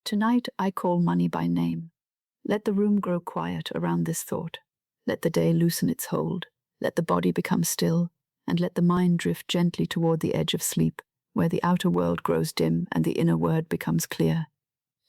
Tonight I call money by name. Let the room grow quiet around this thought. Let the day loosen its hold. Let the body become still, and let the mind drift gently toward the edge of sleep, where the outer world grows dim and the inner word becomes clear.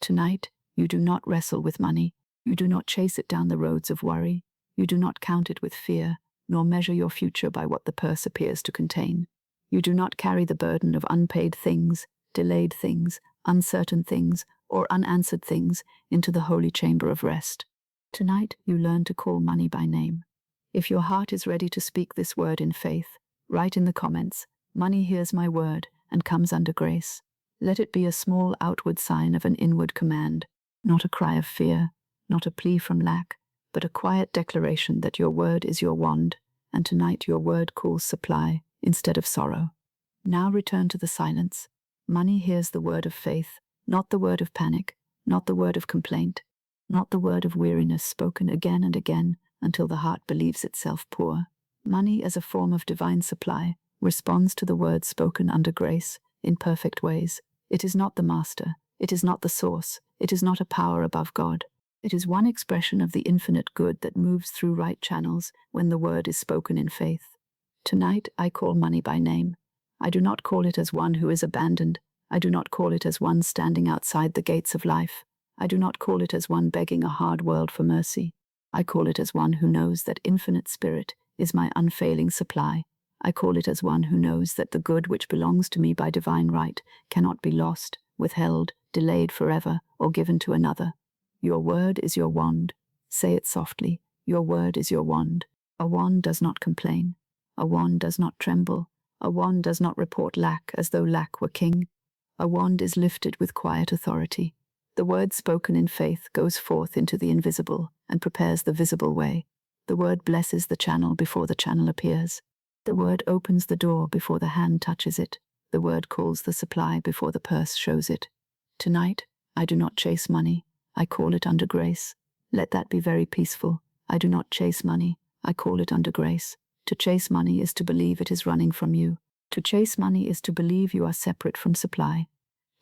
Tonight, you do not wrestle with money. You do not chase it down the roads of worry. You do not count it with fear, nor measure your future by what the purse appears to contain. You do not carry the burden of unpaid things, delayed things, uncertain things, or unanswered things into the holy chamber of rest. Tonight, you learn to call money by name. If your heart is ready to speak this word in faith, write in the comments, "Money hears my word and comes under grace." Let it be a small outward sign of an inward command, not a cry of fear, not a plea from lack, but a quiet declaration that your word is your wand, and tonight your word calls supply instead of sorrow. Now return to the silence. Money hears the word of faith, not the word of panic, not the word of complaint, not the word of weariness spoken again and again until the heart believes itself poor. Money, as a form of divine supply, responds to the words spoken under grace in perfect ways. It is not the master, it is not the source, it is not a power above God. It is one expression of the infinite good that moves through right channels when the word is spoken in faith. Tonight I call money by name. I do not call it as one who is abandoned. I do not call it as one standing outside the gates of life. I do not call it as one begging a hard world for mercy. I call it as one who knows that infinite spirit is my unfailing supply. I call it as one who knows that the good which belongs to me by divine right cannot be lost, withheld, delayed forever, or given to another. Your word is your wand. Say it softly. Your word is your wand. A wand does not complain. A wand does not tremble. A wand does not report lack as though lack were king. A wand is lifted with quiet authority. The word spoken in faith goes forth into the invisible and prepares the visible way. The word blesses the channel before the channel appears. The word opens the door before the hand touches it. The word calls the supply before the purse shows it. Tonight, I do not chase money. I call it under grace. Let that be very peaceful. I do not chase money. I call it under grace. To chase money is to believe it is running from you. To chase money is to believe you are separate from supply.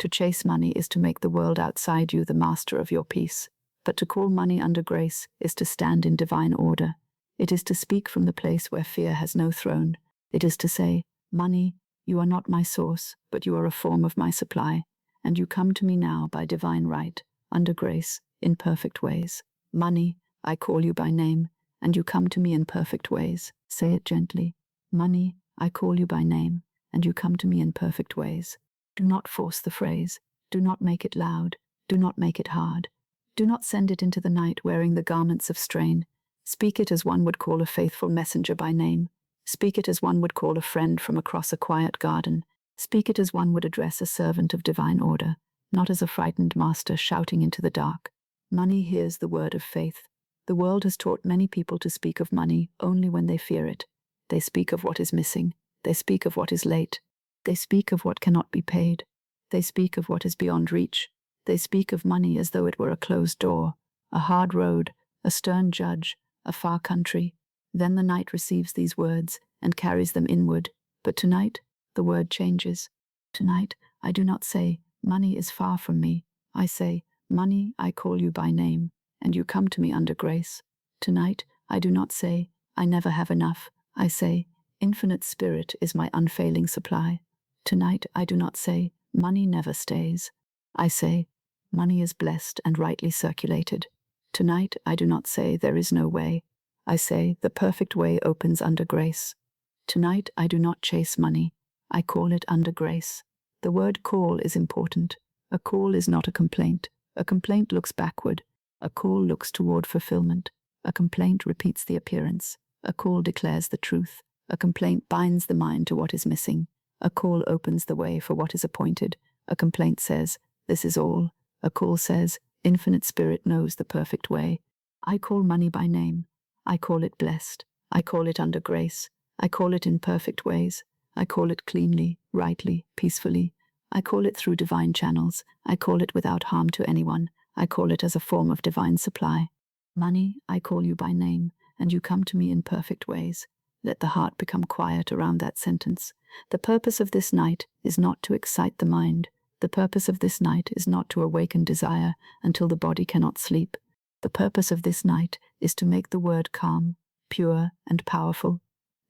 To chase money is to make the world outside you the master of your peace. But to call money under grace is to stand in divine order. It is to speak from the place where fear has no throne. It is to say, "Money, you are not my source, but you are a form of my supply, and you come to me now by divine right, under grace, in perfect ways. Money, I call you by name, and you come to me in perfect ways." Say it gently. Money, I call you by name, and you come to me in perfect ways. Do not force the phrase. Do not make it loud. Do not make it hard. Do not send it into the night wearing the garments of strain. Speak it as one would call a faithful messenger by name. Speak it as one would call a friend from across a quiet garden. Speak it as one would address a servant of divine order, not as a frightened master shouting into the dark. Money hears the word of faith. The world has taught many people to speak of money only when they fear it. They speak of what is missing. They speak of what is late. They speak of what cannot be paid. They speak of what is beyond reach. They speak of money as though it were a closed door, a hard road, a stern judge, a far country. Then the night receives these words and carries them inward. But tonight, the word changes. Tonight, I do not say, "Money is far from me." I say, "Money, I call you by name, and you come to me under grace." Tonight, I do not say, "I never have enough." I say, "Infinite Spirit is my unfailing supply." Tonight, I do not say, "Money never stays." I say, "Money is blessed and rightly circulated." Tonight, I do not say, "There is no way." I say, "The perfect way opens under grace." Tonight, I do not chase money. I call it under grace. The word call is important. A call is not a complaint. A complaint looks backward. A call looks toward fulfillment. A complaint repeats the appearance. A call declares the truth. A complaint binds the mind to what is missing. A call opens the way for what is appointed. A complaint says, "This is all." A call says, "Infinite Spirit knows the perfect way." I call money by name. I call it blessed. I call it under grace. I call it in perfect ways. I call it cleanly, rightly, peacefully. I call it through divine channels. I call it without harm to anyone. I call it as a form of divine supply. Money, I call you by name, and you come to me in perfect ways. Let the heart become quiet around that sentence. The purpose of this night is not to excite the mind. The purpose of this night is not to awaken desire until the body cannot sleep. The purpose of this night is to make the word calm, pure, and powerful.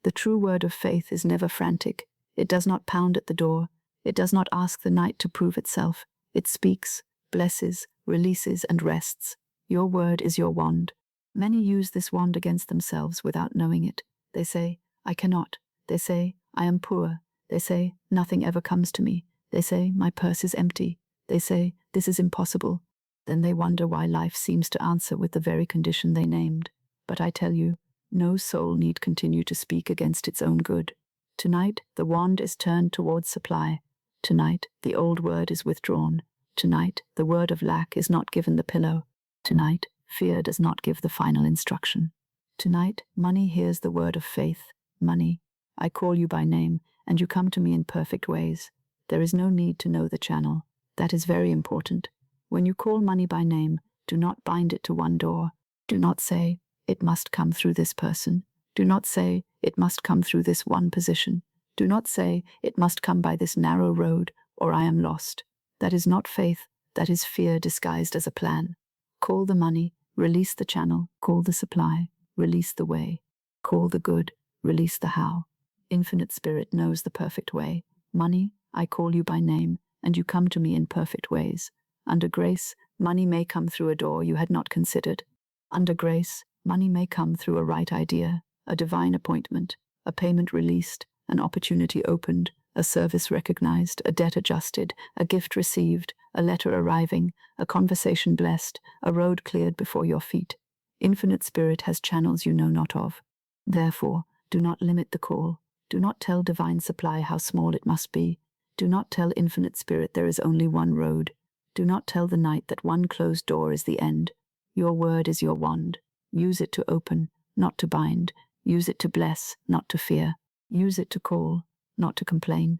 The true word of faith is never frantic. It does not pound at the door. It does not ask the night to prove itself. It speaks, blesses, releases, and rests. Your word is your wand. Many use this wand against themselves without knowing it. They say, I cannot. They say, I am poor. They say, nothing ever comes to me. They say, my purse is empty. They say, this is impossible. Then they wonder why life seems to answer with the very condition they named. But I tell you, no soul need continue to speak against its own good. Tonight, the wand is turned towards supply. Tonight, the old word is withdrawn. Tonight, the word of lack is not given the pillow. Tonight, fear does not give the final instruction. Tonight, money hears the word of faith. Money, I call you by name, and you come to me in perfect ways. There is no need to know the channel. That is very important. When you call money by name, do not bind it to one door. Do not say, it must come through this person. Do not say, it must come through this one position. Do not say, it must come by this narrow road, or I am lost. That is not faith, that is fear disguised as a plan. Call the money, release the channel, call the supply, release the way. Call the good, release the how. Infinite Spirit knows the perfect way. Money, I call you by name, and you come to me in perfect ways. Under grace, money may come through a door you had not considered. Under grace, money may come through a right idea, a divine appointment, a payment released, an opportunity opened, a service recognized, a debt adjusted, a gift received, a letter arriving, a conversation blessed, a road cleared before your feet. Infinite Spirit has channels you know not of. Therefore, do not limit the call. Do not tell divine supply how small it must be. Do not tell Infinite Spirit there is only one road. Do not tell the night that one closed door is the end. Your word is your wand. Use it to open, not to bind. Use it to bless, not to fear. Use it to call, not to complain.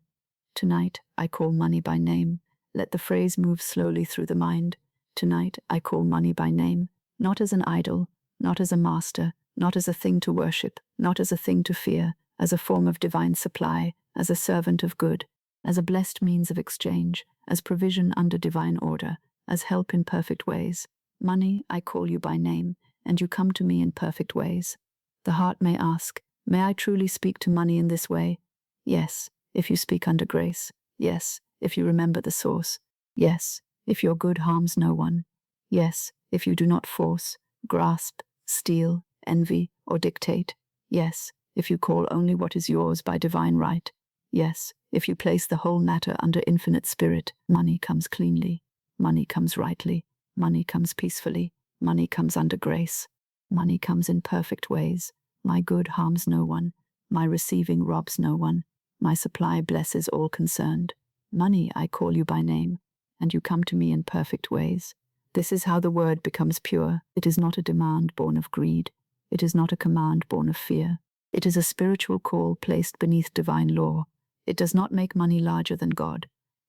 Tonight, I call money by name. Let the phrase move slowly through the mind. Tonight, I call money by name, not as an idol, not as a master, not as a thing to worship, not as a thing to fear, as a form of divine supply, as a servant of good, as a blessed means of exchange, as provision under divine order, as help in perfect ways. Money, I call you by name, and you come to me in perfect ways. The heart may ask, may I truly speak to money in this way? Yes, if you speak under grace. Yes, if you remember the source. Yes, if your good harms no one. Yes, if you do not force, grasp, steal, envy, or dictate. Yes, if you call only what is yours by divine right. Yes, if you place the whole matter under Infinite Spirit. Money comes cleanly. Money comes rightly. Money comes peacefully. Money comes under grace. Money comes in perfect ways. My good harms no one. My receiving robs no one. My supply blesses all concerned. Money, I call you by name, and you come to me in perfect ways. This is how the word becomes pure. It is not a demand born of greed. It is not a command born of fear. It is a spiritual call placed beneath divine law. It does not make money larger than God.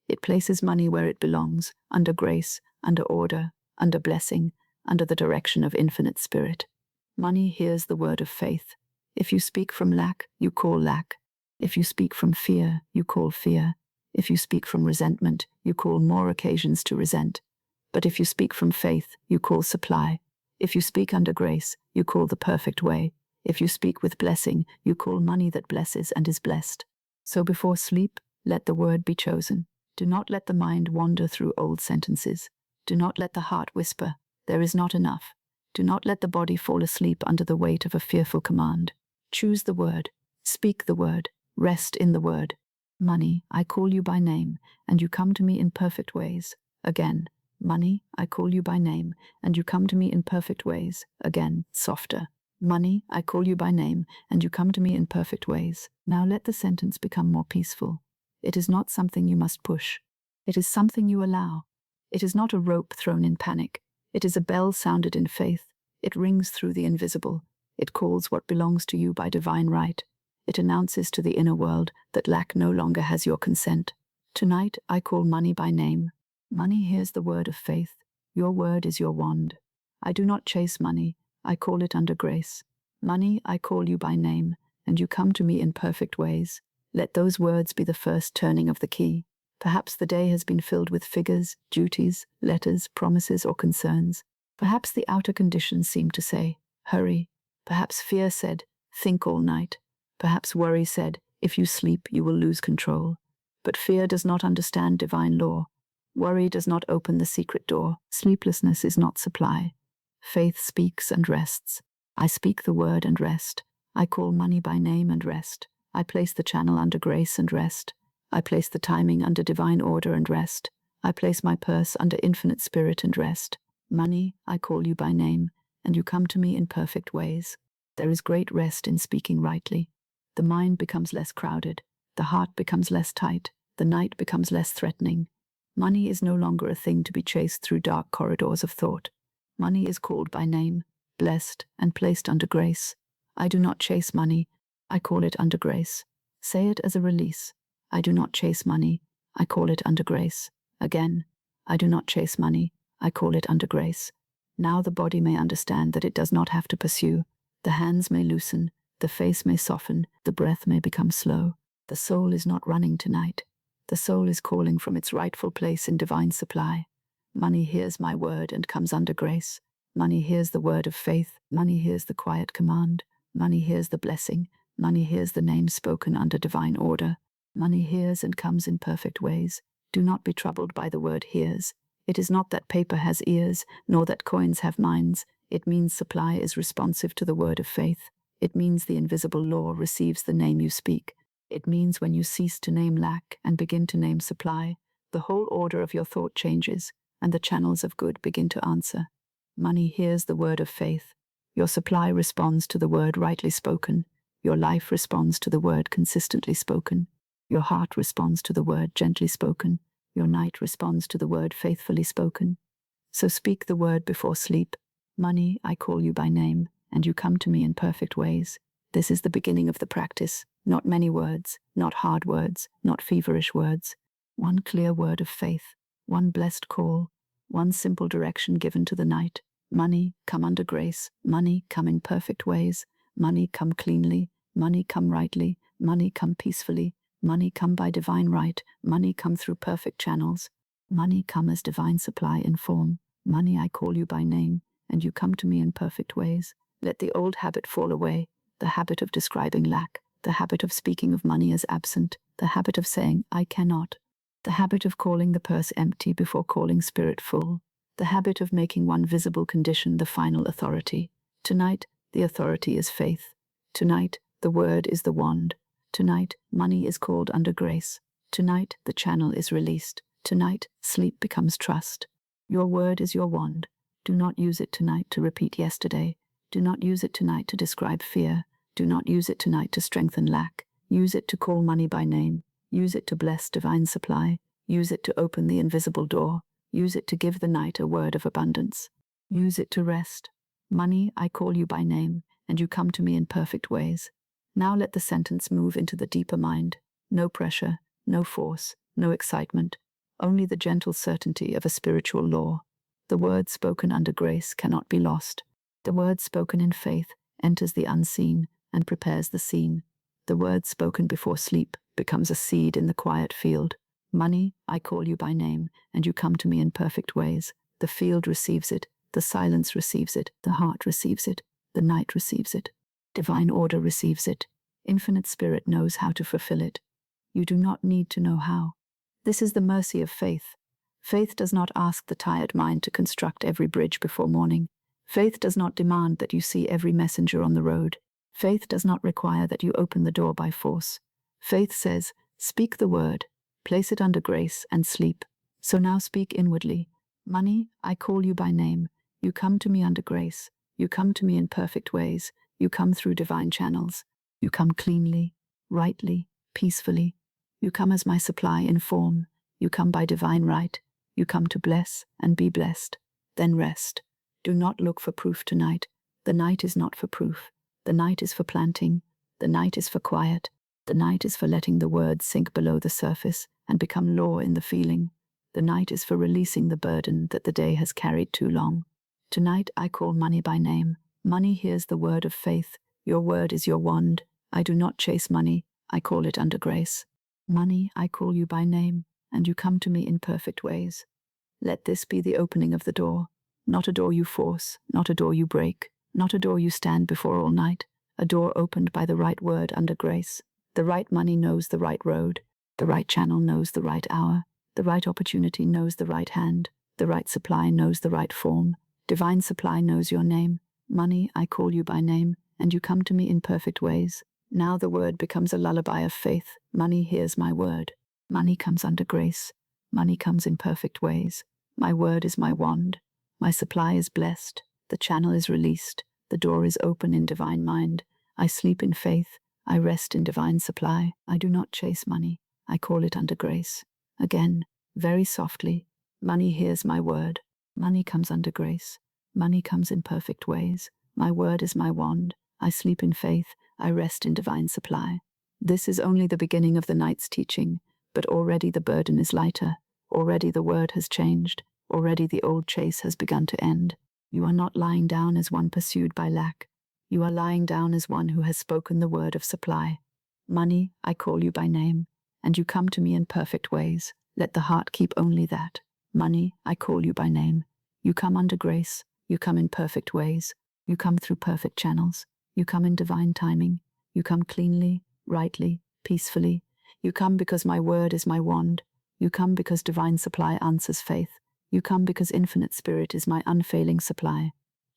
It places money where it belongs, under grace, under order, under blessing, under the direction of Infinite Spirit. Money hears the word of faith. If you speak from lack, you call lack. If you speak from fear, you call fear. If you speak from resentment, you call more occasions to resent. But if you speak from faith, you call supply. If you speak under grace, you call the perfect way. If you speak with blessing, you call money that blesses and is blessed. So before sleep, let the word be chosen. Do not let the mind wander through old sentences. Do not let the heart whisper, there is not enough. Do not let the body fall asleep under the weight of a fearful command. Choose the word. Speak the word. Rest in the word. Money, I call you by name, and you come to me in perfect ways. Again, money, I call you by name, and you come to me in perfect ways. Again, softer. Money, I call you by name, and you come to me in perfect ways. Now let the sentence become more peaceful. It is not something you must push. It is something you allow. It is not a rope thrown in panic. It is a bell sounded in faith. It rings through the invisible. It calls what belongs to you by divine right. It announces to the inner world that lack no longer has your consent. Tonight I call money by name. Money hears the word of faith. Your word is your wand. I do not chase money. I call it under grace. Money, I call you by name, and you come to me in perfect ways. Let those words be the first turning of the key. Perhaps the day has been filled with figures, duties, letters, promises, or concerns. Perhaps the outer conditions seemed to say, hurry. Perhaps fear said, think all night. Perhaps worry said, if you sleep, you will lose control. But fear does not understand divine law. Worry does not open the secret door. Sleeplessness is not supply. Faith speaks and rests. I speak the word and rest. I call money by name and rest. I place the channel under grace and rest. I place the timing under divine order and rest. I place my purse under infinite spirit and rest. Money, I call you by name, and you come to me in perfect ways. There is great rest in speaking rightly. The mind becomes less crowded. The heart becomes less tight. The night becomes less threatening. Money is no longer a thing to be chased through dark corridors of thought. Money is called by name, blessed, and placed under grace. I do not chase money. I call it under grace. Say it as a release. I do not chase money. I call it under grace. Again, I do not chase money. I call it under grace. Now the body may understand that it does not have to pursue. The hands may loosen. The face may soften. The breath may become slow. The soul is not running tonight. The soul is calling from its rightful place in divine supply. Money hears my word and comes under grace. Money hears the word of faith. Money hears the quiet command. Money hears the blessing. Money hears the name spoken under divine order. Money hears and comes in perfect ways. Do not be troubled by the word hears. It is not that paper has ears, nor that coins have minds. It means supply is responsive to the word of faith. It means the invisible law receives the name you speak. It means when you cease to name lack and begin to name supply, the whole order of your thought changes, and the channels of good begin to answer. Money hears the word of faith. Your supply responds to the word rightly spoken. Your life responds to the word consistently spoken. Your heart responds to the word gently spoken. Your night responds to the word faithfully spoken. So speak the word before sleep. Money, I call you by name, and you come to me in perfect ways. This is the beginning of the practice. Not many words, not hard words, not feverish words. One clear word of faith, one blessed call, one simple direction given to the night. Money, come under grace. Money, come in perfect ways. Money, come cleanly. Money, come rightly. Money, come peacefully. Money, come by divine right. Money, come through perfect channels. Money, come as divine supply in form. Money, I call you by name, and you come to me in perfect ways. Let the old habit fall away, the habit of describing lack, the habit of speaking of money as absent, the habit of saying, I cannot, the habit of calling the purse empty before calling spirit full, the habit of making one visible condition the final authority. Tonight, the authority is faith. Tonight, the word is the wand. Tonight, money is called under grace. Tonight, the channel is released. Tonight, sleep becomes trust. Your word is your wand. Do not use it tonight to repeat yesterday. Do not use it tonight to describe fear. Do not use it tonight to strengthen lack. Use it to call money by name. Use it to bless divine supply. Use it to open the invisible door. Use it to give the night a word of abundance. Use it to rest. Money, I call you by name, and you come to me in perfect ways. Now let the sentence move into the deeper mind. No pressure, no force, no excitement. Only the gentle certainty of a spiritual law. The word spoken under grace cannot be lost. The word spoken in faith enters the unseen and prepares the scene. The word spoken before sleep becomes a seed in the quiet field. Money, I call you by name, and you come to me in perfect ways. The field receives it, the silence receives it, the heart receives it, the night receives it. Divine order receives it. Infinite Spirit knows how to fulfill it. You do not need to know how. This is the mercy of faith. Faith does not ask the tired mind to construct every bridge before morning. Faith does not demand that you see every messenger on the road. Faith does not require that you open the door by force. Faith says, speak the word, place it under grace, and sleep. So now speak inwardly. Money, I call you by name. You come to me under grace. You come to me in perfect ways. You come through divine channels. You come cleanly, rightly, peacefully. You come as my supply in form. You come by divine right. You come to bless and be blessed. Then rest. Do not look for proof tonight. The night is not for proof. The night is for planting. The night is for quiet. The night is for letting the words sink below the surface and become law in the feeling. The night is for releasing the burden that the day has carried too long. Tonight I call money by name. Money hears the word of faith. Your word is your wand. I do not chase money. I call it under grace. Money, I call you by name, and you come to me in perfect ways. Let this be the opening of the door, not a door you force, not a door you break, not a door you stand before all night, a door opened by the right word under grace. The right money knows the right road, the right channel knows the right hour, the right opportunity knows the right hand, the right supply knows the right form. Divine supply knows your name. Money, I call you by name, and you come to me in perfect ways. Now the word becomes a lullaby of faith. Money hears my word. Money comes under grace. Money comes in perfect ways. My word is my wand. My supply is blessed. The channel is released. The door is open in divine mind. I sleep in faith. I rest in divine supply. I do not chase money. I call it under grace. Again, very softly, money hears my word. Money comes under grace. Money comes in perfect ways. My word is my wand. I sleep in faith. I rest in divine supply. This is only the beginning of the night's teaching, but already the burden is lighter. Already the word has changed. Already the old chase has begun to end. You are not lying down as one pursued by lack. You are lying down as one who has spoken the word of supply. Money, I call you by name, and you come to me in perfect ways. Let the heart keep only that. Money, I call you by name. You come under grace. You come in perfect ways. You come through perfect channels. You come in divine timing. You come cleanly, rightly, peacefully. You come because my word is my wand. You come because divine supply answers faith. You come because infinite spirit is my unfailing supply.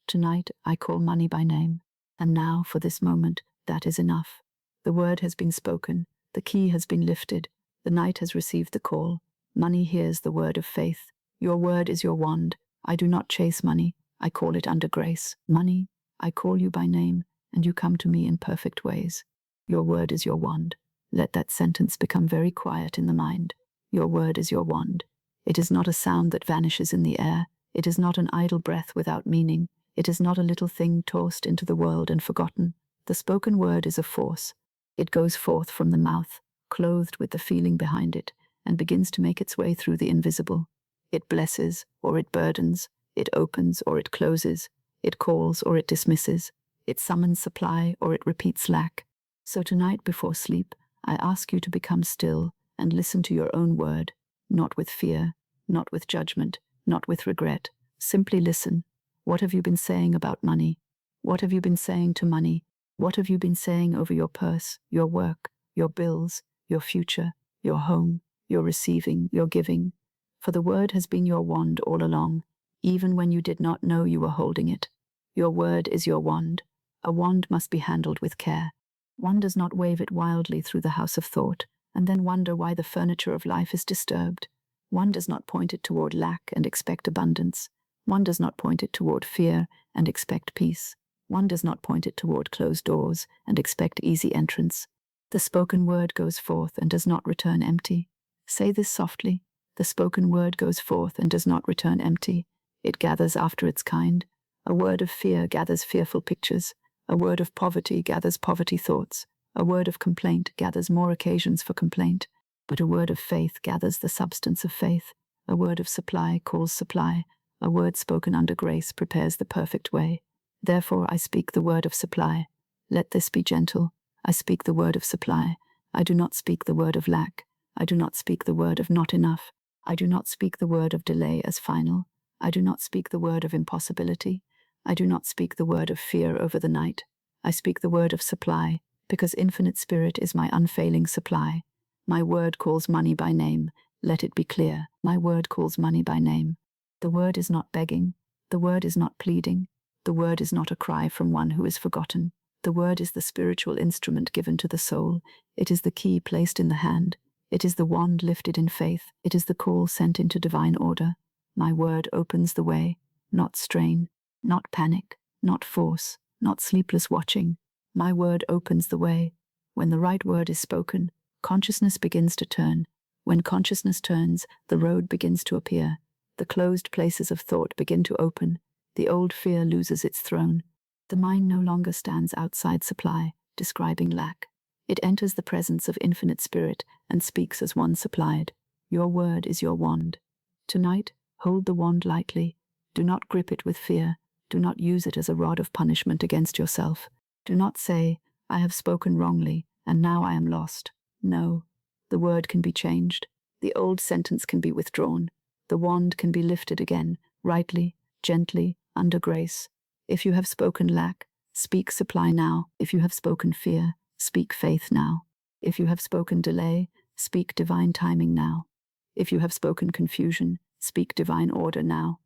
Tonight I call money by name. And now, for this moment, that is enough. The word has been spoken. The key has been lifted. The night has received the call. Money hears the word of faith. Your word is your wand. I do not chase money. I call it under grace. Money, I call you by name, and you come to me in perfect ways. Your word is your wand. Let that sentence become very quiet in the mind. Your word is your wand. It is not a sound that vanishes in the air. It is not an idle breath without meaning. It is not a little thing tossed into the world and forgotten. The spoken word is a force. It goes forth from the mouth, clothed with the feeling behind it, and begins to make its way through the invisible. It blesses or it burdens. It opens or it closes. It calls or it dismisses. It summons supply or it repeats lack. So tonight before sleep, I ask you to become still and listen to your own word, not with fear, not with judgment, not with regret. Simply listen. What have you been saying about money? What have you been saying to money? What have you been saying over your purse, your work, your bills, your future, your home, your receiving, your giving? For the word has been your wand all along, even when you did not know you were holding it. Your word is your wand. A wand must be handled with care. One does not wave it wildly through the house of thought, and then wonder why the furniture of life is disturbed. One does not point it toward lack and expect abundance. One does not point it toward fear and expect peace. One does not point it toward closed doors and expect easy entrance. The spoken word goes forth and does not return empty. Say this softly. The spoken word goes forth and does not return empty. It gathers after its kind. A word of fear gathers fearful pictures. A word of poverty gathers poverty thoughts. A word of complaint gathers more occasions for complaint. But a word of faith gathers the substance of faith. A word of supply calls supply. A word spoken under grace prepares the perfect way. Therefore I speak the word of supply. Let this be gentle. I speak the word of supply. I do not speak the word of lack. I do not speak the word of not enough. I do not speak the word of delay as final. I do not speak the word of impossibility. I do not speak the word of fear over the night. I speak the word of supply, because infinite spirit is my unfailing supply. My word calls money by name. Let it be clear. My word calls money by name. The word is not begging. The word is not pleading. The word is not a cry from one who is forgotten. The word is the spiritual instrument given to the soul. It is the key placed in the hand. It is the wand lifted in faith. It is the call sent into divine order. My word opens the way, not strain, not panic, not force, not sleepless watching. My word opens the way. When the right word is spoken, consciousness begins to turn. When consciousness turns, the road begins to appear. The closed places of thought begin to open. The old fear loses its throne. The mind no longer stands outside supply, describing lack. It enters the presence of infinite spirit and speaks as one supplied. Your word is your wand. Tonight, hold the wand lightly. Do not grip it with fear. Do not use it as a rod of punishment against yourself. Do not say, I have spoken wrongly, and now I am lost. No, the word can be changed. The old sentence can be withdrawn. The wand can be lifted again, rightly, gently, under grace. If you have spoken lack, speak supply now. If you have spoken fear, speak faith now. If you have spoken delay, speak divine timing now. If you have spoken confusion, speak divine order now.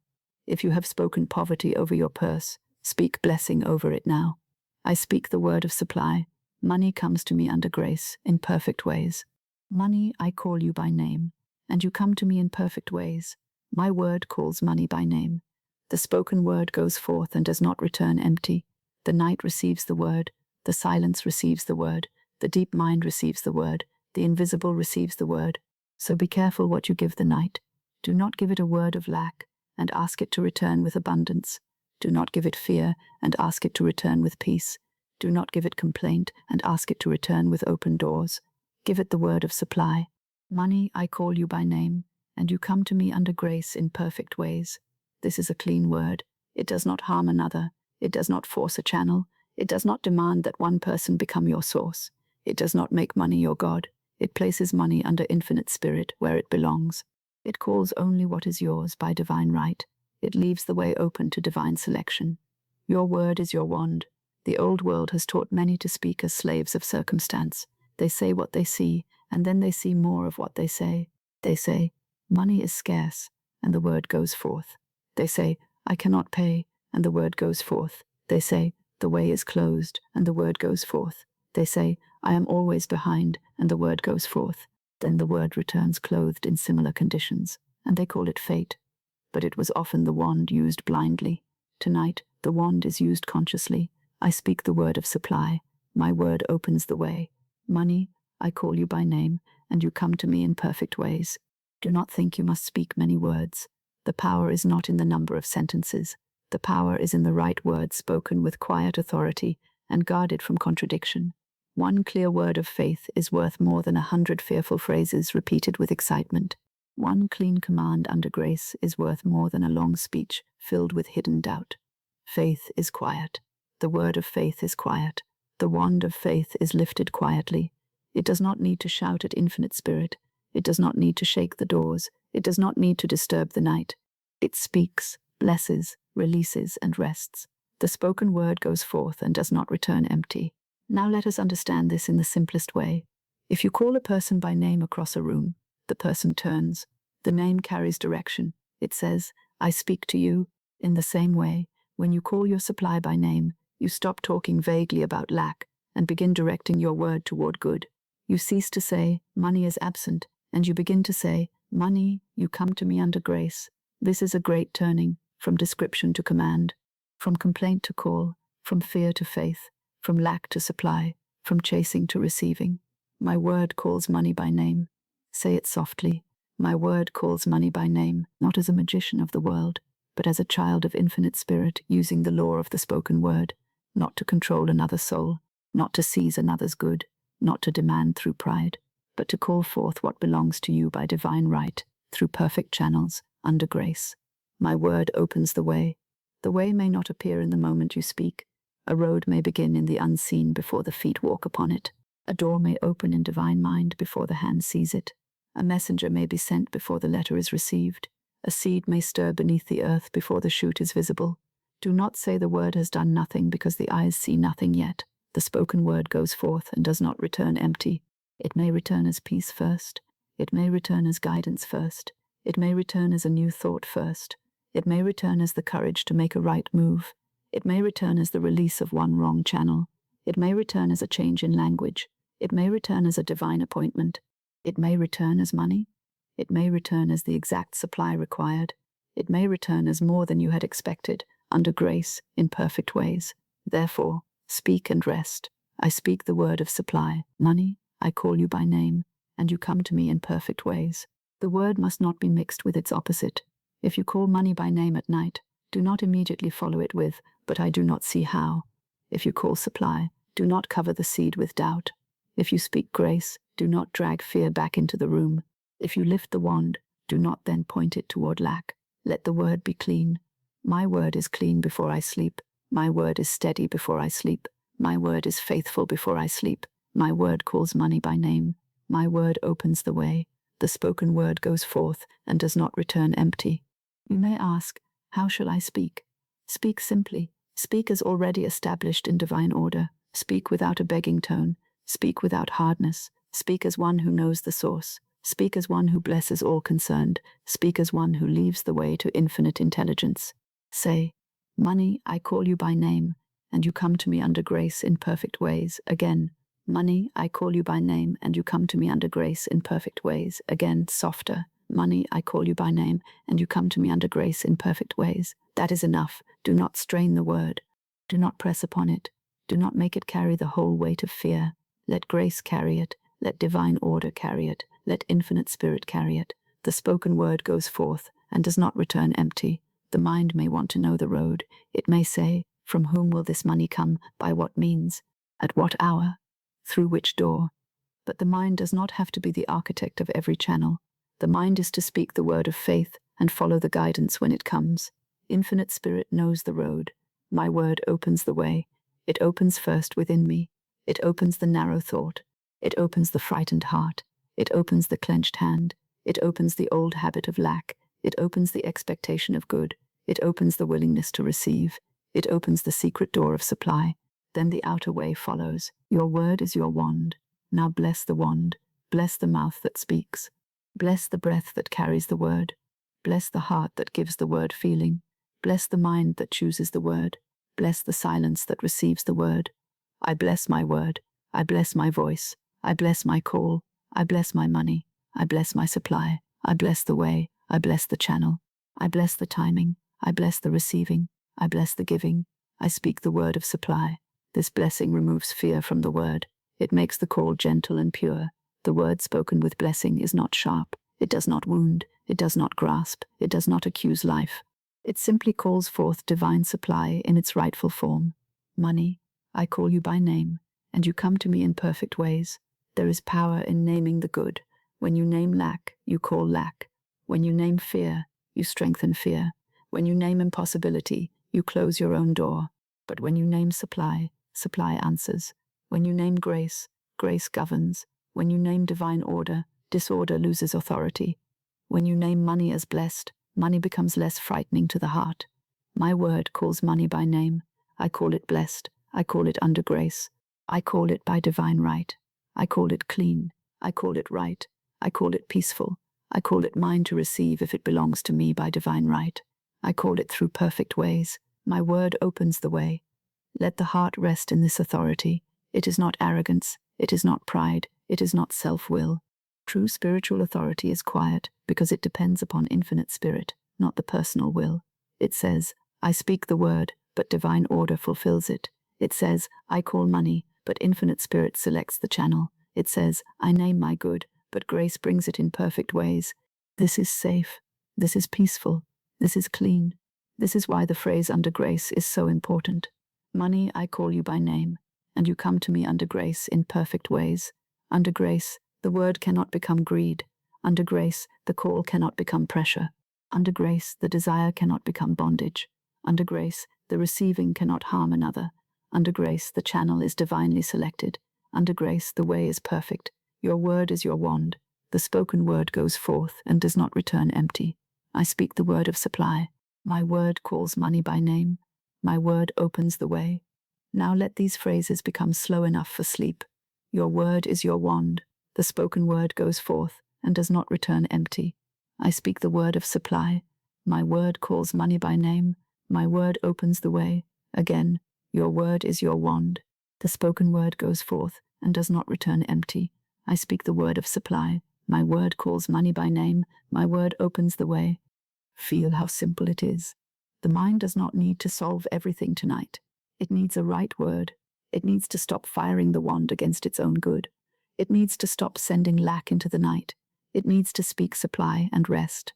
If you have spoken poverty over your purse, speak blessing over it now. I speak the word of supply. Money comes to me under grace, in perfect ways. Money, I call you by name, and you come to me in perfect ways. My word calls money by name. The spoken word goes forth and does not return empty. The night receives the word, the silence receives the word, the deep mind receives the word, the invisible receives the word. So be careful what you give the night. Do not give it a word of lack, and ask it to return with abundance. Do not give it fear, and ask it to return with peace. Do not give it complaint, and ask it to return with open doors. Give it the word of supply. Money, I call you by name, and you come to me under grace in perfect ways. This is a clean word. It does not harm another. It does not force a channel. It does not demand that one person become your source. It does not make money your God. It places money under infinite spirit where it belongs. It calls only what is yours by divine right. It leaves the way open to divine selection. Your word is your wand. The old world has taught many to speak as slaves of circumstance. They say what they see, and then they see more of what they say. They say, money is scarce, and the word goes forth. They say, I cannot pay, and the word goes forth. They say, the way is closed, and the word goes forth. They say, I am always behind, and the word goes forth. Then the word returns clothed in similar conditions, and they call it fate. But it was often the wand used blindly. Tonight, the wand is used consciously. I speak the word of supply. My word opens the way. Money, I call you by name, and you come to me in perfect ways. Do not think you must speak many words. The power is not in the number of sentences. The power is in the right words spoken with quiet authority and guarded from contradiction. One clear word of faith is worth more than 100 fearful phrases repeated with excitement. One clean command under grace is worth more than a long speech filled with hidden doubt. Faith is quiet. The word of faith is quiet. The wand of faith is lifted quietly. It does not need to shout at infinite spirit. It does not need to shake the doors. It does not need to disturb the night. It speaks, blesses, releases, and rests. The spoken word goes forth and does not return empty. Now let us understand this in the simplest way. If you call a person by name across a room, the person turns. The name carries direction. It says, I speak to you. In the same way, when you call your supply by name, you stop talking vaguely about lack and begin directing your word toward good. You cease to say, money is absent, and you begin to say, money, you come to me under grace. This is a great turning, from description to command, from complaint to call, from fear to faith, from lack to supply, from chasing to receiving. My word calls money by name. Say it softly. My word calls money by name, not as a magician of the world, but as a child of infinite spirit using the law of the spoken word, not to control another's soul, not to seize another's good, not to demand through pride, but to call forth what belongs to you by divine right, through perfect channels, under grace. My word opens the way. The way may not appear in the moment you speak. A road may begin in the unseen before the feet walk upon it. A door may open in divine mind before the hand sees it. A messenger may be sent before the letter is received. A seed may stir beneath the earth before the shoot is visible. Do not say the word has done nothing because the eyes see nothing yet. The spoken word goes forth and does not return empty. It may return as peace first. It may return as guidance first. It may return as a new thought first. It may return as the courage to make a right move. It may return as the release of one wrong channel. It may return as a change in language. It may return as a divine appointment. It may return as money. It may return as the exact supply required. It may return as more than you had expected, under grace, in perfect ways. Therefore, speak and rest. I speak the word of supply. Money, I call you by name, and you come to me in perfect ways. The word must not be mixed with its opposite. If you call money by name at night, do not immediately follow it with, but I do not see how. If you call supply, do not cover the seed with doubt. If you speak grace, do not drag fear back into the room. If you lift the wand, do not then point it toward lack. Let the word be clean. My word is clean before I sleep. My word is steady before I sleep. My word is faithful before I sleep. My word calls money by name. My word opens the way. The spoken word goes forth and does not return empty. You may ask, how shall I speak? Speak simply. Speak as already established in divine order. Speak without a begging tone. Speak without hardness. Speak as one who knows the source. Speak as one who blesses all concerned. Speak as one who leaves the way to infinite intelligence. Say, money, I call you by name, and you come to me under grace in perfect ways. Again, money, I call you by name, and you come to me under grace in perfect ways. Again, softer. Money, I call you by name, and you come to me under grace in perfect ways. That is enough. Do not strain the word. Do not press upon it. Do not make it carry the whole weight of fear. Let grace carry it. Let divine order carry it. Let infinite spirit carry it. The spoken word goes forth and does not return empty. The mind may want to know the road. It may say, from whom will this money come? By what means? At what hour? Through which door? But the mind does not have to be the architect of every channel. The mind is to speak the word of faith and follow the guidance when it comes. Infinite Spirit knows the road. My word opens the way. It opens first within me. It opens the narrow thought. It opens the frightened heart. It opens the clenched hand. It opens the old habit of lack. It opens the expectation of good. It opens the willingness to receive. It opens the secret door of supply. Then the outer way follows. Your word is your wand. Now bless the wand. Bless the mouth that speaks. Bless the breath that carries the word. Bless the heart that gives the word feeling. Bless the mind that chooses the word. Bless the silence that receives the word. I bless my word. I bless my voice. I bless my call. I bless my money. I bless my supply. I bless the way. I bless the channel. I bless the timing. I bless the receiving. I bless the giving. I speak the word of supply. This blessing removes fear from the word. It makes the call gentle and pure. The word spoken with blessing is not sharp. It does not wound. It does not grasp. It does not accuse life. It simply calls forth divine supply in its rightful form. Money, I call you by name, and you come to me in perfect ways. There is power in naming the good. When you name lack, you call lack. When you name fear, you strengthen fear. When you name impossibility, you close your own door. But when you name supply, supply answers. When you name grace, grace governs. When you name divine order, disorder loses authority. When you name money as blessed, money becomes less frightening to the heart. My word calls money by name. I call it blessed. I call it under grace. I call it by divine right. I call it clean. I call it right. I call it peaceful. I call it mine to receive if it belongs to me by divine right. I call it through perfect ways. My word opens the way. Let the heart rest in this authority. It is not arrogance. It is not pride. It is not self-will. True spiritual authority is quiet because it depends upon infinite spirit, not the personal will. It says, I speak the word, but divine order fulfills it. It says, I call money, but infinite spirit selects the channel. It says, I name my good, but grace brings it in perfect ways. This is safe. This is peaceful. This is clean. This is why the phrase under grace is so important. Money, I call you by name, and you come to me under grace in perfect ways. Under grace, the word cannot become greed. Under grace, the call cannot become pressure. Under grace, the desire cannot become bondage. Under grace, the receiving cannot harm another. Under grace, the channel is divinely selected. Under grace, the way is perfect. Your word is your wand. The spoken word goes forth and does not return empty. I speak the word of supply. My word calls money by name. My word opens the way. Now let these phrases become slow enough for sleep. Your word is your wand. The spoken word goes forth and does not return empty. I speak the word of supply. My word calls money by name. My word opens the way. Again, your word is your wand. The spoken word goes forth and does not return empty. I speak the word of supply. My word calls money by name. My word opens the way. Feel how simple it is. The mind does not need to solve everything tonight. It needs a right word. It needs to stop firing the wand against its own good. It needs to stop sending lack into the night. It needs to speak supply and rest.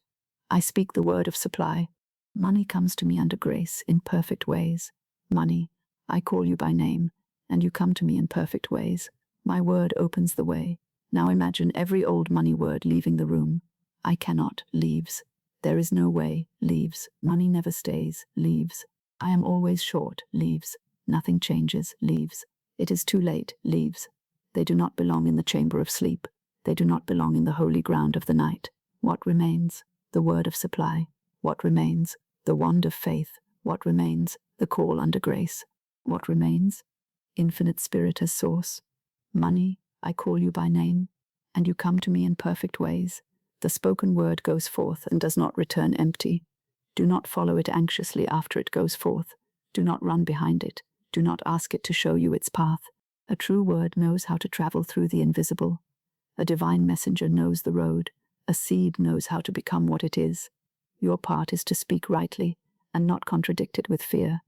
I speak the word of supply. Money comes to me under grace in perfect ways. Money, I call you by name, and you come to me in perfect ways. My word opens the way. Now imagine every old money word leaving the room. I cannot, leaves. There is no way, leaves. Money never stays, leaves. I am always short, leaves. Nothing changes, leaves. It is too late, leaves. They do not belong in the chamber of sleep. They do not belong in the holy ground of the night. What remains? The word of supply. What remains? The wand of faith. What remains? The call under grace. What remains? Infinite Spirit as source. Money, I call you by name, and you come to me in perfect ways. The spoken word goes forth and does not return empty. Do not follow it anxiously after it goes forth. Do not run behind it. Do not ask it to show you its path. A true word knows how to travel through the invisible. A divine messenger knows the road. A seed knows how to become what it is. Your part is to speak rightly and not contradict it with fear.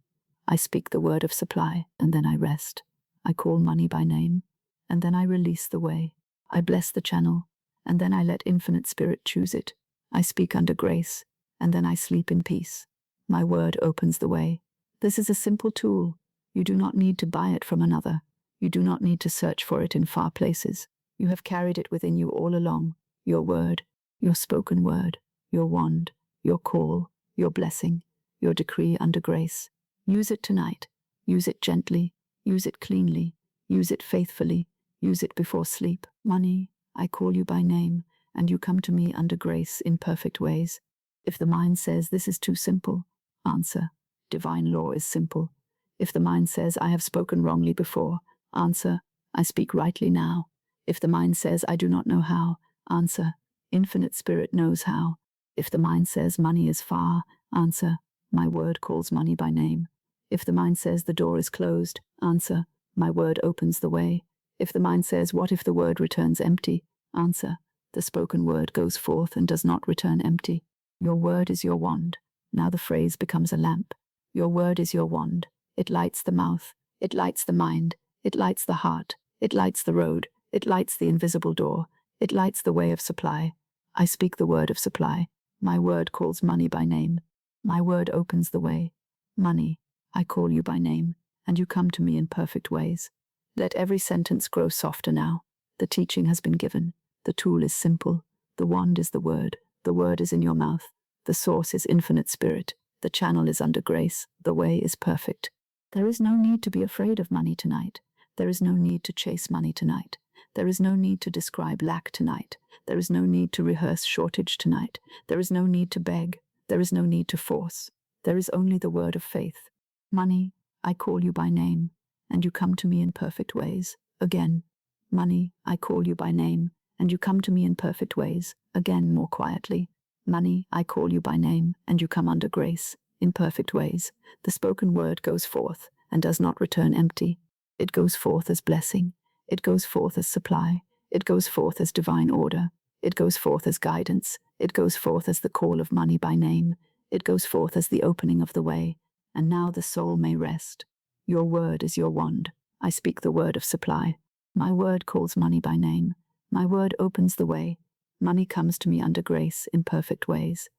I speak the word of supply, and then I rest. I call money by name, and then I release the way. I bless the channel, and then I let Infinite Spirit choose it. I speak under grace, and then I sleep in peace. My word opens the way. This is a simple tool. You do not need to buy it from another. You do not need to search for it in far places. You have carried it within you all along. Your word, your spoken word, your wand, your call, your blessing, your decree under grace. Use it tonight. Use it gently. Use it cleanly. Use it faithfully. Use it before sleep. Money, I call you by name, and you come to me under grace in perfect ways. If the mind says this is too simple, answer, divine law is simple. If the mind says I have spoken wrongly before, answer, I speak rightly now. If the mind says I do not know how, answer, Infinite Spirit knows how. If the mind says money is far, answer, my word calls money by name. If the mind says the door is closed, answer, my word opens the way. If the mind says what if the word returns empty, answer, the spoken word goes forth and does not return empty. Your word is your wand. Now the phrase becomes a lamp. Your word is your wand. It lights the mouth. It lights the mind. It lights the heart. It lights the road. It lights the invisible door. It lights the way of supply. I speak the word of supply. My word calls money by name. My word opens the way. Money, I call you by name, and you come to me in perfect ways. Let every sentence grow softer now. The teaching has been given. The tool is simple. The wand is the word. The word is in your mouth. The source is Infinite Spirit. The channel is under grace. The way is perfect. There is no need to be afraid of money tonight. There is no need to chase money tonight. There is no need to describe lack tonight. There is no need to rehearse shortage tonight. There is no need to beg. There is no need to force. There is only the word of faith. Money, I call you by name, and you come to me in perfect ways. Again. Money, I call you by name, and you come to me in perfect ways. Again, more quietly. Money, I call you by name, and you come under grace, in perfect ways. The spoken word goes forth, and does not return empty. It goes forth as blessing. It goes forth as supply. It goes forth as divine order. It goes forth as guidance. It goes forth as the call of money by name. It goes forth as the opening of the way. And now the soul may rest. Your word is your wand. I speak the word of supply. My word calls money by name. My word opens the way. Money comes to me under grace in perfect ways.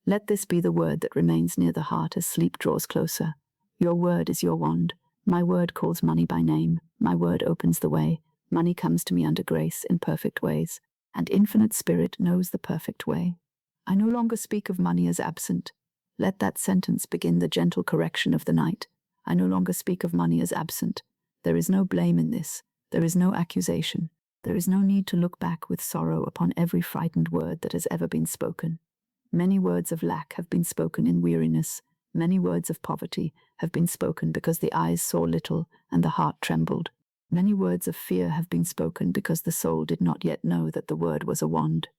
Let this be the word that remains near the heart as sleep draws closer. Your word is your wand. My word calls money by name. My word opens the way. Money comes to me under grace in perfect ways. And Infinite Spirit knows the perfect way. I no longer speak of money as absent. Let that sentence begin the gentle correction of the night. I no longer speak of money as absent. There is no blame in this. There is no accusation. There is no need to look back with sorrow upon every frightened word that has ever been spoken. Many words of lack have been spoken in weariness. Many words of poverty have been spoken because the eyes saw little and the heart trembled. Many words of fear have been spoken because the soul did not yet know that the word was a wand.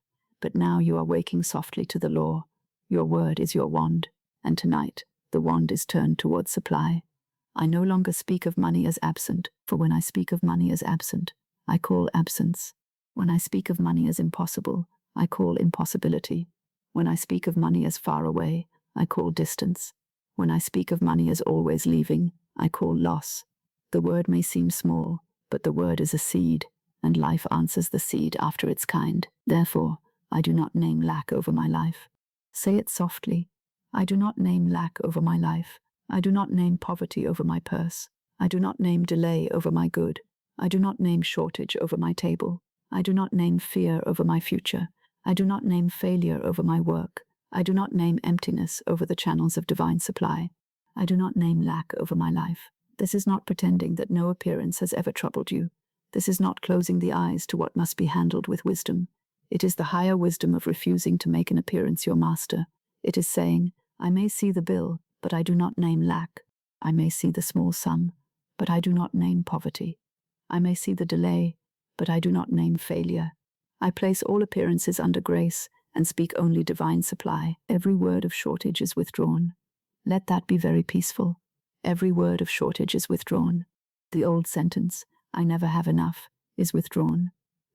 But now you are waking softly to the law. Your word is your wand, and tonight the wand is turned towards supply. I no longer speak of money as absent, for when I speak of money as absent, I call absence. When I speak of money as impossible, I call impossibility. When I speak of money as far away, I call distance. When I speak of money as always leaving, I call loss. The word may seem small, but the word is a seed, and life answers the seed after its kind. Therefore, I do not name lack over my life. Say it softly. I do not name lack over my life. I do not name poverty over my purse. I do not name delay over my good. I do not name shortage over my table. I do not name fear over my future. I do not name failure over my work. I do not name emptiness over the channels of divine supply. I do not name lack over my life. This is not pretending that no appearance has ever troubled you. This is not closing the eyes to what must be handled with wisdom. It is the higher wisdom of refusing to make an appearance your master. It is saying, I may see the bill, but I do not name lack. I may see the small sum, but I do not name poverty. I may see the delay, but I do not name failure. I place all appearances under grace and speak only divine supply. Every word of shortage is withdrawn. Let that be very peaceful. Every word of shortage is withdrawn. The old sentence, I never have enough, is withdrawn.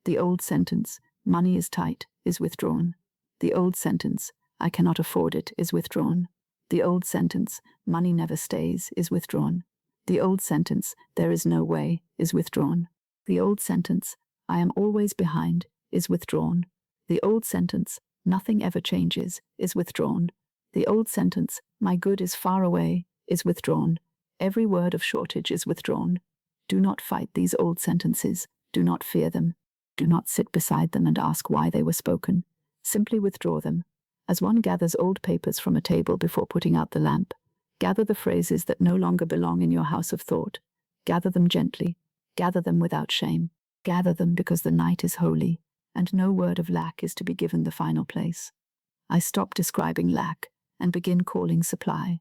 The old sentence, money is tight, is withdrawn. The old sentence, I cannot afford it, is withdrawn. The old sentence, money never stays, is withdrawn. The old sentence, there is no way, is withdrawn. The old sentence, I am always behind, is withdrawn. The old sentence, nothing ever changes, is withdrawn. The old sentence, my good is far away, is withdrawn. Every word of shortage is withdrawn. Do not fight these old sentences. Do not fear them. Do not sit beside them and ask why they were spoken. Simply withdraw them. As one gathers old papers from a table before putting out the lamp, gather the phrases that no longer belong in your house of thought. Gather them gently. Gather them without shame. Gather them because the night is holy, and no word of lack is to be given the final place. I stop describing lack and begin calling supply.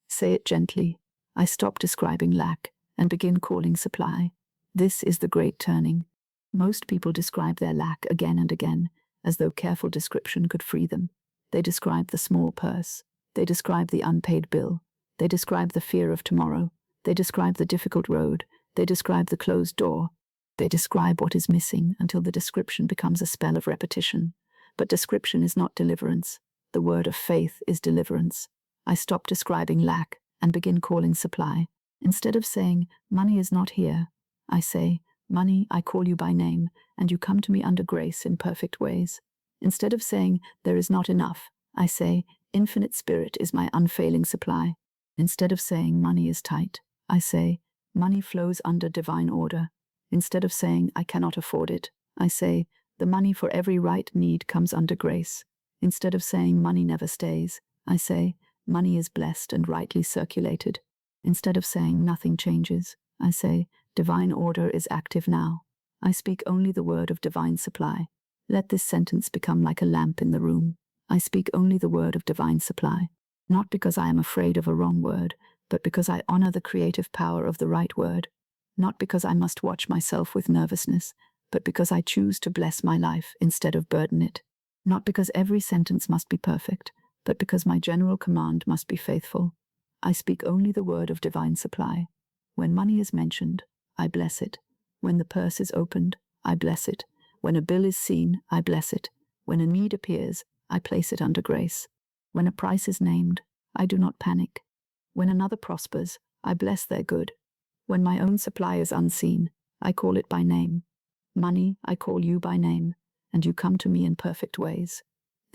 Say it gently. I stop describing lack and begin calling supply. This is the great turning. Most people describe their lack again and again, as though careful description could free them. They describe the small purse. They describe the unpaid bill. They describe the fear of tomorrow. They describe the difficult road. They describe the closed door. They describe what is missing until the description becomes a spell of repetition. But description is not deliverance. The word of faith is deliverance. I stop describing lack and begin calling supply. Instead of saying, money is not here, I say, money, I call you by name, and you come to me under grace in perfect ways. Instead of saying, there is not enough, I say, infinite spirit is my unfailing supply. Instead of saying, money is tight, I say, money flows under divine order. Instead of saying, I cannot afford it, I say, the money for every right need comes under grace. Instead of saying, money never stays, I say, money is blessed and rightly circulated. Instead of saying, nothing changes, I say, divine order is active now. I speak only the word of divine supply. Let this sentence become like a lamp in the room. I speak only the word of divine supply. Not because I am afraid of a wrong word, but because I honor the creative power of the right word. Not because I must watch myself with nervousness, but because I choose to bless my life instead of burden it. Not because every sentence must be perfect, but because my general command must be faithful. I speak only the word of divine supply. When money is mentioned, I bless it. When the purse is opened, I bless it. When a bill is seen, I bless it. When a need appears, I place it under grace. When a price is named, I do not panic. When another prospers, I bless their good. When my own supply is unseen, I call it by name. Money, I call you by name, and you come to me in perfect ways.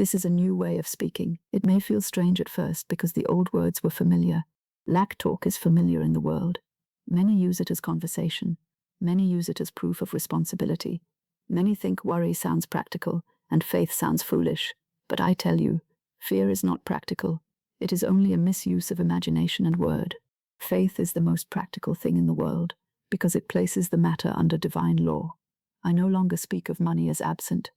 This is a new way of speaking. It may feel strange at first because the old words were familiar. Lack talk is familiar in the world. Many use it as conversation. Many use it as proof of responsibility. Many think worry sounds practical and faith sounds foolish. But I tell you, fear is not practical. It is only a misuse of imagination and word. Faith is the most practical thing in the world because it places the matter under divine law. I no longer speak of money as absent.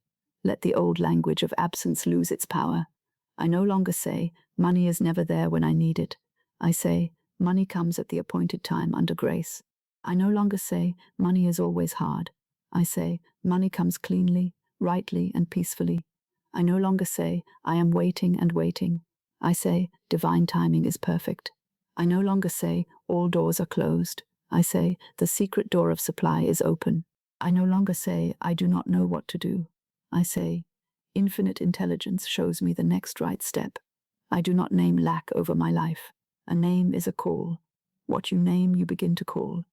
Let the old language of absence lose its power. I no longer say, money is never there when I need it. I say, money comes at the appointed time under grace. I no longer say, money is always hard. I say, money comes cleanly, rightly, and peacefully. I no longer say, I am waiting and waiting. I say, divine timing is perfect. I no longer say, all doors are closed. I say, the secret door of supply is open. I no longer say, I do not know what to do. I say, infinite intelligence shows me the next right step. I do not name lack over my life. A name is a call. What you name, you begin to call.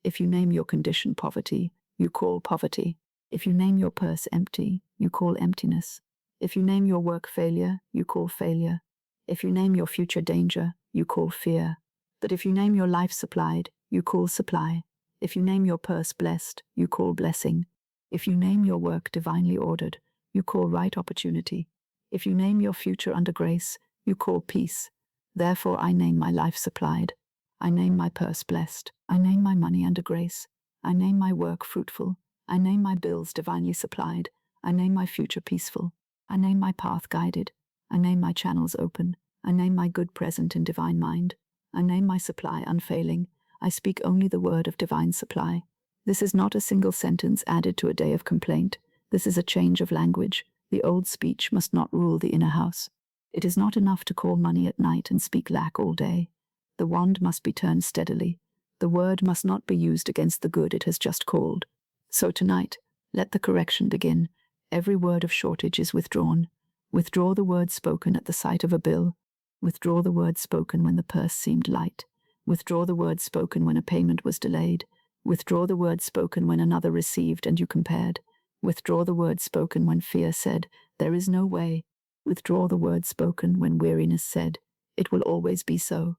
If you name your condition poverty, you call poverty. If you name your purse empty, you call emptiness. If you name your work failure, you call failure. If you name your future danger, you call fear. But if you name your life supplied, you call supply. If you name your purse blessed, you call blessing. If you name your work divinely ordered, you call right opportunity. If you name your future under grace, you call peace. Therefore I name my life supplied. I name my purse blessed. I name my money under grace. I name my work fruitful. I name my bills divinely supplied. I name my future peaceful. I name my path guided. I name my channels open. I name my good present in divine mind. I name my supply unfailing. I speak only the word of divine supply. This is not a single sentence added to a day of complaint. This is a change of language. The old speech must not rule the inner house. It is not enough to call money at night and speak lack all day. The wand must be turned steadily. The word must not be used against the good it has just called. So tonight, let the correction begin. Every word of shortage is withdrawn. Withdraw the word spoken at the sight of a bill. Withdraw the word spoken when the purse seemed light. Withdraw the word spoken when a payment was delayed. Withdraw the word spoken when another received and you compared. Withdraw the word spoken when fear said, "There is no way." Withdraw the word spoken when weariness said, "It will always be so."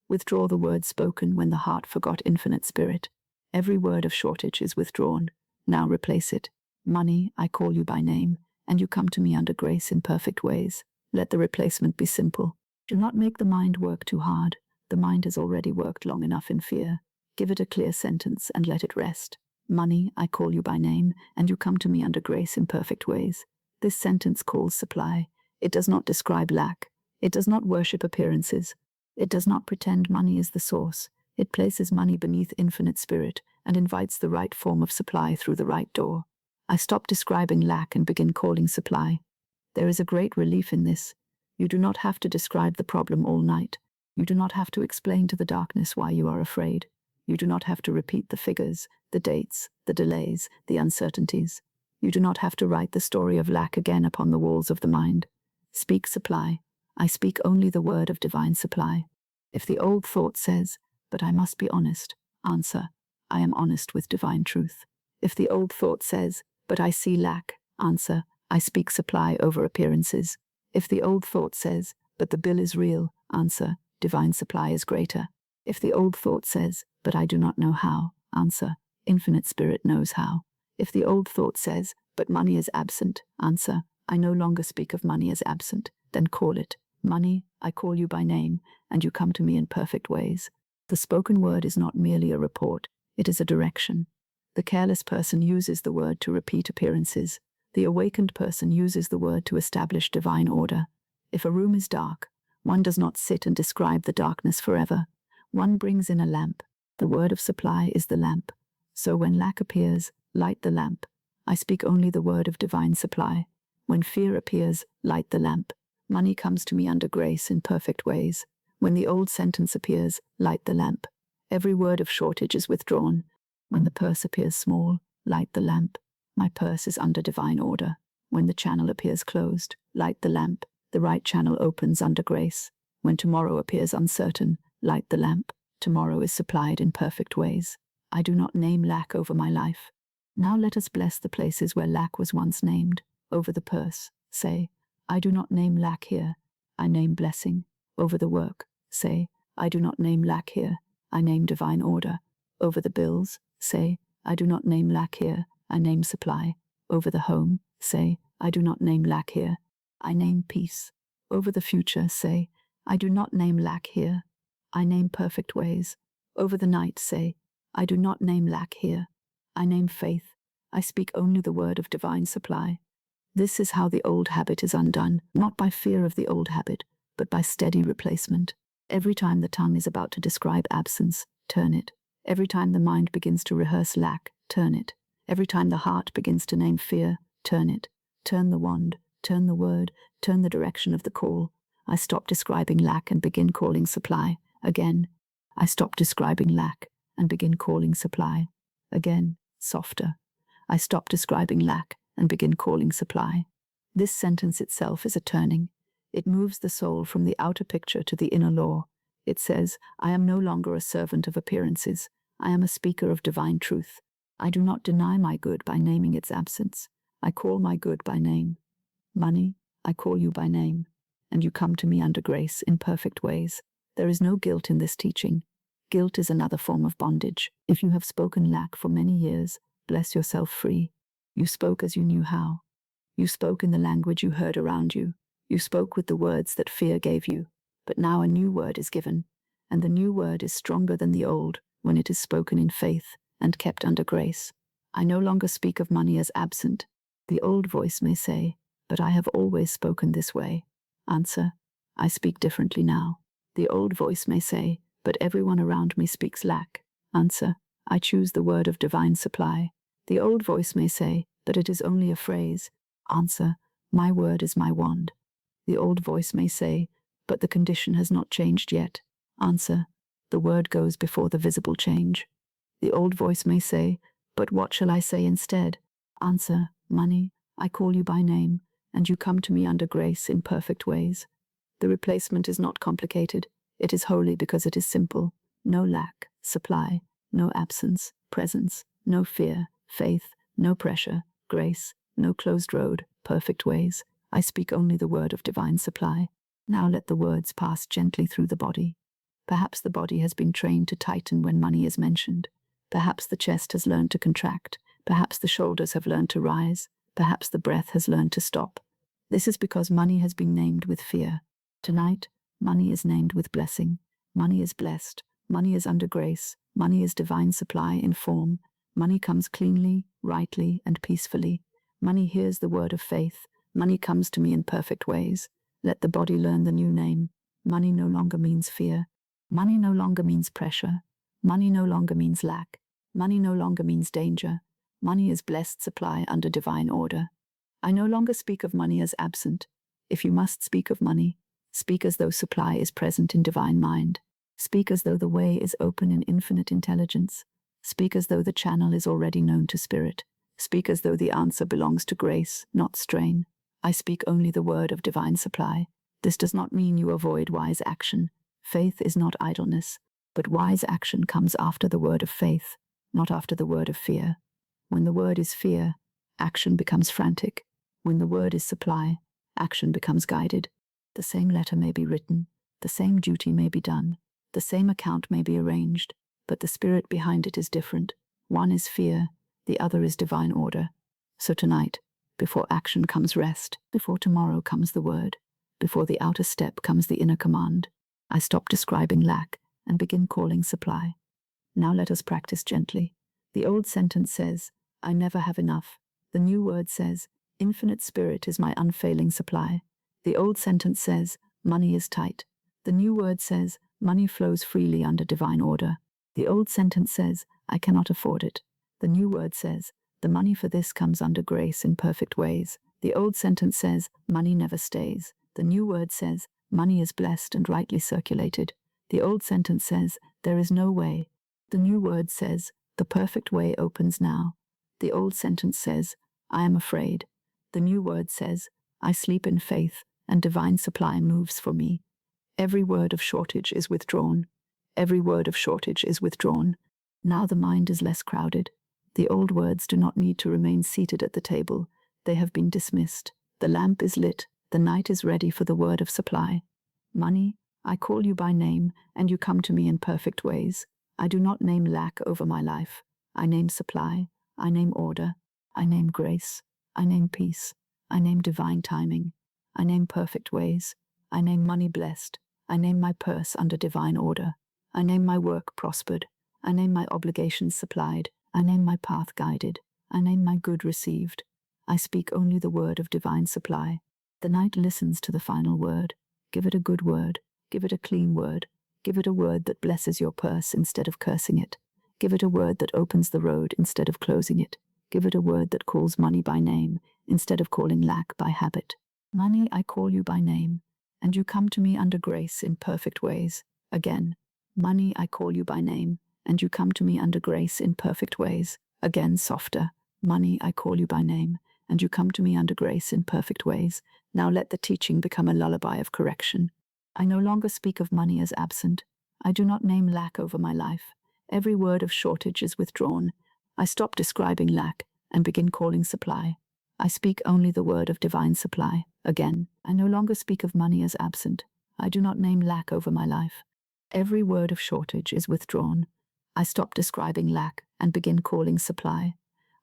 Withdraw the word spoken when the heart forgot infinite spirit. Every word of shortage is withdrawn. Now replace it. Money, I call you by name, and you come to me under grace in perfect ways. Let the replacement be simple. Do not make the mind work too hard. The mind has already worked long enough in fear. Give it a clear sentence and let it rest. Money, I call you by name, and you come to me under grace in perfect ways. This sentence calls supply. It does not describe lack. It does not worship appearances. It does not pretend money is the source. It places money beneath infinite spirit and invites the right form of supply through the right door. I stop describing lack and begin calling supply. There is a great relief in this. You do not have to describe the problem all night. You do not have to explain to the darkness why you are afraid. You do not have to repeat the figures, the dates, the delays, the uncertainties. You do not have to write the story of lack again upon the walls of the mind. Speak supply. I speak only the word of divine supply. If the old thought says, "But I must be honest," answer, "I am honest with divine truth." If the old thought says, "But I see lack," answer, "I speak supply over appearances." If the old thought says, "But the bill is real," answer, "Divine supply is greater." If the old thought says, "But I do not know how," answer, "Infinite Spirit knows how." If the old thought says, "But money is absent," answer, "I no longer speak of money as absent." Then call it. Money, I call you by name, and you come to me in perfect ways. The spoken word is not merely a report, it is a direction. The careless person uses the word to repeat appearances. The awakened person uses the word to establish divine order. If a room is dark, one does not sit and describe the darkness forever. One brings in a lamp. The word of supply is the lamp. So when lack appears, light the lamp. I speak only the word of divine supply. When fear appears, light the lamp. Money comes to me under grace in perfect ways. When the old sentence appears, light the lamp. Every word of shortage is withdrawn. When the purse appears small, light the lamp. My purse is under divine order. When the channel appears closed, light the lamp. The right channel opens under grace. When tomorrow appears uncertain, light the lamp. Tomorrow is supplied in perfect ways. I do not name lack over my life. Now let us bless the places where lack was once named. Over the purse, say, I do not name lack here. I name blessing. Over the work, say, I do not name lack here. I name divine order. Over the bills, say, I do not name lack here. I name supply. Over the home, say, I do not name lack here. I name peace. Over the future, say, I do not name lack here. I name perfect ways. Over the night, say, I do not name lack here. I name faith. I speak only the word of divine supply. This is how the old habit is undone, not by fear of the old habit, but by steady replacement. Every time the tongue is about to describe absence, turn it. Every time the mind begins to rehearse lack, turn it. Every time the heart begins to name fear, turn it. Turn the wand, turn the word, turn the direction of the call. I stop describing lack and begin calling supply. Again. I stop describing lack and begin calling supply. Again, softer. I stop describing lack and begin calling supply. This sentence itself is a turning. It moves the soul from the outer picture to the inner law. It says, I am no longer a servant of appearances. I am a speaker of divine truth. I do not deny my good by naming its absence. I call my good by name. Money, I call you by name, and you come to me under grace in perfect ways. There is no guilt in this teaching. Guilt is another form of bondage. If you have spoken lack for many years, bless yourself free. You spoke as you knew how. You spoke in the language you heard around you. You spoke with the words that fear gave you. But now a new word is given, and the new word is stronger than the old when it is spoken in faith and kept under grace. I no longer speak of money as absent. The old voice may say, but I have always spoken this way. Answer, I speak differently now. The old voice may say, but everyone around me speaks lack. Answer, I choose the word of divine supply. The old voice may say, but it is only a phrase. Answer, my word is my wand. The old voice may say, but the condition has not changed yet. Answer, the word goes before the visible change. The old voice may say, but what shall I say instead? Answer, money, I call you by name, and you come to me under grace in perfect ways. The replacement is not complicated. It is holy because it is simple. No lack, supply, no absence, presence, no fear, faith, no pressure, grace, no closed road, perfect ways. I speak only the word of divine supply. Now let the words pass gently through the body. Perhaps the body has been trained to tighten when money is mentioned. Perhaps the chest has learned to contract. Perhaps the shoulders have learned to rise. Perhaps the breath has learned to stop. This is because money has been named with fear. Tonight, money is named with blessing. Money is blessed. Money is under grace. Money is divine supply in form. Money comes cleanly, rightly, and peacefully. Money hears the word of faith. Money comes to me in perfect ways. Let the body learn the new name. Money no longer means fear. Money no longer means pressure. Money no longer means lack. Money no longer means danger. Money is blessed supply under divine order. I no longer speak of money as absent. If you must speak of money, speak as though supply is present in divine mind. Speak as though the way is open in infinite intelligence. Speak as though the channel is already known to spirit. Speak as though the answer belongs to grace, not strain. I speak only the word of divine supply. This does not mean you avoid wise action. Faith is not idleness, but wise action comes after the word of faith, not after the word of fear. When the word is fear, action becomes frantic. When the word is supply, action becomes guided. The same letter may be written, the same duty may be done, the same account may be arranged, but the spirit behind it is different. One is fear, the other is divine order. So tonight, before action comes rest, before tomorrow comes the word, before the outer step comes the inner command. I stop describing lack and begin calling supply. Now let us practice gently. The old sentence says, I never have enough. The new word says, infinite spirit is my unfailing supply. The old sentence says, money is tight. The new word says, money flows freely under divine order. The old sentence says, I cannot afford it. The new word says, the money for this comes under grace in perfect ways. The old sentence says, money never stays. The new word says, money is blessed and rightly circulated. The old sentence says, there is no way. The new word says, the perfect way opens now. The old sentence says, I am afraid. The new word says, I sleep in faith, and divine supply moves for me. Every word of shortage is withdrawn. Every word of shortage is withdrawn. Now the mind is less crowded. The old words do not need to remain seated at the table. They have been dismissed. The lamp is lit. The night is ready for the word of supply. Money, I call you by name, and you come to me in perfect ways. I do not name lack over my life. I name supply. I name order. I name grace. I name peace. I name divine timing. I name perfect ways. I name money blessed. I name my purse under divine order. I name my work prospered. I name my obligations supplied. I name my path guided. I name my good received. I speak only the word of divine supply. The night listens to the final word. Give it a good word. Give it a clean word. Give it a word that blesses your purse instead of cursing it. Give it a word that opens the road instead of closing it. Give it a word that calls money by name instead of calling lack by habit. Money, I call you by name, and you come to me under grace in perfect ways. Again, money, I call you by name, and you come to me under grace in perfect ways. Again, softer. Money, I call you by name, and you come to me under grace in perfect ways. Now let the teaching become a lullaby of correction. I no longer speak of money as absent. I do not name lack over my life. Every word of shortage is withdrawn. I stop describing lack and begin calling supply. I speak only the word of divine supply. Again, I no longer speak of money as absent. I do not name lack over my life. Every word of shortage is withdrawn. I stop describing lack and begin calling supply.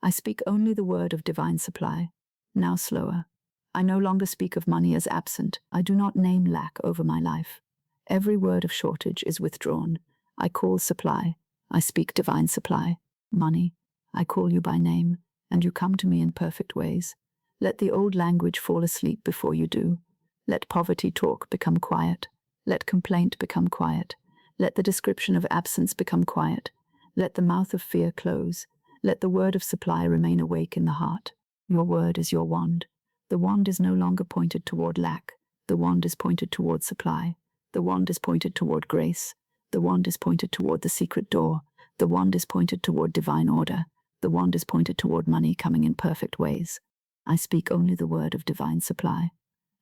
I speak only the word of divine supply. Now slower. I no longer speak of money as absent. I do not name lack over my life. Every word of shortage is withdrawn. I call supply. I speak divine supply. Money, I call you by name, and you come to me in perfect ways. Let the old language fall asleep before you do. Let poverty talk become quiet. Let complaint become quiet. Let the description of absence become quiet. Let the mouth of fear close. Let the word of supply remain awake in the heart. Your word is your wand. The wand is no longer pointed toward lack. The wand is pointed toward supply. The wand is pointed toward grace. The wand is pointed toward the secret door. The wand is pointed toward divine order. The wand is pointed toward money coming in perfect ways. I speak only the word of divine supply.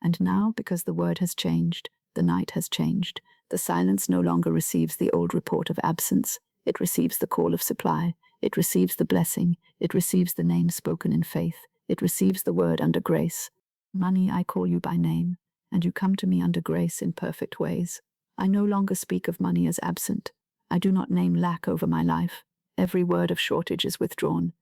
And now, because the word has changed, the night has changed, the silence no longer receives the old report of absence. It receives the call of supply. It receives the blessing. It receives the name spoken in faith. It receives the word under grace. Money, I call you by name, and you come to me under grace in perfect ways. I no longer speak of money as absent. I do not name lack over my life. Every word of shortage is withdrawn.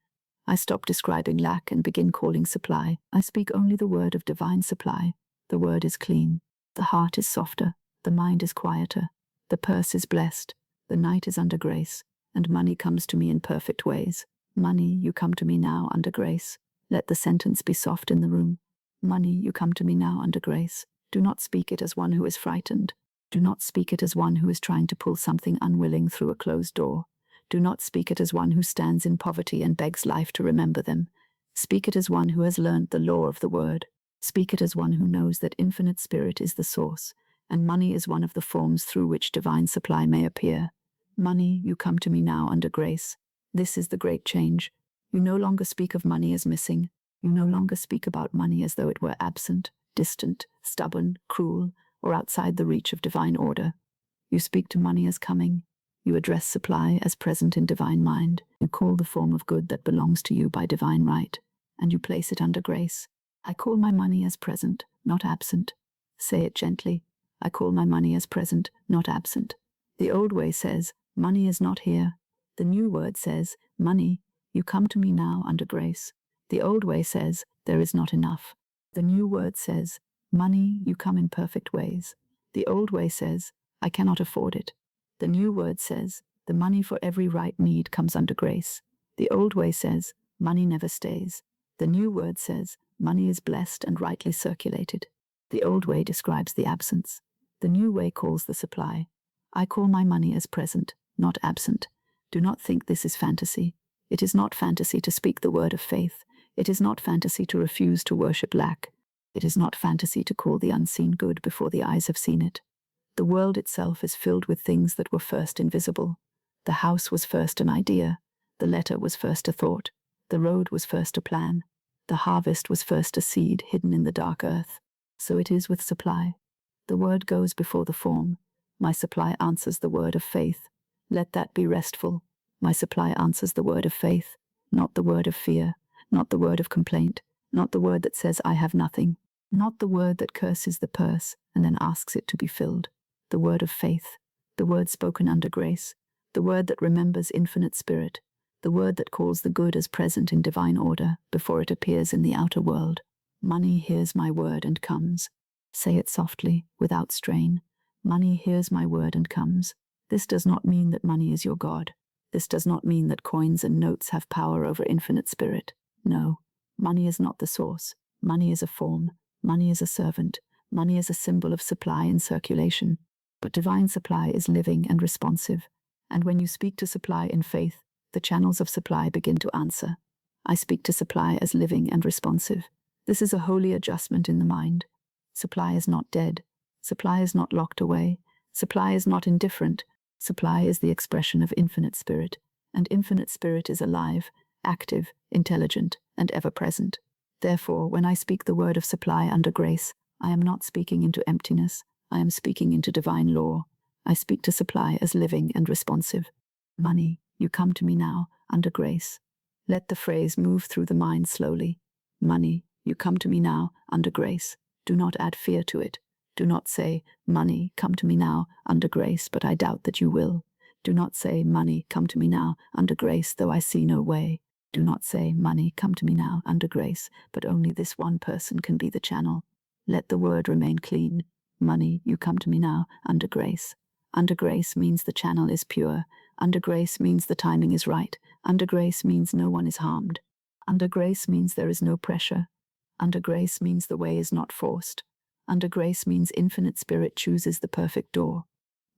I stop describing lack and begin calling supply. I speak only the word of divine supply. The word is clean. The heart is softer. The mind is quieter. The purse is blessed. The night is under grace. And money comes to me in perfect ways. Money, you come to me now under grace. Let the sentence be soft in the room. Money, you come to me now under grace. Do not speak it as one who is frightened. Do not speak it as one who is trying to pull something unwilling through a closed door. Do not speak it as one who stands in poverty and begs life to remember them. Speak it as one who has learned the law of the word. Speak it as one who knows that infinite spirit is the source, and money is one of the forms through which divine supply may appear. Money, you come to me now under grace. This is the great change. You no longer speak of money as missing. You no longer speak about money as though it were absent, distant, stubborn, cruel, or outside the reach of divine order. You speak to money as coming. You address supply as present in divine mind. You call the form of good that belongs to you by divine right, and you place it under grace. I call my money as present, not absent. Say it gently. I call my money as present, not absent. The old way says, money is not here. The new word says, money, you come to me now under grace. The old way says, there is not enough. The new word says, money, you come in perfect ways. The old way says, I cannot afford it. The new word says, the money for every right need comes under grace. The old way says, money never stays. The new word says, money is blessed and rightly circulated. The old way describes the absence. The new way calls the supply. I call my money as present, not absent. Do not think this is fantasy. It is not fantasy to speak the word of faith. It is not fantasy to refuse to worship lack. It is not fantasy to call the unseen good before the eyes have seen it. The world itself is filled with things that were first invisible. The house was first an idea. The letter was first a thought. The road was first a plan. The harvest was first a seed hidden in the dark earth. So it is with supply. The word goes before the form. My supply answers the word of faith. Let that be restful. My supply answers the word of faith, not the word of fear, not the word of complaint, not the word that says I have nothing, not the word that curses the purse and then asks it to be filled. The word of faith, the word spoken under grace, the word that remembers infinite spirit, the word that calls the good as present in divine order before it appears in the outer world. Money hears my word and comes. Say it softly, without strain. Money hears my word and comes. This does not mean that money is your God. This does not mean that coins and notes have power over infinite spirit. No, money is not the source. Money is a form. Money is a servant. Money is a symbol of supply and circulation. But divine supply is living and responsive. And when you speak to supply in faith, the channels of supply begin to answer. I speak to supply as living and responsive. This is a holy adjustment in the mind. Supply is not dead. Supply is not locked away. Supply is not indifferent. Supply is the expression of infinite spirit, and infinite spirit is alive, active, intelligent, and ever-present. Therefore, when I speak the word of supply under grace, I am not speaking into emptiness. I am speaking into divine law. I speak to supply as living and responsive. Money, you come to me now, under grace. Let the phrase move through the mind slowly. Money, you come to me now, under grace. Do not add fear to it. Do not say, money, come to me now, under grace, but I doubt that you will. Do not say, money, come to me now, under grace, though I see no way. Do not say, money, come to me now, under grace, but only this one person can be the channel. Let the word remain clean. Money, you come to me now, under grace. Under grace means the channel is pure. Under grace means the timing is right. Under grace means no one is harmed. Under grace means there is no pressure. Under grace means the way is not forced. Under grace means infinite spirit chooses the perfect door.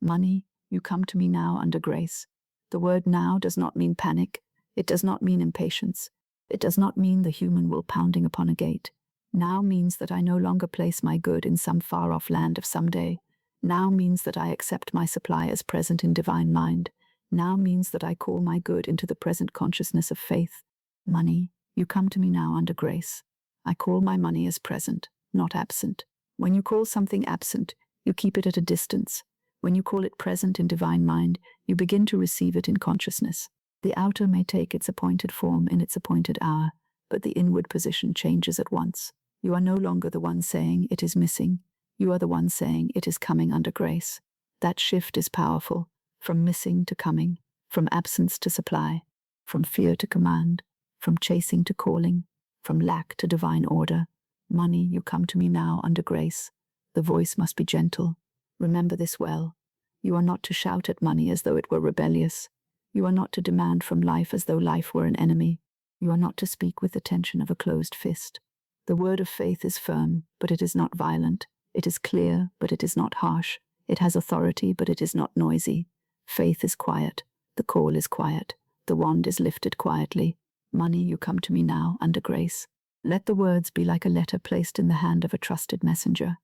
Money, you come to me now under grace. The word now does not mean panic. It does not mean impatience. It does not mean the human will pounding upon a gate. Now means that I no longer place my good in some far-off land of someday. Now means that I accept my supply as present in divine mind. Now means that I call my good into the present consciousness of faith. Money, you come to me now under grace. I call my money as present, not absent. When you call something absent, you keep it at a distance. When you call it present in divine mind, you begin to receive it in consciousness. The outer may take its appointed form in its appointed hour, but the inward position changes at once. You are no longer the one saying it is missing. You are the one saying it is coming under grace. That shift is powerful, from missing to coming, from absence to supply, from fear to command, from chasing to calling, from lack to divine order. Money, you come to me now under grace. The voice must be gentle. Remember this well. You are not to shout at money as though it were rebellious. You are not to demand from life as though life were an enemy. You are not to speak with the tension of a closed fist. The word of faith is firm, but it is not violent. It is clear, but it is not harsh. It has authority, but it is not noisy. Faith is quiet. The call is quiet. The wand is lifted quietly. Money, you come to me now under grace. Let the words be like a letter placed in the hand of a trusted messenger.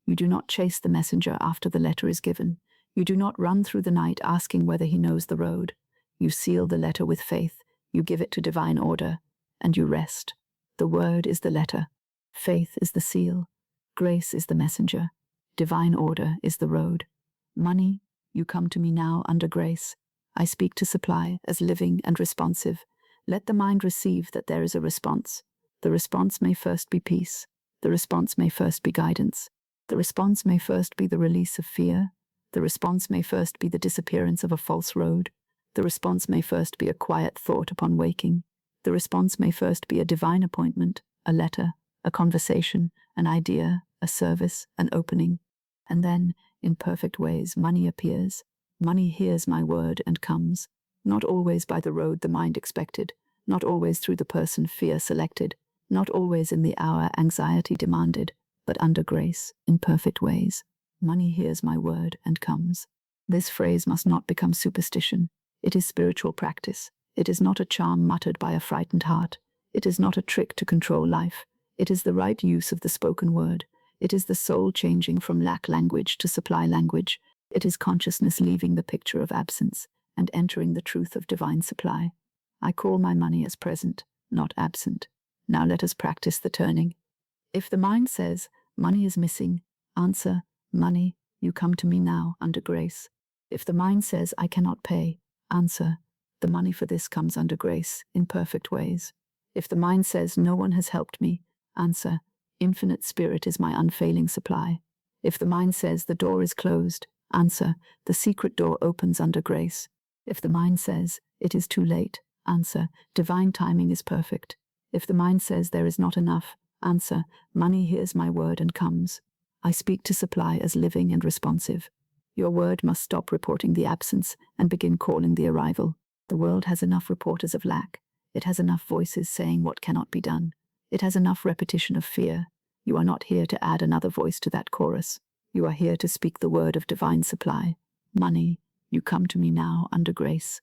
You do not chase the messenger after the letter is given. You do not run through the night asking whether he knows the road. You seal the letter with faith. You give it to divine order, and you rest. The word is the letter. Faith is the seal. Grace is the messenger. Divine order is the road. Money, you come to me now under grace. I speak to supply as living and responsive. Let the mind receive that there is a response. The response may first be peace. The response may first be guidance. The response may first be the release of fear. The response may first be the disappearance of a false road. The response may first be a quiet thought upon waking. The response may first be a divine appointment, a letter, a conversation, an idea, a service, an opening. And then, in perfect ways, money appears. Money hears my word and comes, not always by the road the mind expected, not always through the person fear selected, not always in the hour anxiety demanded, but under grace, in perfect ways. Money hears my word and comes. This phrase must not become superstition. It is spiritual practice. It is not a charm muttered by a frightened heart. It is not a trick to control life. It is the right use of the spoken word. It is the soul changing from lack language to supply language. It is consciousness leaving the picture of absence and entering the truth of divine supply. I call my money as present, not absent. Now let us practice the turning. If the mind says, money is missing, answer, money, you come to me now under grace. If the mind says, I cannot pay, answer, the money for this comes under grace, in perfect ways. If the mind says, no one has helped me, answer, infinite spirit is my unfailing supply. If the mind says, the door is closed, answer, the secret door opens under grace. If the mind says, it is too late, answer, divine timing is perfect. If the mind says, there is not enough, answer, money hears my word and comes. I speak to supply as living and responsive. Your word must stop reporting the absence and begin calling the arrival. The world has enough reporters of lack. It has enough voices saying what cannot be done. It has enough repetition of fear. You are not here to add another voice to that chorus. You are here to speak the word of divine supply. Money, you come to me now under grace.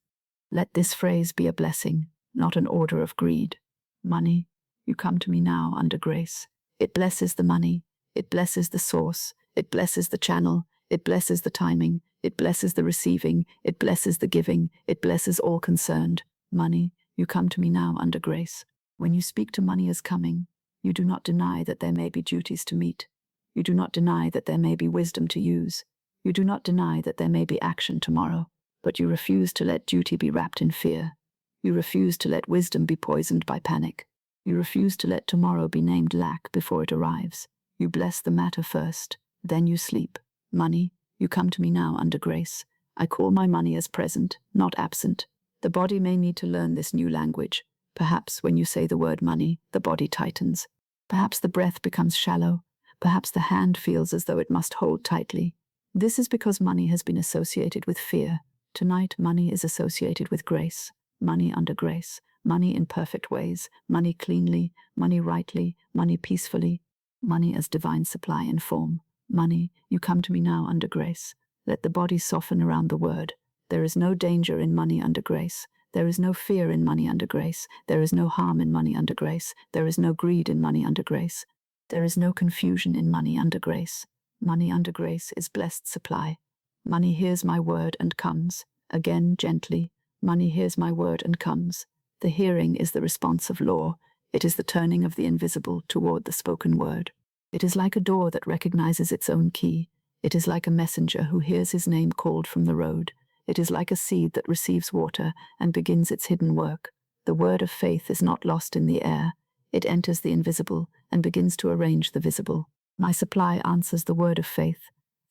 Let this phrase be a blessing, not an order of greed. Money, you come to me now under grace. It blesses the money. It blesses the source. It blesses the channel. It blesses the timing. It blesses the receiving. It blesses the giving. It blesses all concerned. Money, you come to me now under grace. When you speak to money as coming, you do not deny that there may be duties to meet. You do not deny that there may be wisdom to use. You do not deny that there may be action tomorrow. But you refuse to let duty be wrapped in fear. You refuse to let wisdom be poisoned by panic. You refuse to let tomorrow be named lack before it arrives. You bless the matter first, then you sleep. Money, you come to me now under grace. I call my money as present, not absent. The body may need to learn this new language. Perhaps when you say the word money, the body tightens. Perhaps the breath becomes shallow. Perhaps the hand feels as though it must hold tightly. This is because money has been associated with fear. Tonight, money is associated with grace, money under grace, money in perfect ways, money cleanly, money rightly, money peacefully, money as divine supply and form. Money, you come to me now under grace. Let the body soften around the word. There is no danger in money under grace. There is no fear in money under grace. There is no harm in money under grace. There is no greed in money under grace. There is no confusion in money under grace. Money under grace is blessed supply. Money hears my word and comes. Again, gently. Money hears my word and comes. The hearing is the response of law. It is the turning of the invisible toward the spoken word. It is like a door that recognizes its own key. It is like a messenger who hears his name called from the road. It is like a seed that receives water and begins its hidden work. The word of faith is not lost in the air. It enters the invisible and begins to arrange the visible. My supply answers the word of faith.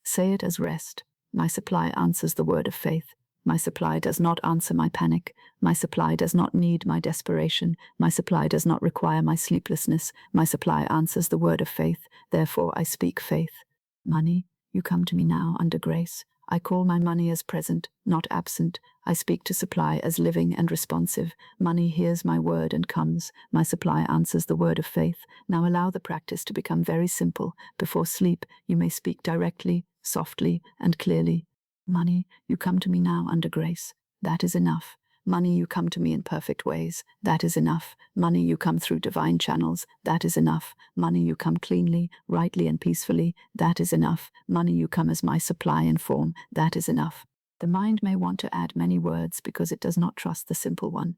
Say it as rest. My supply answers the word of faith. My supply does not answer my panic. My supply does not need my desperation. My supply does not require my sleeplessness. My supply answers the word of faith. Therefore I speak faith. Money, you come to me now under grace. I call my money as present, not absent. I speak to supply as living and responsive. Money hears my word and comes. My supply answers the word of faith. Now allow the practice to become very simple. Before sleep, you may speak directly, softly, and clearly. Money, you come to me now under grace. That is enough. Money, you come to me in perfect ways. That is enough. Money, you come through divine channels. That is enough. Money, you come cleanly, rightly, and peacefully. That is enough. Money, you come as my supply and form. That is enough. The mind may want to add many words because it does not trust the simple one.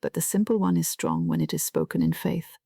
But the simple one is strong when it is spoken in faith.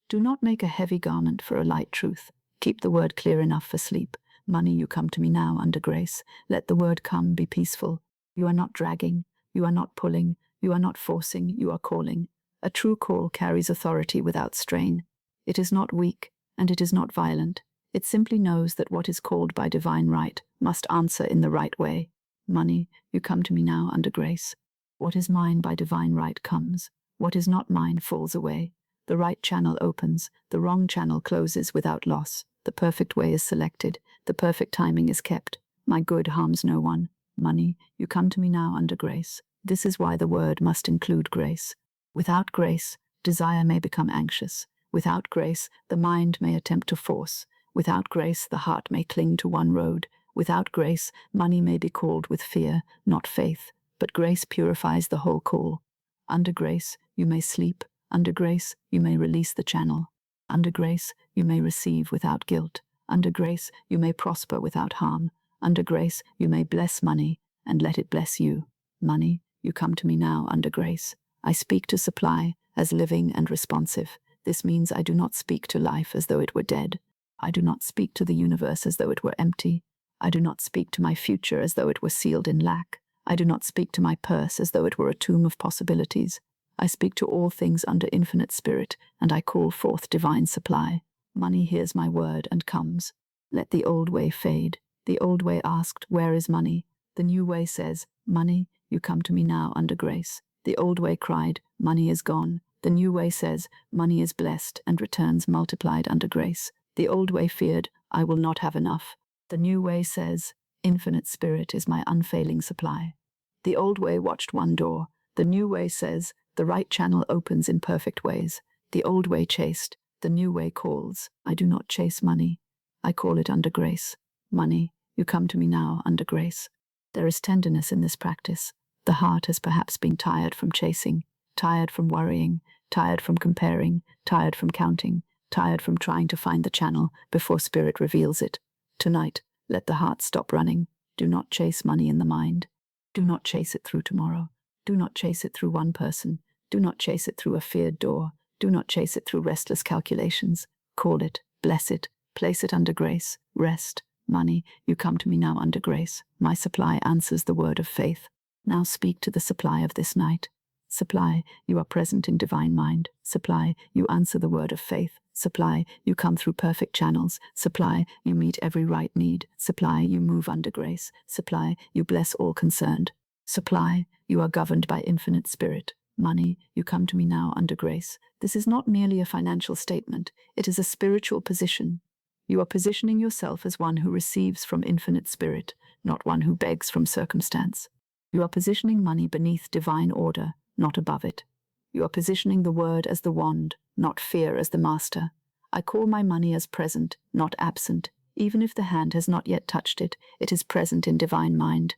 Do not make a heavy garment for a light truth. Keep the word clear enough for sleep. Money, you come to me now under grace. Let the word come, be peaceful. You are not dragging. You are not pulling. You are not forcing. You are calling. A true call carries authority without strain. It is not weak, and it is not violent. It simply knows that what is called by divine right must answer in the right way. Money, you come to me now under grace. What is mine by divine right comes. What is not mine falls away. The right channel opens. The wrong channel closes without loss. The perfect way is selected. The perfect timing is kept. My good harms no one. Money, you come to me now under grace. This is why the word must include grace. Without grace, desire may become anxious. Without grace, the mind may attempt to force. Without grace, the heart may cling to one road. Without grace, money may be called with fear, not faith. But grace purifies the whole call. Under grace, you may sleep. Under grace, you may release the channel. Under grace, you may receive without guilt. Under grace, you may prosper without harm. Under grace, you may bless money and let it bless you. Money, you come to me now under grace. I speak to supply as living and responsive. This means I do not speak to life as though it were dead. I do not speak to the universe as though it were empty. I do not speak to my future as though it were sealed in lack. I do not speak to my purse as though it were a tomb of possibilities. I speak to all things under infinite spirit, and I call forth divine supply. Money hears my word and comes. Let the old way fade. The old way asked, where is money? The new way says, money, you come to me now under grace. The old way cried, money is gone. The new way says, money is blessed and returns multiplied under grace. The old way feared, I will not have enough. The new way says, infinite spirit is my unfailing supply. The old way watched one door. The new way says, the right channel opens in perfect ways. The old way chased. The new way calls. I do not chase money. I call it under grace. Money, you come to me now under grace. There is tenderness in this practice. The heart has perhaps been tired from chasing, tired from worrying, tired from comparing, tired from counting, tired from trying to find the channel before spirit reveals it. Tonight, let the heart stop running. Do not chase money in the mind. Do not chase it through tomorrow. Do not chase it through one person. Do not chase it through a feared door. Do not chase it through restless calculations. Call it, bless it, place it under grace, rest. Money, you come to me now under grace. My supply answers the word of faith. Now speak to the supply of this night. Supply, you are present in divine mind. Supply, you answer the word of faith. Supply, you come through perfect channels. Supply, you meet every right need. Supply, you move under grace. Supply, you bless all concerned. Supply, you are governed by infinite spirit. Money, you come to me now under grace. This is not merely a financial statement. It is a spiritual position. You are positioning yourself as one who receives from infinite spirit, not one who begs from circumstance. You are positioning money beneath divine order, not above it. You are positioning the word as the wand, not fear as the master. I call my money as present, not absent. Even if the hand has not yet touched it, it is present in divine mind.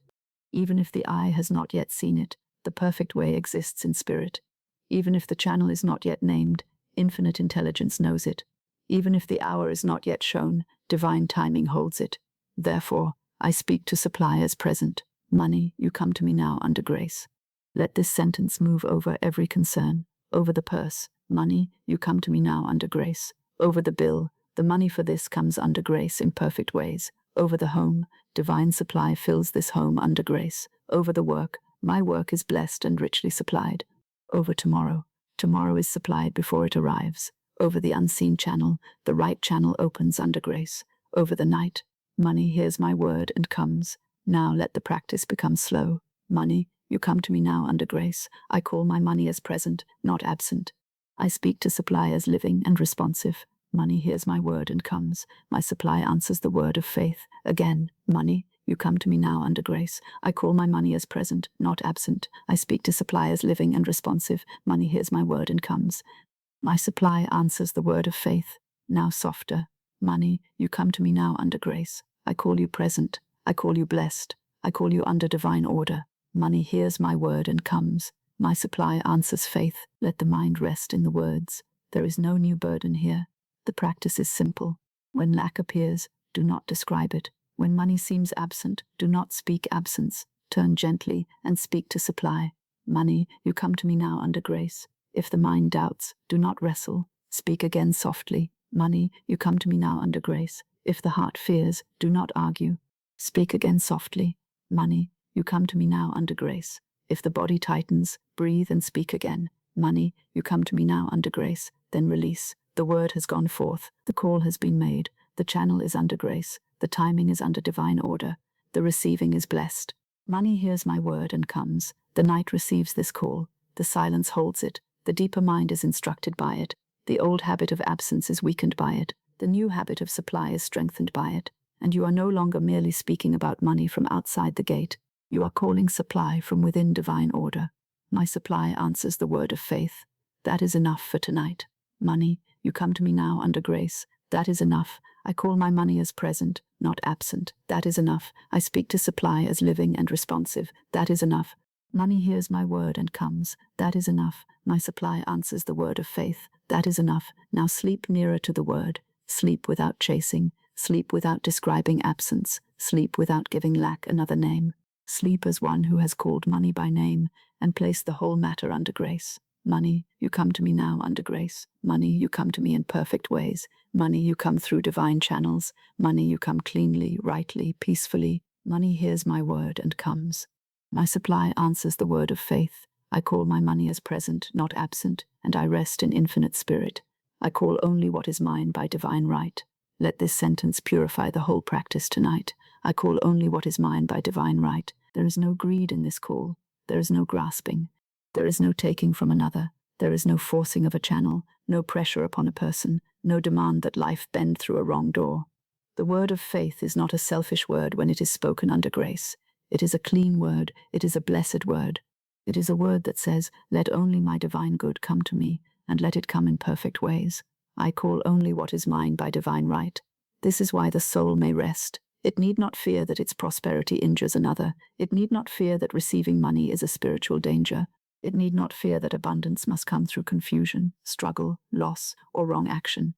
Even if the eye has not yet seen it, the perfect way exists in spirit. Even if the channel is not yet named, infinite intelligence knows it. Even if the hour is not yet shown, divine timing holds it. Therefore, I speak to supply as present. Money, you come to me now under grace. Let this sentence move over every concern, over the purse. Money, you come to me now under grace. Over the bill, the money for this comes under grace in perfect ways. Over the home, divine supply fills this home under grace. Over the work, my work is blessed and richly supplied. Over tomorrow, tomorrow is supplied before it arrives. Over the unseen channel, the right channel opens under grace. Over the night, money hears my word and comes. Now let the practice become slow. Money, you come to me now under grace. I call my money as present, not absent. I speak to supply as living and responsive. Money hears my word and comes. My supply answers the word of faith. Again, money, you come to me now under grace. I call my money as present, not absent. I speak to supply as living and responsive. Money hears my word and comes. My supply answers the word of faith. Now softer. Money, you come to me now under grace. I call you present. I call you blessed. I call you under divine order. Money hears my word and comes. My supply answers faith. Let the mind rest in the words. There is no new burden here. The practice is simple. When lack appears, do not describe it. When money seems absent, do not speak absence. Turn gently and speak to supply. Money, you come to me now under grace. If the mind doubts, do not wrestle. Speak again softly. Money, you come to me now under grace. If the heart fears, do not argue. Speak again softly. Money, you come to me now under grace. If the body tightens, breathe and speak again. Money, you come to me now under grace. Then release. The word has gone forth. The call has been made. The channel is under grace. The timing is under divine order. The receiving is blessed. Money hears my word and comes. The night receives this call. The silence holds it. The deeper mind is instructed by it. The old habit of absence is weakened by it. The new habit of supply is strengthened by it. And you are no longer merely speaking about money from outside the gate. You are calling supply from within divine order. My supply answers the word of faith. That is enough for tonight. Money, you come to me now under grace. That is enough. I call my money as present, not absent. That is enough. I speak to supply as living and responsive. That is enough. Money hears my word and comes. That is enough. My supply answers the word of faith. That is enough. Now sleep nearer to the word. Sleep without chasing. Sleep without describing absence. Sleep without giving lack another name. Sleep as one who has called money by name and placed the whole matter under grace. Money, you come to me now under grace. Money, you come to me in perfect ways. Money, you come through divine channels. Money, you come cleanly, rightly, peacefully. Money hears my word and comes. My supply answers the word of faith. I call my money as present, not absent, and I rest in infinite spirit. I call only what is mine by divine right. Let this sentence purify the whole practice tonight. I call only what is mine by divine right. There is no greed in this call. There is no grasping. There is no taking from another. There is no forcing of a channel, no pressure upon a person, no demand that life bend through a wrong door. The word of faith is not a selfish word when it is spoken under grace. It is a clean word. It is a blessed word. It is a word that says, let only my divine good come to me, and let it come in perfect ways. I call only what is mine by divine right. This is why the soul may rest. It need not fear that its prosperity injures another. It need not fear that receiving money is a spiritual danger. It need not fear that abundance must come through confusion, struggle, loss, or wrong action.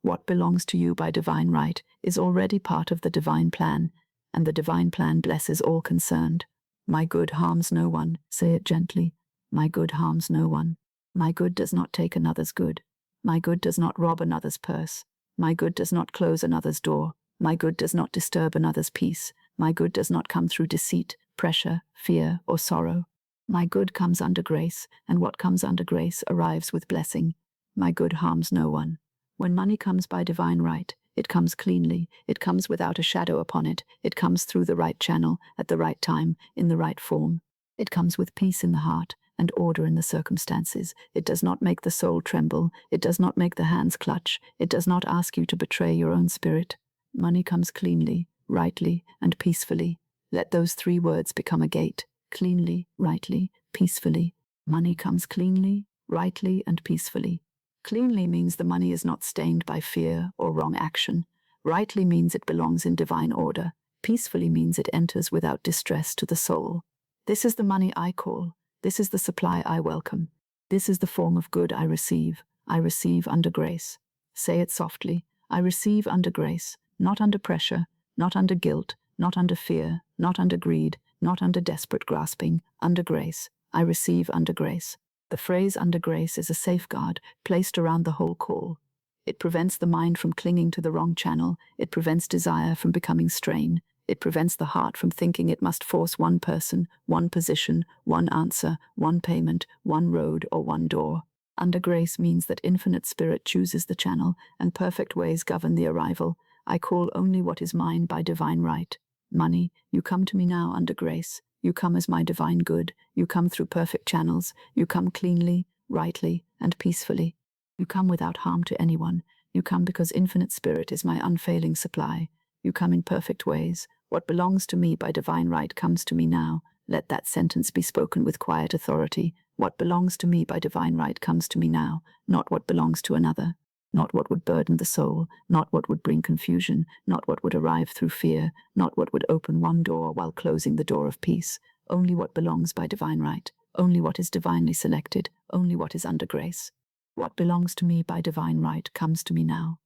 What belongs to you by divine right is already part of the divine plan, and the divine plan blesses all concerned. My good harms no one, say it gently. My good harms no one. My good does not take another's good. My good does not rob another's purse. My good does not close another's door. My good does not disturb another's peace. My good does not come through deceit, pressure, fear, or sorrow. My good comes under grace, and what comes under grace arrives with blessing. My good harms no one. When money comes by divine right, it comes cleanly, it comes without a shadow upon it, it comes through the right channel, at the right time, in the right form. It comes with peace in the heart, and order in the circumstances. It does not make the soul tremble, it does not make the hands clutch, it does not ask you to betray your own spirit. Money comes cleanly, rightly, and peacefully. Let those 3 words become a gate. cleanly, rightly, peacefully. Money comes cleanly, rightly, and peacefully. Cleanly means the money is not stained by fear or wrong action. Rightly means it belongs in divine order. Peacefully means it enters without distress to the soul. This is the money I call. This is the supply I welcome. This is the form of good I receive. I receive under grace. Say it softly. I receive under grace, not under pressure, not under guilt, not under fear, not under greed, not under desperate grasping, under grace. I receive under grace. The phrase under grace is a safeguard placed around the whole call. It prevents the mind from clinging to the wrong channel. It prevents desire from becoming strain. It prevents the heart from thinking it must force one person, one position, one answer, one payment, one road, or one door. Under grace means that infinite spirit chooses the channel, and perfect ways govern the arrival. I call only what is mine by divine right. Money, you come to me now under grace. You come as my divine good. You come through perfect channels. You come cleanly, rightly, and peacefully. You come without harm to anyone. You come because infinite spirit is my unfailing supply. You come in perfect ways. What belongs to me by divine right comes to me now. Let that sentence be spoken with quiet authority. What belongs to me by divine right comes to me now, not what belongs to another. Not what would burden the soul, not what would bring confusion, not what would arrive through fear, not what would open one door while closing the door of peace. Only what belongs by divine right, only what is divinely selected, only what is under grace. What belongs to me by divine right comes to me now.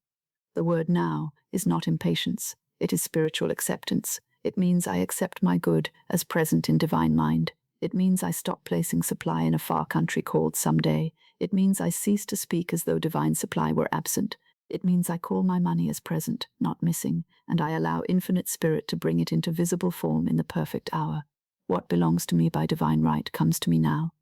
The word now is not impatience, it is spiritual acceptance. It means I accept my good as present in divine mind. It means I stop placing supply in a far country called someday. It means I cease to speak as though divine supply were absent. It means I call my money as present, not missing, and I allow infinite spirit to bring it into visible form in the perfect hour. What belongs to me by divine right comes to me now.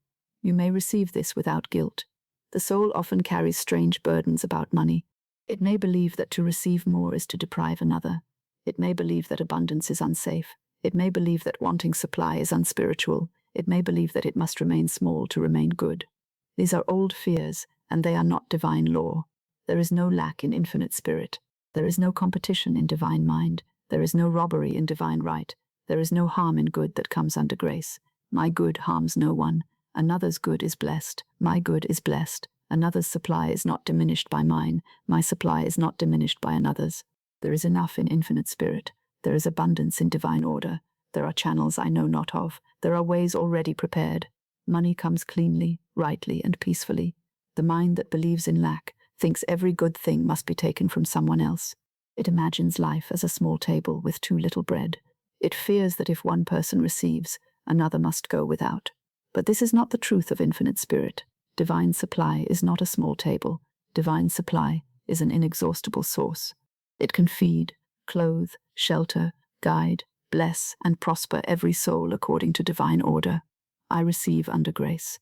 You may receive this without guilt. The soul often carries strange burdens about money. It may believe that to receive more is to deprive another. It may believe that abundance is unsafe. It may believe that wanting supply is unspiritual. It may believe that it must remain small to remain good. These are old fears, and they are not divine law. There is no lack in infinite spirit. There is no competition in divine mind. There is no robbery in divine right. There is no harm in good that comes under grace. My good harms no one. Another's good is blessed. My good is blessed. Another's supply is not diminished by mine. My supply is not diminished by another's. There is enough in infinite spirit. There is abundance in divine order. There are channels I know not of. There are ways already prepared. Money comes cleanly, rightly, and peacefully. The mind that believes in lack thinks every good thing must be taken from someone else. It imagines life as a small table with too little bread. It fears that if one person receives, another must go without. But this is not the truth of infinite spirit. Divine supply is not a small table. Divine supply is an inexhaustible source. It can feed, clothe, shelter, guide, bless, and prosper every soul according to divine order. I receive under grace.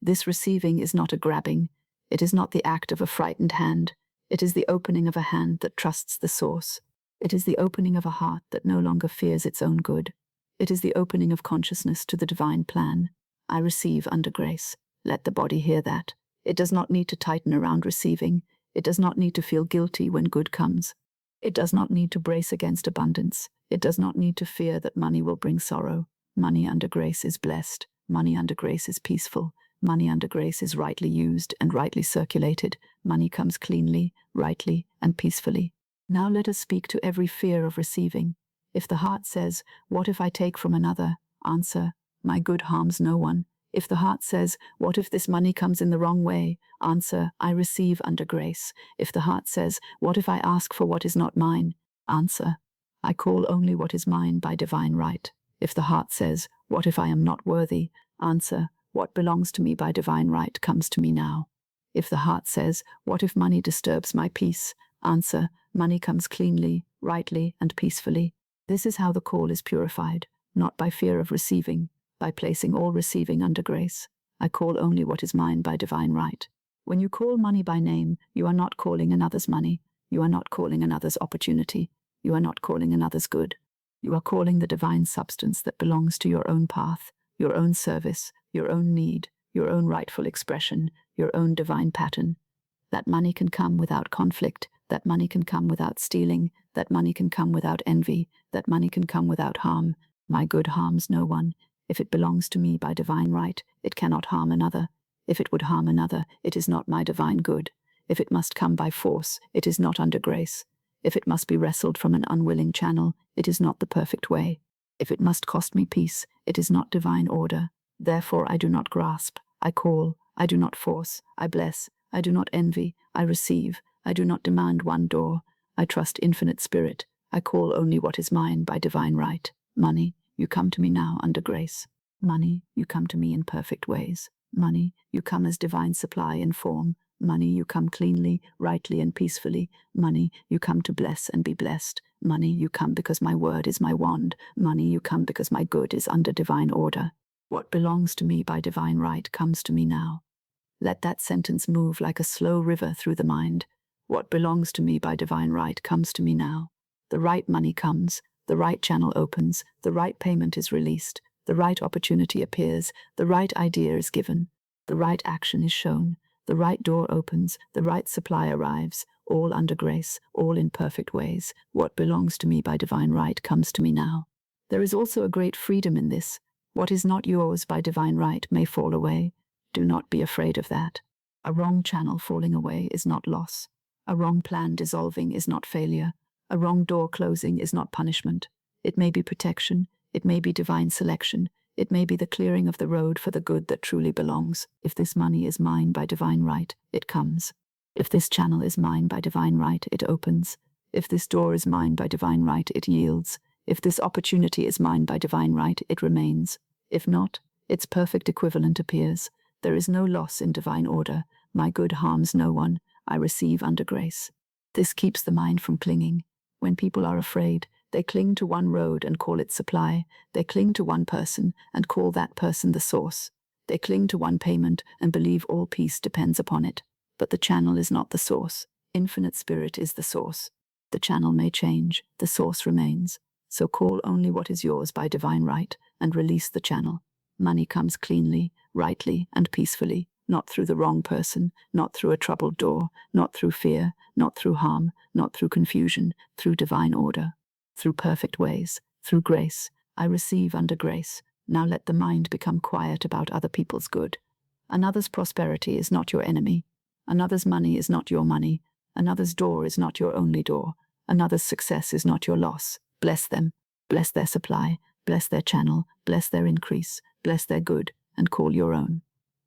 This receiving is not a grabbing. It is not the act of a frightened hand. It is the opening of a hand that trusts the source. It is the opening of a heart that no longer fears its own good. It is the opening of consciousness to the divine plan. I receive under grace. Let the body hear that. It does not need to tighten around receiving. It does not need to feel guilty when good comes. It does not need to brace against abundance. It does not need to fear that money will bring sorrow. Money under grace is blessed. Money under grace is peaceful. Money under grace is rightly used and rightly circulated. Money comes cleanly, rightly, and peacefully. Now let us speak to every fear of receiving. If the heart says, "What if I take from another?" Answer, "My good harms no one." If the heart says, "What if this money comes in the wrong way?" Answer, "I receive under grace." If the heart says, "What if I ask for what is not mine?" Answer, "I call only what is mine by divine right." If the heart says, "What if I am not worthy?" Answer, "What belongs to me by divine right comes to me now." If the heart says, "What if money disturbs my peace?" Answer, "Money comes cleanly, rightly, and peacefully." This is how the call is purified, not by fear of receiving, by placing all receiving under grace. I call only what is mine by divine right. When you call money by name, you are not calling another's money. You are not calling another's opportunity. You are not calling another's good. You are calling the divine substance that belongs to your own path, your own service, your own need, your own rightful expression, your own divine pattern. That money can come without conflict. That money can come without stealing. That money can come without envy. That money can come without harm. My good harms no one. If it belongs to me by divine right, it cannot harm another. If it would harm another, it is not my divine good. If it must come by force, it is not under grace. If it must be wrestled from an unwilling channel, it is not the perfect way. If it must cost me peace, it is not divine order. Therefore I do not grasp, I call, I do not force, I bless, I do not envy, I receive, I do not demand one door, I trust infinite spirit, I call only what is mine by divine right. Money, you come to me now under grace. Money, you come to me in perfect ways. Money, you come as divine supply in form. Money, you come cleanly, rightly, and peacefully. Money, you come to bless and be blessed. Money, you come because my word is my wand. Money, you come because my good is under divine order. What belongs to me by divine right comes to me now. Let that sentence move like a slow river through the mind. What belongs to me by divine right comes to me now. The right money comes, the right channel opens, the right payment is released, the right opportunity appears, the right idea is given, the right action is shown, the right door opens, the right supply arrives, all under grace, all in perfect ways. What belongs to me by divine right comes to me now. There is also a great freedom in this. What is not yours by divine right may fall away. Do not be afraid of that. A wrong channel falling away is not loss. A wrong plan dissolving is not failure. A wrong door closing is not punishment. It may be protection. It may be divine selection. It may be the clearing of the road for the good that truly belongs. If this money is mine by divine right, it comes. If this channel is mine by divine right, it opens. If this door is mine by divine right, it yields. If this opportunity is mine by divine right, it remains. If not, its perfect equivalent appears. There is no loss in divine order. My good harms no one. I receive under grace. This keeps the mind from clinging. When people are afraid, they cling to one road and call it supply. They cling to one person and call that person the source. They cling to one payment and believe all peace depends upon it. But the channel is not the source. Infinite Spirit is the source. The channel may change, the source remains. So call only what is yours by divine right and release the channel. Money comes cleanly, rightly, and peacefully, not through the wrong person, not through a troubled door, not through fear, not through harm, not through confusion, through divine order, through perfect ways, through grace. I receive under grace. Now let the mind become quiet about other people's good. Another's prosperity is not your enemy. Another's money is not your money. Another's door is not your only door. Another's success is not your loss. Bless them. Bless their supply. Bless their channel. Bless their increase. Bless their good, and call your own.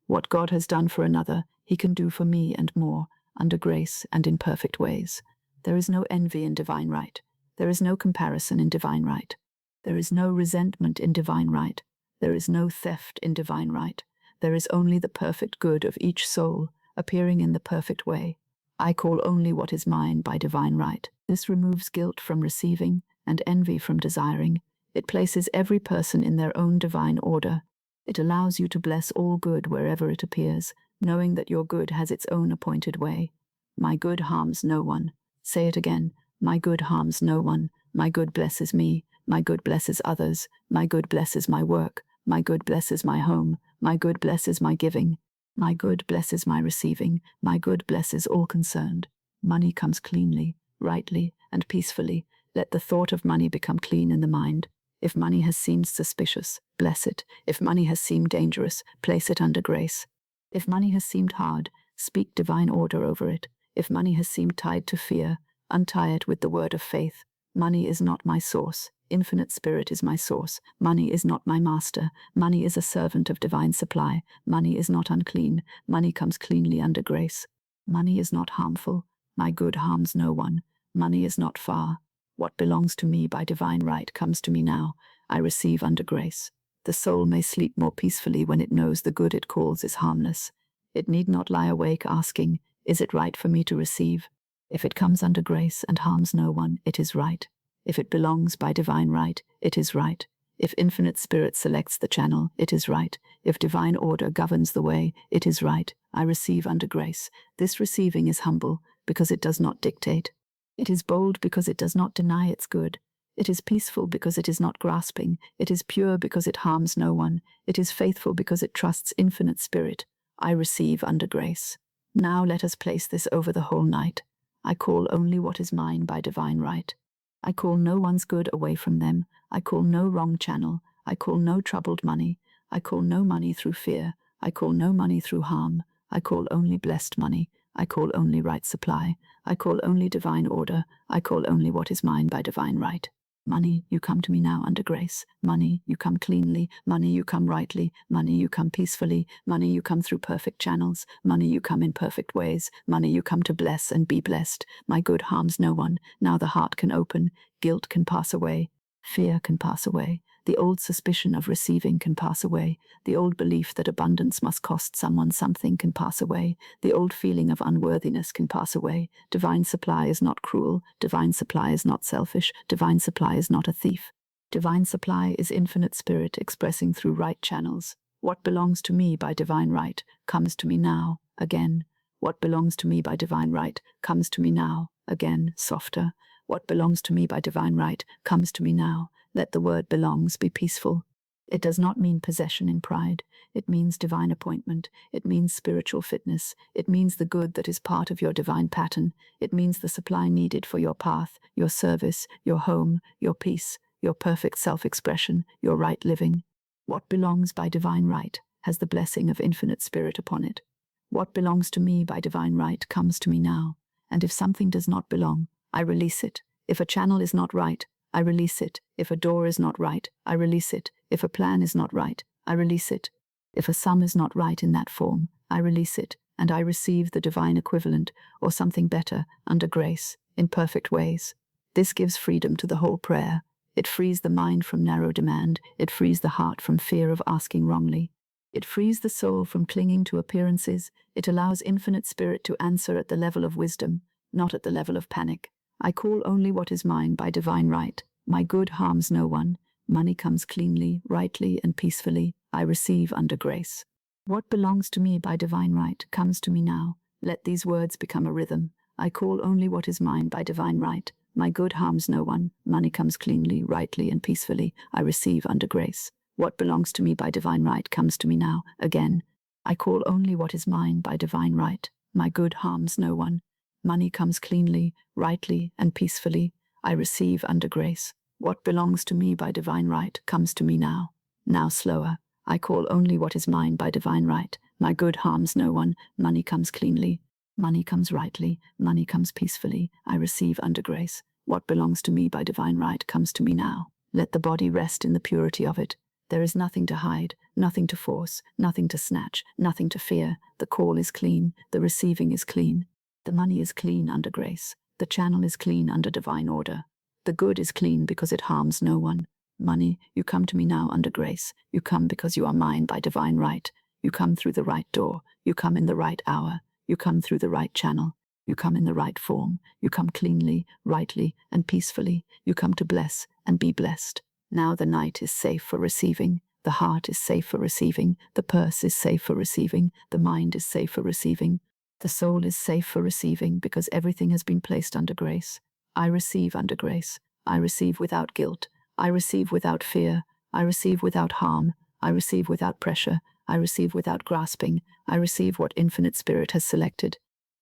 What God has done for another, he can do for me and more, under grace and in perfect ways. There is no envy in divine right. There is no comparison in divine right. There is no resentment in divine right. There is no theft in divine right. There is only the perfect good of each soul, appearing in the perfect way. I call only what is mine by divine right. This removes guilt from receiving and envy from desiring. It places every person in their own divine order. It allows you to bless all good wherever it appears, knowing that your good has its own appointed way. My good harms no one. Say it again. My good harms no one. My good blesses me. My good blesses others. My good blesses my work. My good blesses my home. My good blesses my giving. My good blesses my receiving. My good blesses all concerned. Money comes cleanly, rightly, and peacefully. Let the thought of money become clean in the mind. If money has seemed suspicious, bless it. If money has seemed dangerous, place it under grace. If money has seemed hard, speak divine order over it. If money has seemed tied to fear, untie it with the word of faith. Money is not my source. Infinite Spirit is my source. Money is not my master. Money is a servant of divine supply. Money is not unclean. Money comes cleanly under grace. Money is not harmful. My good harms no one. Money is not far. What belongs to me by divine right comes to me now. I receive under grace. The soul may sleep more peacefully when it knows the good it calls is harmless. It need not lie awake asking, is it right for me to receive? If it comes under grace and harms no one, it is right. If it belongs by divine right, it is right. If infinite Spirit selects the channel, it is right. If divine order governs the way, it is right. I receive under grace. This receiving is humble, because it does not dictate. It is bold because it does not deny its good. It is peaceful because it is not grasping. It is pure because it harms no one. It is faithful because it trusts infinite Spirit. I receive under grace. Now let us place this over the whole night. I call only what is mine by divine right. I call no one's good away from them. I call no wrong channel. I call no troubled money. I call no money through fear. I call no money through harm. I call only blessed money. I call only right supply. I call only divine order. I call only what is mine by divine right. Money, you come to me now under grace. Money, you come cleanly. Money, you come rightly. Money, you come peacefully. Money, you come through perfect channels. Money, you come in perfect ways. Money, you come to bless and be blessed. My good harms no one. Now the heart can open. Guilt can pass away. Fear can pass away. The old suspicion of receiving can pass away. The old belief that abundance must cost someone something can pass away. The old feeling of unworthiness can pass away. Divine supply is not cruel. Divine supply is not selfish. Divine supply is not a thief. Divine supply is infinite spirit expressing through right channels. What belongs to me by divine right comes to me now, again. What belongs to me by divine right comes to me now, again, softer. What belongs to me by divine right comes to me now. Let the word belongs be peaceful. It does not mean possession in pride. It means divine appointment. It means spiritual fitness. It means the good that is part of your divine pattern. It means the supply needed for your path, your service, your home, your peace, your perfect self-expression, your right living. What belongs by divine right has the blessing of infinite spirit upon it. What belongs to me by divine right comes to me now. And if something does not belong, I release it. If a channel is not right, I release it. If a door is not right, I release it. If a plan is not right, I release it. If a sum is not right in that form, I release it, and I receive the divine equivalent, or something better, under grace, in perfect ways. This gives freedom to the whole prayer. It frees the mind from narrow demand. It frees the heart from fear of asking wrongly. It frees the soul from clinging to appearances. It allows infinite spirit to answer at the level of wisdom, not at the level of panic. I call only what is mine by divine right. My good harms no one. Money comes cleanly, rightly, and peacefully. I receive under grace. What belongs to me by divine right comes to me now. Let these words become a rhythm. I call only what is mine by divine right. My good harms no one. Money comes cleanly, rightly, and peacefully. I receive under grace. What belongs to me by divine right comes to me now, again. I call only what is mine by divine right. My good harms no one. Money comes cleanly, rightly, and peacefully. I receive under grace. What belongs to me by divine right comes to me now. Now slower. I call only what is mine by divine right. My good harms no one. Money comes cleanly. Money comes rightly. Money comes peacefully. I receive under grace. What belongs to me by divine right comes to me now. Let the body rest in the purity of it. There is nothing to hide, nothing to force, nothing to snatch, nothing to fear. The call is clean. The receiving is clean. The money is clean under grace. The channel is clean under divine order. The good is clean because it harms no one. Money, you come to me now under grace. You come because you are mine by divine right. You come through the right door. You come in the right hour. You come through the right channel. You come in the right form. You come cleanly, rightly, and peacefully. You come to bless and be blessed. Now the night is safe for receiving. The heart is safe for receiving. The purse is safe for receiving. The mind is safe for receiving. The soul is safe for receiving because everything has been placed under grace. I receive under grace. I receive without guilt. I receive without fear. I receive without harm. I receive without pressure. I receive without grasping. I receive what infinite spirit has selected.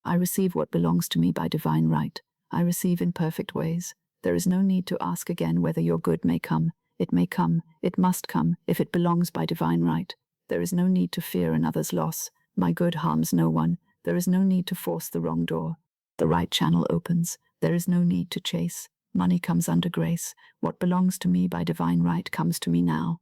I receive what belongs to me by divine right. I receive in perfect ways. There is no need to ask again whether your good may come. It may come. It must come if it belongs by divine right. There is no need to fear another's loss. My good harms no one. There is no need to force the wrong door. The right channel opens. There is no need to chase. Money comes under grace. What belongs to me by divine right comes to me now.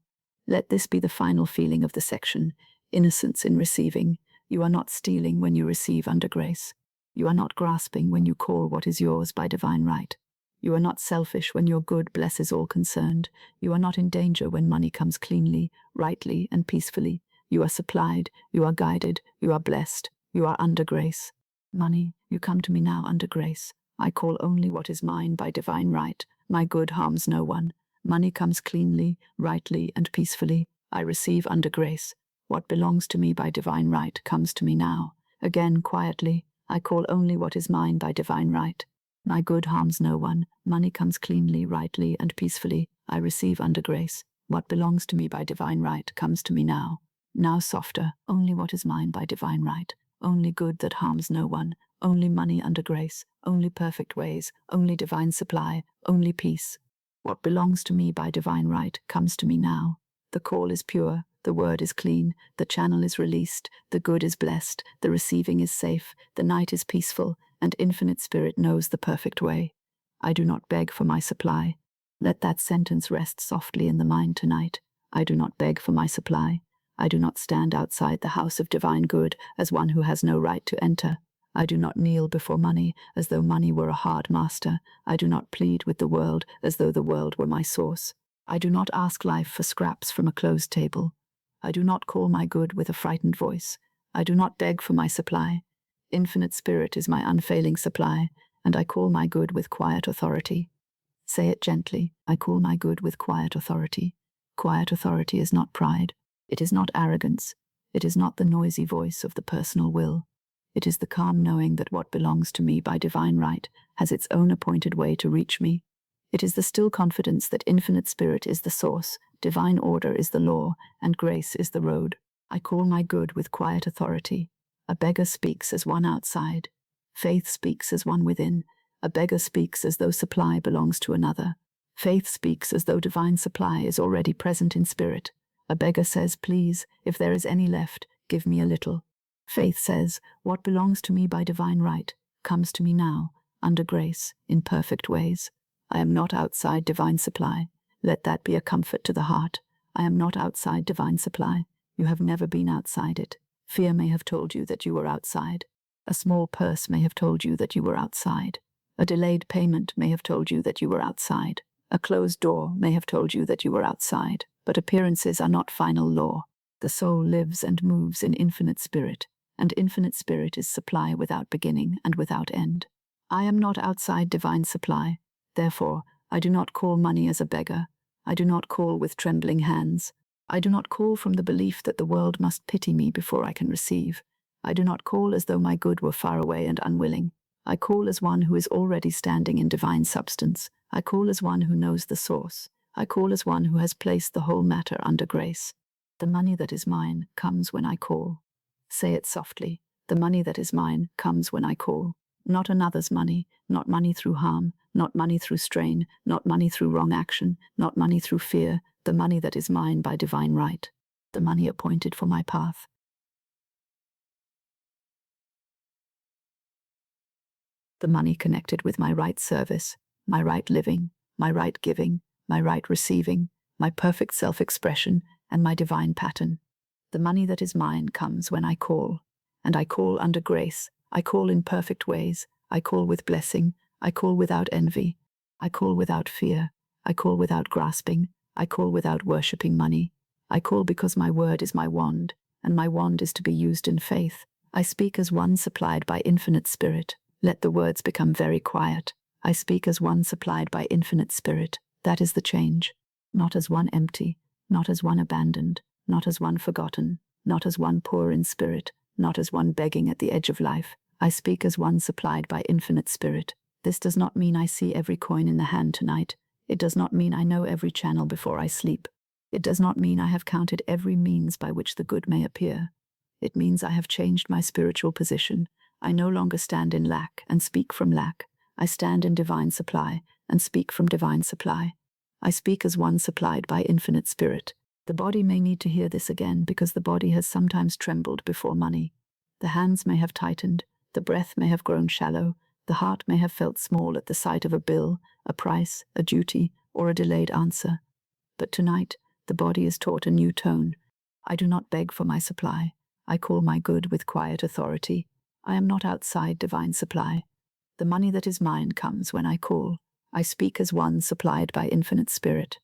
Let this be the final feeling of the section. Innocence in receiving. You are not stealing when you receive under grace. You are not grasping when you call what is yours by divine right. You are not selfish when your good blesses all concerned. You are not in danger when money comes cleanly, rightly, and peacefully. You are supplied. You are guided. You are blessed. You are under grace. Money, you come to me now under grace. I call only what is mine by divine right. My good harms no one. Money comes cleanly, rightly, and peacefully. I receive under grace. What belongs to me by divine right comes to me now. Again, quietly, I call only what is mine by divine right. My good harms no one. Money comes cleanly, rightly, and peacefully. I receive under grace. What belongs to me by divine right comes to me now. Now softer, only what is mine by divine right. Only good that harms no one. Only money under grace. Only perfect ways. Only divine supply. Only peace. What belongs to me by divine right comes to me now. The call is pure, the word is clean, the channel is released, the good is blessed, the receiving is safe, the night is peaceful, and infinite spirit knows the perfect way. I do not beg for my supply. Let that sentence rest softly in the mind tonight. I do not beg for my supply. I do not stand outside the house of divine good as one who has no right to enter. I do not kneel before money as though money were a hard master. I do not plead with the world as though the world were my source. I do not ask life for scraps from a closed table. I do not call my good with a frightened voice. I do not beg for my supply. Infinite Spirit is my unfailing supply, and I call my good with quiet authority. Say it gently. I call my good with quiet authority. Quiet authority is not pride. It is not arrogance. It is not the noisy voice of the personal will. It is the calm knowing that what belongs to me by divine right has its own appointed way to reach me. It is the still confidence that infinite spirit is the source, divine order is the law, and grace is the road. I call my good with quiet authority. A beggar speaks as one outside. Faith speaks as one within. A beggar speaks as though supply belongs to another. Faith speaks as though divine supply is already present in spirit. A beggar says, please, if there is any left, give me a little. Faith says, what belongs to me by divine right comes to me now, under grace, in perfect ways. I am not outside divine supply. Let that be a comfort to the heart. I am not outside divine supply. You have never been outside it. Fear may have told you that you were outside. A small purse may have told you that you were outside. A delayed payment may have told you that you were outside. A closed door may have told you that you were outside. But appearances are not final law. The soul lives and moves in infinite spirit, and infinite spirit is supply without beginning and without end. I am not outside divine supply. Therefore, I do not call money as a beggar. I do not call with trembling hands. I do not call from the belief that the world must pity me before I can receive. I do not call as though my good were far away and unwilling. I call as one who is already standing in divine substance. I call as one who knows the source. I call as one who has placed the whole matter under grace. The money that is mine comes when I call. Say it softly. The money that is mine comes when I call. Not another's money, not money through harm, not money through strain, not money through wrong action, not money through fear, the money that is mine by divine right. The money appointed for my path. The money connected with my right service, my right living, my right giving, my right receiving, my perfect self-expression, and my divine pattern. The money that is mine comes when I call, and I call under grace. I call in perfect ways. I call with blessing. I call without envy. I call without fear. I call without grasping. I call without worshipping money. I call because my word is my wand, and my wand is to be used in faith. I speak as one supplied by infinite spirit. Let the words become very quiet. I speak as one supplied by infinite spirit. That is the change. Not as one empty, not as one abandoned, not as one forgotten, not as one poor in spirit, not as one begging at the edge of life. I speak as one supplied by infinite spirit. This does not mean I see every coin in the hand tonight. It does not mean I know every channel before I sleep. It does not mean I have counted every means by which the good may appear. It means I have changed my spiritual position. I no longer stand in lack and speak from lack. I stand in divine supply and speak from divine supply. I speak as one supplied by infinite spirit. The body may need to hear this again because the body has sometimes trembled before money. The hands may have tightened, the breath may have grown shallow, the heart may have felt small at the sight of a bill, a price, a duty, or a delayed answer. But tonight, the body is taught a new tone. I do not beg for my supply. I call my good with quiet authority. I am not outside divine supply. The money that is mine comes when I call. I speak as one supplied by infinite spirit.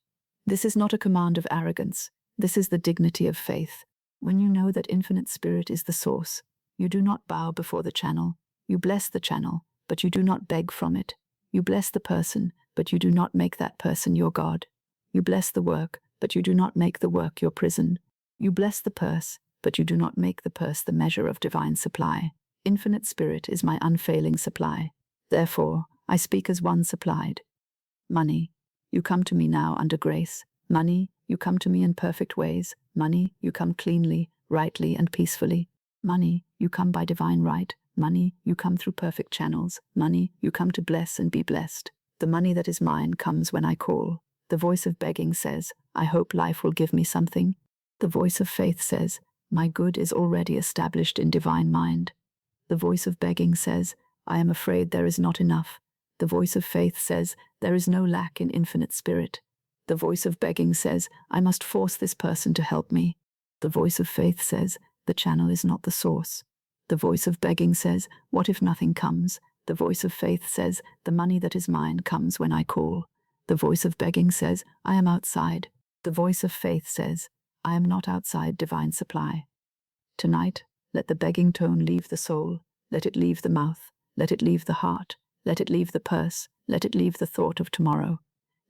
This is not a command of arrogance. This is the dignity of faith. When you know that infinite spirit is the source, you do not bow before the channel. You bless the channel, but you do not beg from it. You bless the person, but you do not make that person your God. You bless the work, but you do not make the work your prison. You bless the purse, but you do not make the purse the measure of divine supply. Infinite spirit is my unfailing supply. Therefore, I speak as one supplied. Money, you come to me now under grace. Money, you come to me in perfect ways. Money, you come cleanly, rightly, and peacefully. Money, you come by divine right. Money, you come through perfect channels. Money, you come to bless and be blessed. The money that is mine comes when I call. The voice of begging says, I hope life will give me something. The voice of faith says, my good is already established in divine mind. The voice of begging says, I am afraid there is not enough. The voice of faith says, there is no lack in infinite spirit. The voice of begging says, I must force this person to help me. The voice of faith says, the channel is not the source. The voice of begging says, what if nothing comes? The voice of faith says, the money that is mine comes when I call. The voice of begging says, I am outside. The voice of faith says, I am not outside divine supply. Tonight, let the begging tone leave the soul, let it leave the mouth, let it leave the heart, let it leave the purse, let it leave the thought of tomorrow.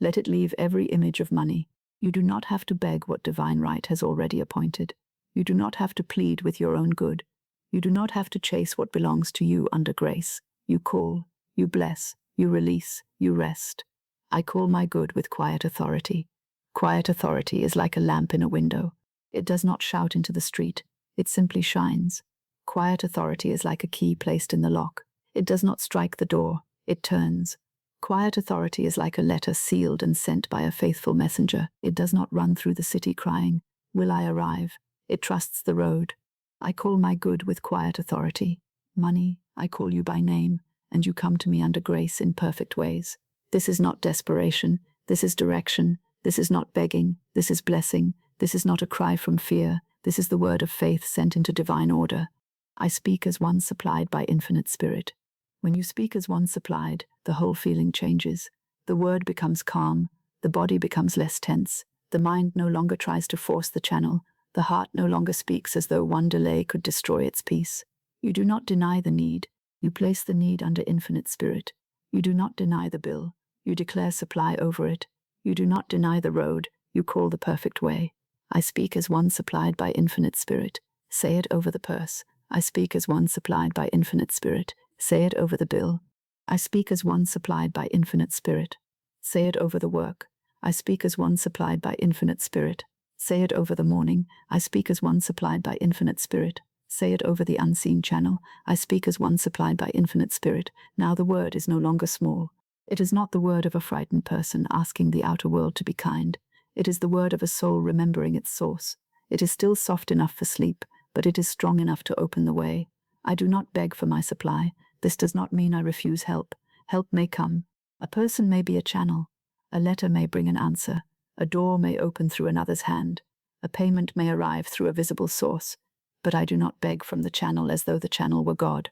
Let it leave every image of money. You do not have to beg what divine right has already appointed. You do not have to plead with your own good. You do not have to chase what belongs to you under grace. You call, you bless, you release, you rest. I call my good with quiet authority. Quiet authority is like a lamp in a window. It does not shout into the street. It simply shines. Quiet authority is like a key placed in the lock. It does not strike the door. It turns. Quiet authority is like a letter sealed and sent by a faithful messenger. It does not run through the city crying, will I arrive? It trusts the road. I call my good with quiet authority. Money, I call you by name, and you come to me under grace in perfect ways. This is not desperation. This is direction. This is not begging. This is blessing. This is not a cry from fear. This is the word of faith sent into divine order. I speak as one supplied by infinite spirit. When you speak as one supplied, the whole feeling changes. The word becomes calm. The body becomes less tense. The mind no longer tries to force the channel. The heart no longer speaks as though one delay could destroy its peace. You do not deny the need. You place the need under infinite spirit. You do not deny the bill. You declare supply over it. You do not deny the road. You call the perfect way. I speak as one supplied by infinite spirit. Say it over the purse. I speak as one supplied by infinite spirit. Say it over the bill. I speak as one supplied by infinite spirit. Say it over the work. I speak as one supplied by infinite spirit. Say it over the morning. I speak as one supplied by infinite spirit. Say it over the unseen channel. I speak as one supplied by infinite spirit. Now the word is no longer small. It is not the word of a frightened person asking the outer world to be kind. It is the word of a soul remembering its source. It is still soft enough for sleep, but it is strong enough to open the way. I do not beg for my supply. This does not mean I refuse help. Help may come. A person may be a channel. A letter may bring an answer. A door may open through another's hand. A payment may arrive through a visible source. But I do not beg from the channel as though the channel were God.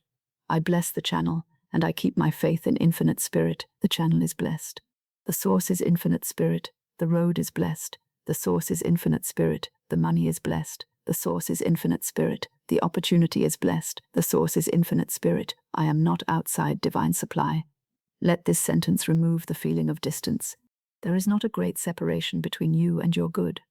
I bless the channel, and I keep my faith in infinite spirit. The channel is blessed. The source is infinite spirit. The road is blessed. The source is infinite spirit. The money is blessed. The source is infinite spirit. The opportunity is blessed. The source is infinite spirit. I am not outside divine supply. Let this sentence remove the feeling of distance. There is not a great separation between you and your good.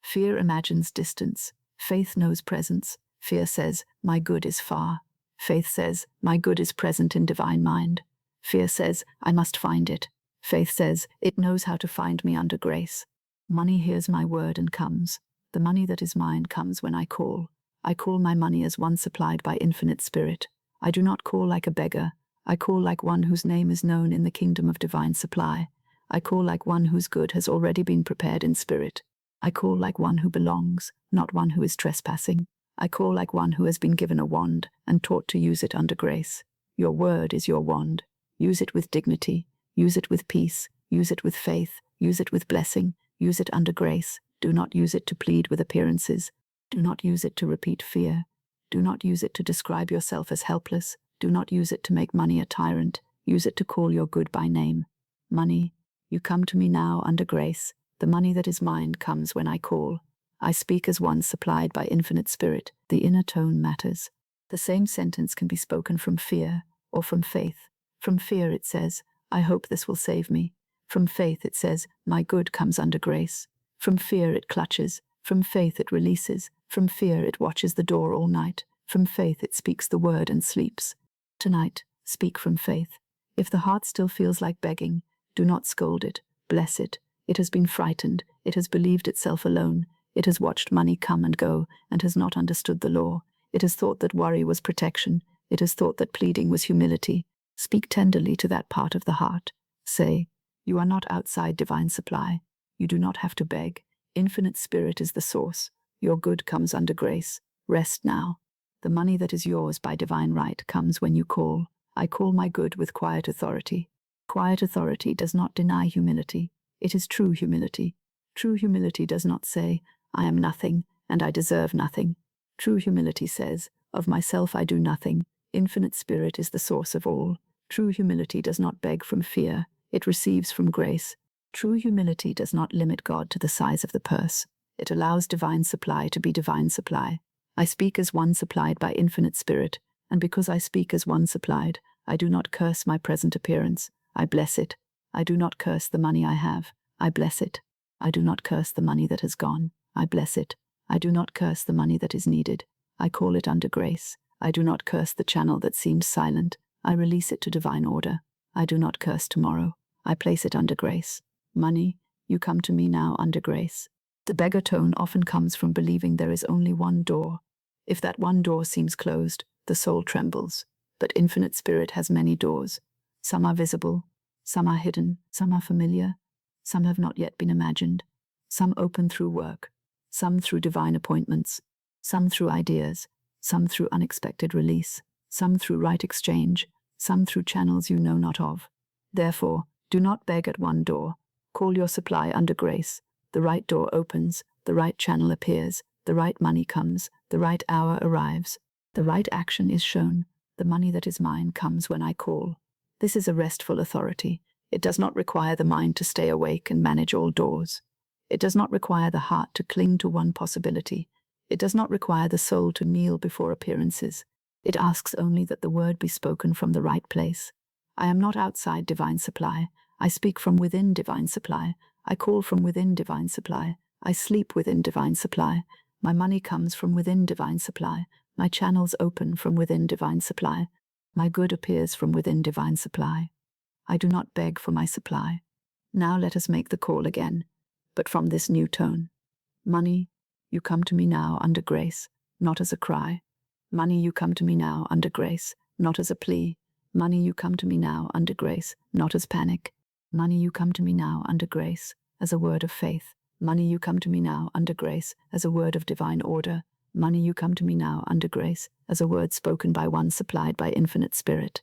Fear imagines distance. Faith knows presence. Fear says, my good is far. Faith says, my good is present in divine mind. Fear says, I must find it. Faith says, it knows how to find me under grace. Money hears my word and comes. The money that is mine comes when I call. I call my money as one supplied by infinite spirit. I do not call like a beggar. I call like one whose name is known in the kingdom of divine supply. I call like one whose good has already been prepared in spirit. I call like one who belongs, not one who is trespassing. I call like one who has been given a wand and taught to use it under grace. Your word is your wand. Use it with dignity. Use it with peace. Use it with faith. Use it with blessing. Use it under grace. Do not use it to plead with appearances. Do not use it to repeat fear. Do not use it to describe yourself as helpless. Do not use it to make money a tyrant. Use it to call your good by name. Money, you come to me now under grace. The money that is mine comes when I call. I speak as one supplied by infinite spirit. The inner tone matters. The same sentence can be spoken from fear or from faith. From fear it says, I hope this will save me. From faith it says, my good comes under grace. From fear it clutches. From faith it releases. From fear it watches the door all night. From faith it speaks the word and sleeps. Tonight, speak from faith. If the heart still feels like begging, do not scold it. Bless it. It has been frightened. It has believed itself alone. It has watched money come and go and has not understood the law. It has thought that worry was protection. It has thought that pleading was humility. Speak tenderly to that part of the heart. Say, you are not outside divine supply. You do not have to beg. Infinite Spirit is the source. Your good comes under grace. Rest now. The money that is yours by divine right comes when you call. I call my good with quiet authority. Quiet authority does not deny humility. It is true humility. True humility does not say, I am nothing, and I deserve nothing. True humility says, of myself I do nothing. Infinite Spirit is the source of all. True humility does not beg from fear. It receives from grace. True humility does not limit God to the size of the purse. It allows divine supply to be divine supply. I speak as one supplied by Infinite Spirit, and because I speak as one supplied, I do not curse my present appearance. I bless it. I do not curse the money I have. I bless it. I do not curse the money that has gone. I bless it. I do not curse the money that is needed. I call it under grace. I do not curse the channel that seems silent. I release it to divine order. I do not curse tomorrow. I place it under grace. Money, you come to me now under grace. The beggar tone often comes from believing there is only one door. If that one door seems closed, the soul trembles. But Infinite Spirit has many doors. Some are visible, some are hidden, some are familiar, some have not yet been imagined. Some open through work, some through divine appointments, some through ideas, some through unexpected release, some through right exchange, some through channels you know not of. Therefore, do not beg at one door. Call your supply under grace. The right door opens, the right channel appears, the right money comes, the right hour arrives, the right action is shown. The money that is mine comes when I call. This is a restful authority. It does not require the mind to stay awake and manage all doors. It does not require the heart to cling to one possibility. It does not require the soul to kneel before appearances. It asks only that the word be spoken from the right place. I am not outside divine supply. I speak from within divine supply. I call from within divine supply. I sleep within divine supply. My money comes from within divine supply. My channels open from within divine supply. My good appears from within divine supply. I do not beg for my supply. Now let us make the call again, but from this new tone. Money, you come to me now under grace, not as a cry. Money, you come to me now under grace, not as a plea. Money, you come to me now under grace, not as panic. Money, you come to me now under grace, as a word of faith. Money, you come to me now under grace, as a word of divine order. Money, you come to me now under grace, as a word spoken by one supplied by Infinite Spirit.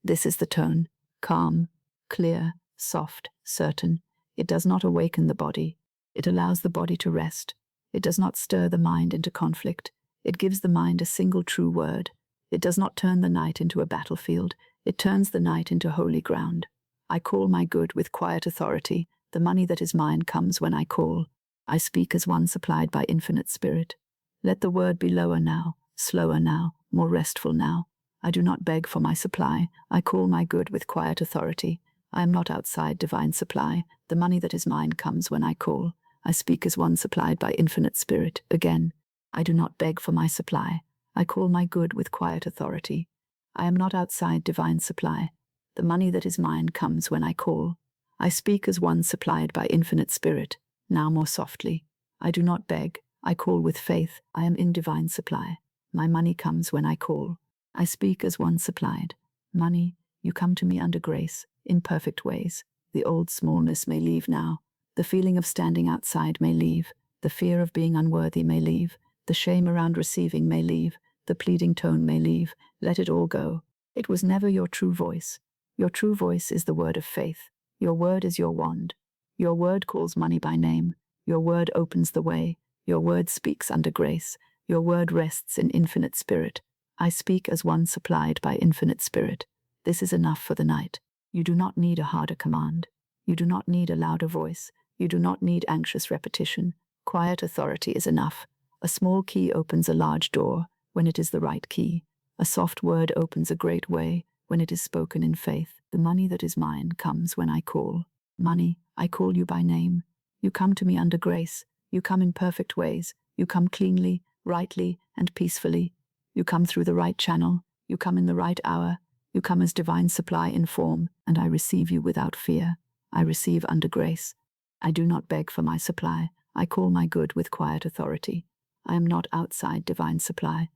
This is the tone, calm, clear, soft, certain. It does not awaken the body. It allows the body to rest. It does not stir the mind into conflict. It gives the mind a single true word. It does not turn the night into a battlefield. It turns the night into holy ground. I call my good with quiet authority. The money that is mine comes when I call. I speak as one supplied by Infinite Spirit. Let the word be lower now, slower now, more restful now. I do not beg for my supply. I call my good with quiet authority. I am not outside divine supply. The money that is mine comes when I call. I speak as one supplied by Infinite Spirit. Again, I do not beg for my supply. I call my good with quiet authority. I am not outside divine supply. The money that is mine comes when I call. I speak as one supplied by Infinite Spirit, now more softly. I do not beg. I call with faith. I am in divine supply. My money comes when I call. I speak as one supplied. Money, you come to me under grace, in perfect ways. The old smallness may leave now. The feeling of standing outside may leave. The fear of being unworthy may leave. The shame around receiving may leave. The pleading tone may leave. Let it all go. It was never your true voice. Your true voice is the word of faith. Your word is your wand. Your word calls money by name. Your word opens the way. Your word speaks under grace. Your word rests in Infinite Spirit. I speak as one supplied by Infinite Spirit. This is enough for the night. You do not need a harder command. You do not need a louder voice. You do not need anxious repetition. Quiet authority is enough. A small key opens a large door when it is the right key. A soft word opens a great way when it is spoken in faith. The money that is mine comes when I call. Money, I call you by name. You come to me under grace. You come in perfect ways. You come cleanly, rightly, and peacefully. You come through the right channel. You come in the right hour. You come as divine supply in form, and I receive you without fear. I receive under grace. I do not beg for my supply. I call my good with quiet authority. I am not outside divine supply.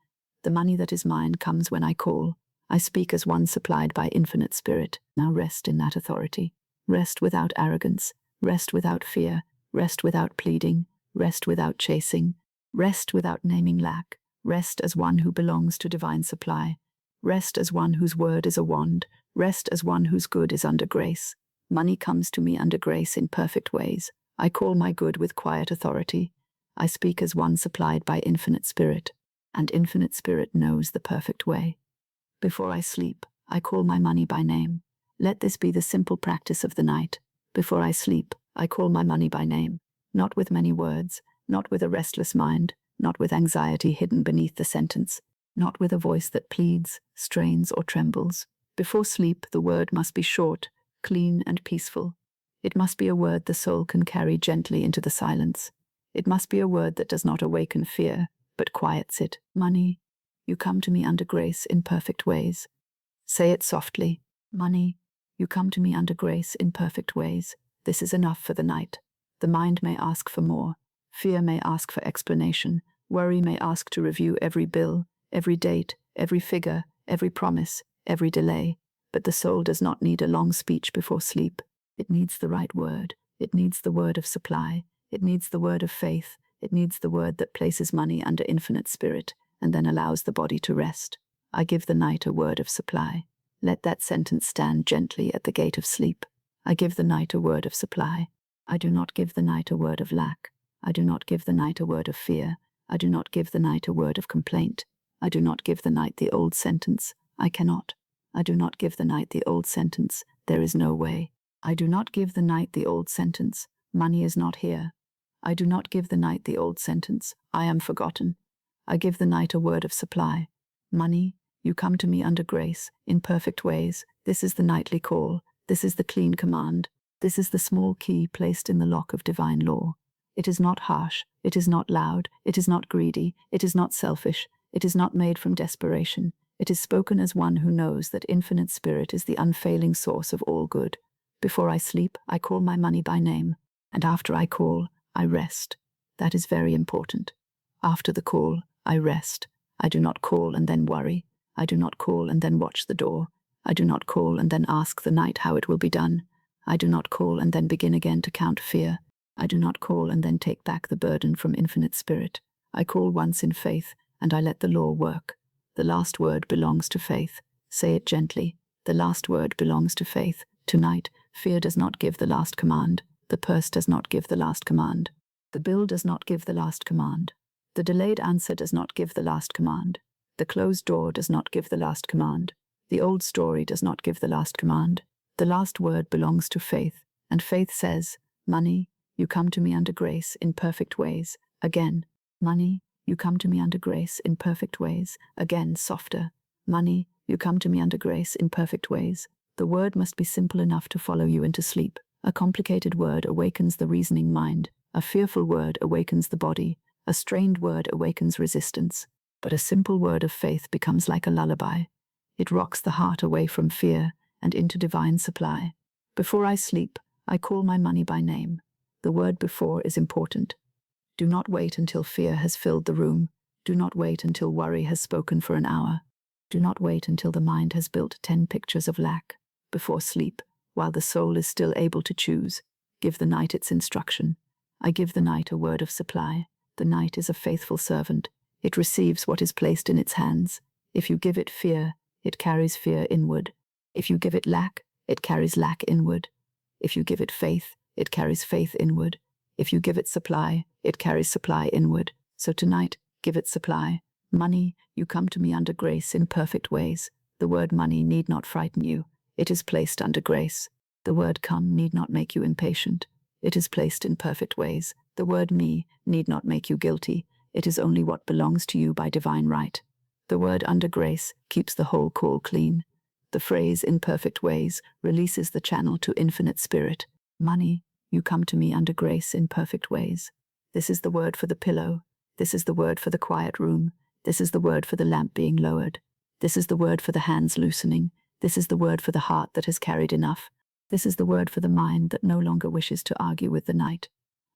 The money that is mine comes when I call. I speak as one supplied by Infinite Spirit. Now rest in that authority. Rest without arrogance. Rest without fear. rest without pleading, rest without chasing, rest without naming lack, rest as one who belongs to divine supply, rest as one whose word is a wand, rest as one whose good is under grace. Money comes to me under grace in perfect ways. I call my good with quiet authority. I speak as one supplied by infinite spirit, and infinite spirit knows the perfect way. Before I sleep, I call my money by name. Let this be the simple practice of the night. Before I sleep, I call my money by name, not with many words, not with a restless mind, not with anxiety hidden beneath the sentence, not with a voice that pleads, strains, or trembles. Before sleep, the word must be short, clean, and peaceful. It must be a word the soul can carry gently into the silence. It must be a word that does not awaken fear, but quiets it. Money, you come to me under grace in perfect ways. Say it softly. Money, you come to me under grace in perfect ways. This is enough for the night. The mind may ask for more. Fear may ask for explanation. Worry may ask to review every bill, every date, every figure, every promise, every delay. But the soul does not need a long speech before sleep. It needs the right word. It needs the word of supply. It needs the word of faith. It needs the word that places money under infinite spirit and then allows the body to rest. I give the night a word of supply. Let that sentence stand gently at the gate of sleep. I give the night a word of supply. I do not give the night a word of lack. I do not give the night a word of fear. I do not give the night a word of complaint. I do not give the night the old sentence, I cannot. I do not give the night the old sentence, there is no way. I do not give the night the old sentence, money is not here. I do not give the night the old sentence, I am forgotten. I give the night a word of supply. Money, you come to me under grace, in perfect ways. This is the nightly call. This is the clean command. This is the small key placed in the lock of divine law. It is not harsh. It is not loud. It is not greedy. It is not selfish. It is not made from desperation. It is spoken as one who knows that infinite spirit is the unfailing source of all good. Before I sleep, I call my money by name. And after I call, I rest. That is very important. After the call, I rest. I do not call and then worry. I do not call and then watch the door. I do not call and then ask the night how it will be done. I do not call and then begin again to count fear. I do not call and then take back the burden from infinite spirit. I call once in faith, and I let the law work. The last word belongs to faith. Say it gently. The last word belongs to faith. Tonight, fear does not give the last command. The purse does not give the last command. The bill does not give the last command. The delayed answer does not give the last command. The closed door does not give the last command. The old story does not give the last command. The last word belongs to faith, and faith says, money, you come to me under grace in perfect ways. Again, money, you come to me under grace in perfect ways. Again, softer. Money, you come to me under grace in perfect ways. The word must be simple enough to follow you into sleep. A complicated word awakens the reasoning mind. A fearful word awakens the body. A strained word awakens resistance. But a simple word of faith becomes like a lullaby. It rocks the heart away from fear and into divine supply. Before I sleep, I call my money by name. The word before is important. Do not wait until fear has filled the room. Do not wait until worry has spoken for an hour. Do not wait until the mind has built 10 pictures of lack. Before sleep, while the soul is still able to choose, give the night its instruction. I give the night a word of supply. The night is a faithful servant. It receives what is placed in its hands. If you give it fear, it carries fear inward. If you give it lack, it carries lack inward. If you give it faith, it carries faith inward. If you give it supply, it carries supply inward. So tonight, give it supply. Money, you come to me under grace in perfect ways. The word money need not frighten you. It is placed under grace. The word come need not make you impatient. It is placed in perfect ways. The word me need not make you guilty. It is only what belongs to you by divine right. The word under grace keeps the whole call clean. The phrase in perfect ways releases the channel to infinite spirit. Money, you come to me under grace in perfect ways. This is the word for the pillow. This is the word for the quiet room. This is the word for the lamp being lowered. This is the word for the hands loosening. This is the word for the heart that has carried enough. This is the word for the mind that no longer wishes to argue with the night.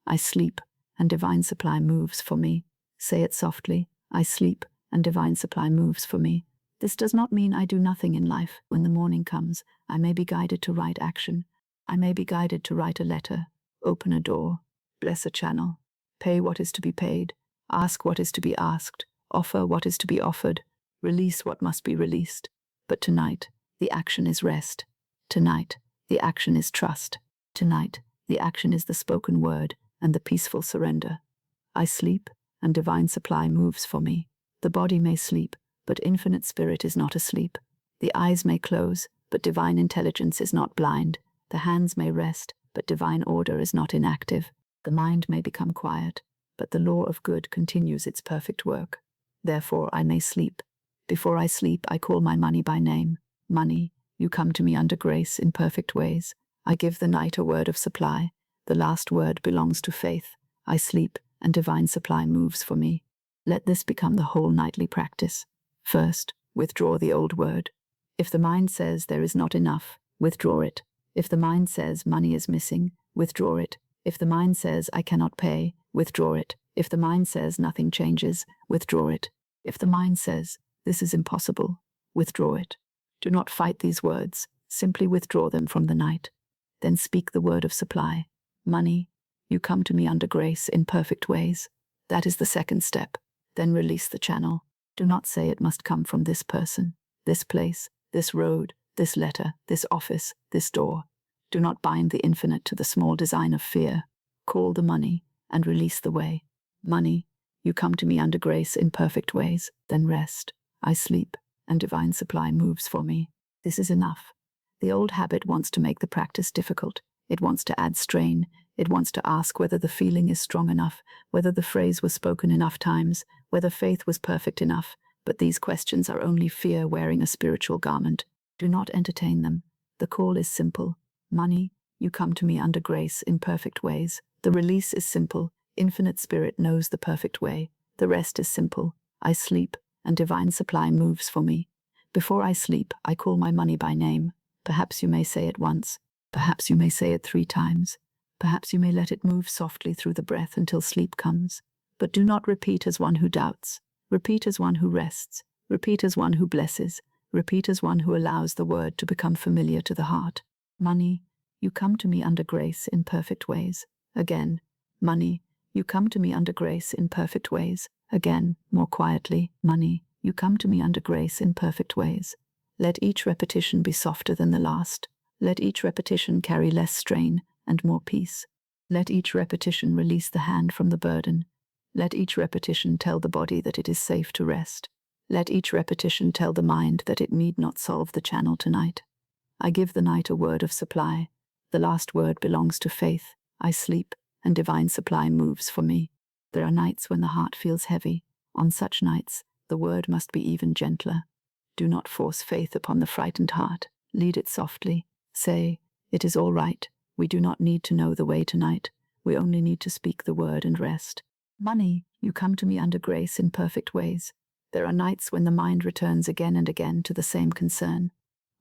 I sleep, and divine supply moves for me. Say it softly. I sleep, and divine supply moves for me. This does not mean I do nothing in life. When the morning comes, I may be guided to right action. I may be guided to write a letter, open a door, Bless a channel. Pay what is to be paid. Ask what is to be asked. Offer what is to be offered. Release what must be released. But tonight, the action is rest. Tonight, the action is trust. Tonight, the action is the spoken word and the peaceful surrender. I sleep, and divine supply moves for me. The body may sleep, but infinite spirit is not asleep. The eyes may close, but divine intelligence is not blind. The hands may rest, but divine order is not inactive. The mind may become quiet, but the law of good continues its perfect work. Therefore I may sleep. Before I sleep, I call my money by name. Money, you come to me under grace in perfect ways. I give the night a word of supply. The last word belongs to faith. I sleep, and divine supply moves for me. Let this become the whole nightly practice. First, withdraw the old word. If the mind says there is not enough, withdraw it. If the mind says money is missing, withdraw it. If the mind says I cannot pay, withdraw it. If the mind says nothing changes, withdraw it. If the mind says this is impossible, withdraw it. Do not fight these words, simply withdraw them from the night. Then speak the word of supply. Money, you come to me under grace in perfect ways. That is the second step. Then release the channel. Do not say it must come from this person, this place, this road, this letter, this office, this door. Do not bind the infinite to the small design of fear. Call the money and release the way. Money, you come to me under grace in perfect ways. Then rest. I sleep, and divine supply moves for me. This is enough. The old habit wants to make the practice difficult. It wants to add strain. It wants to ask whether the feeling is strong enough, whether the phrase was spoken enough times, whether faith was perfect enough. But these questions are only fear wearing a spiritual garment. Do not entertain them. The call is simple. Money, you come to me under grace in perfect ways. The release is simple. Infinite spirit knows the perfect way. The rest is simple. I sleep, and divine supply moves for me. Before I sleep, I call my money by name. Perhaps you may say it once. Perhaps you may say it 3 times. Perhaps you may let it move softly through the breath until sleep comes. But do not repeat as one who doubts. Repeat as one who rests. Repeat as one who blesses. Repeat as one who allows the word to become familiar to the heart. Money, you come to me under grace in perfect ways. Again. Money, you come to me under grace in perfect ways. Again, more quietly. Money, you come to me under grace in perfect ways. Let each repetition be softer than the last. Let each repetition carry less strain and more peace. Let each repetition release the hand from the burden. Let each repetition tell the body that it is safe to rest. Let each repetition tell the mind that it need not solve the channel tonight. I give the night a word of supply. The last word belongs to faith. I sleep, and divine supply moves for me. There are nights when the heart feels heavy. On such nights, the word must be even gentler. Do not force faith upon the frightened heart. Lead it softly. Say, it is all right. We do not need to know the way tonight. We only need to speak the word and rest. Money, you come to me under grace in perfect ways. There are nights when the mind returns again and again to the same concern.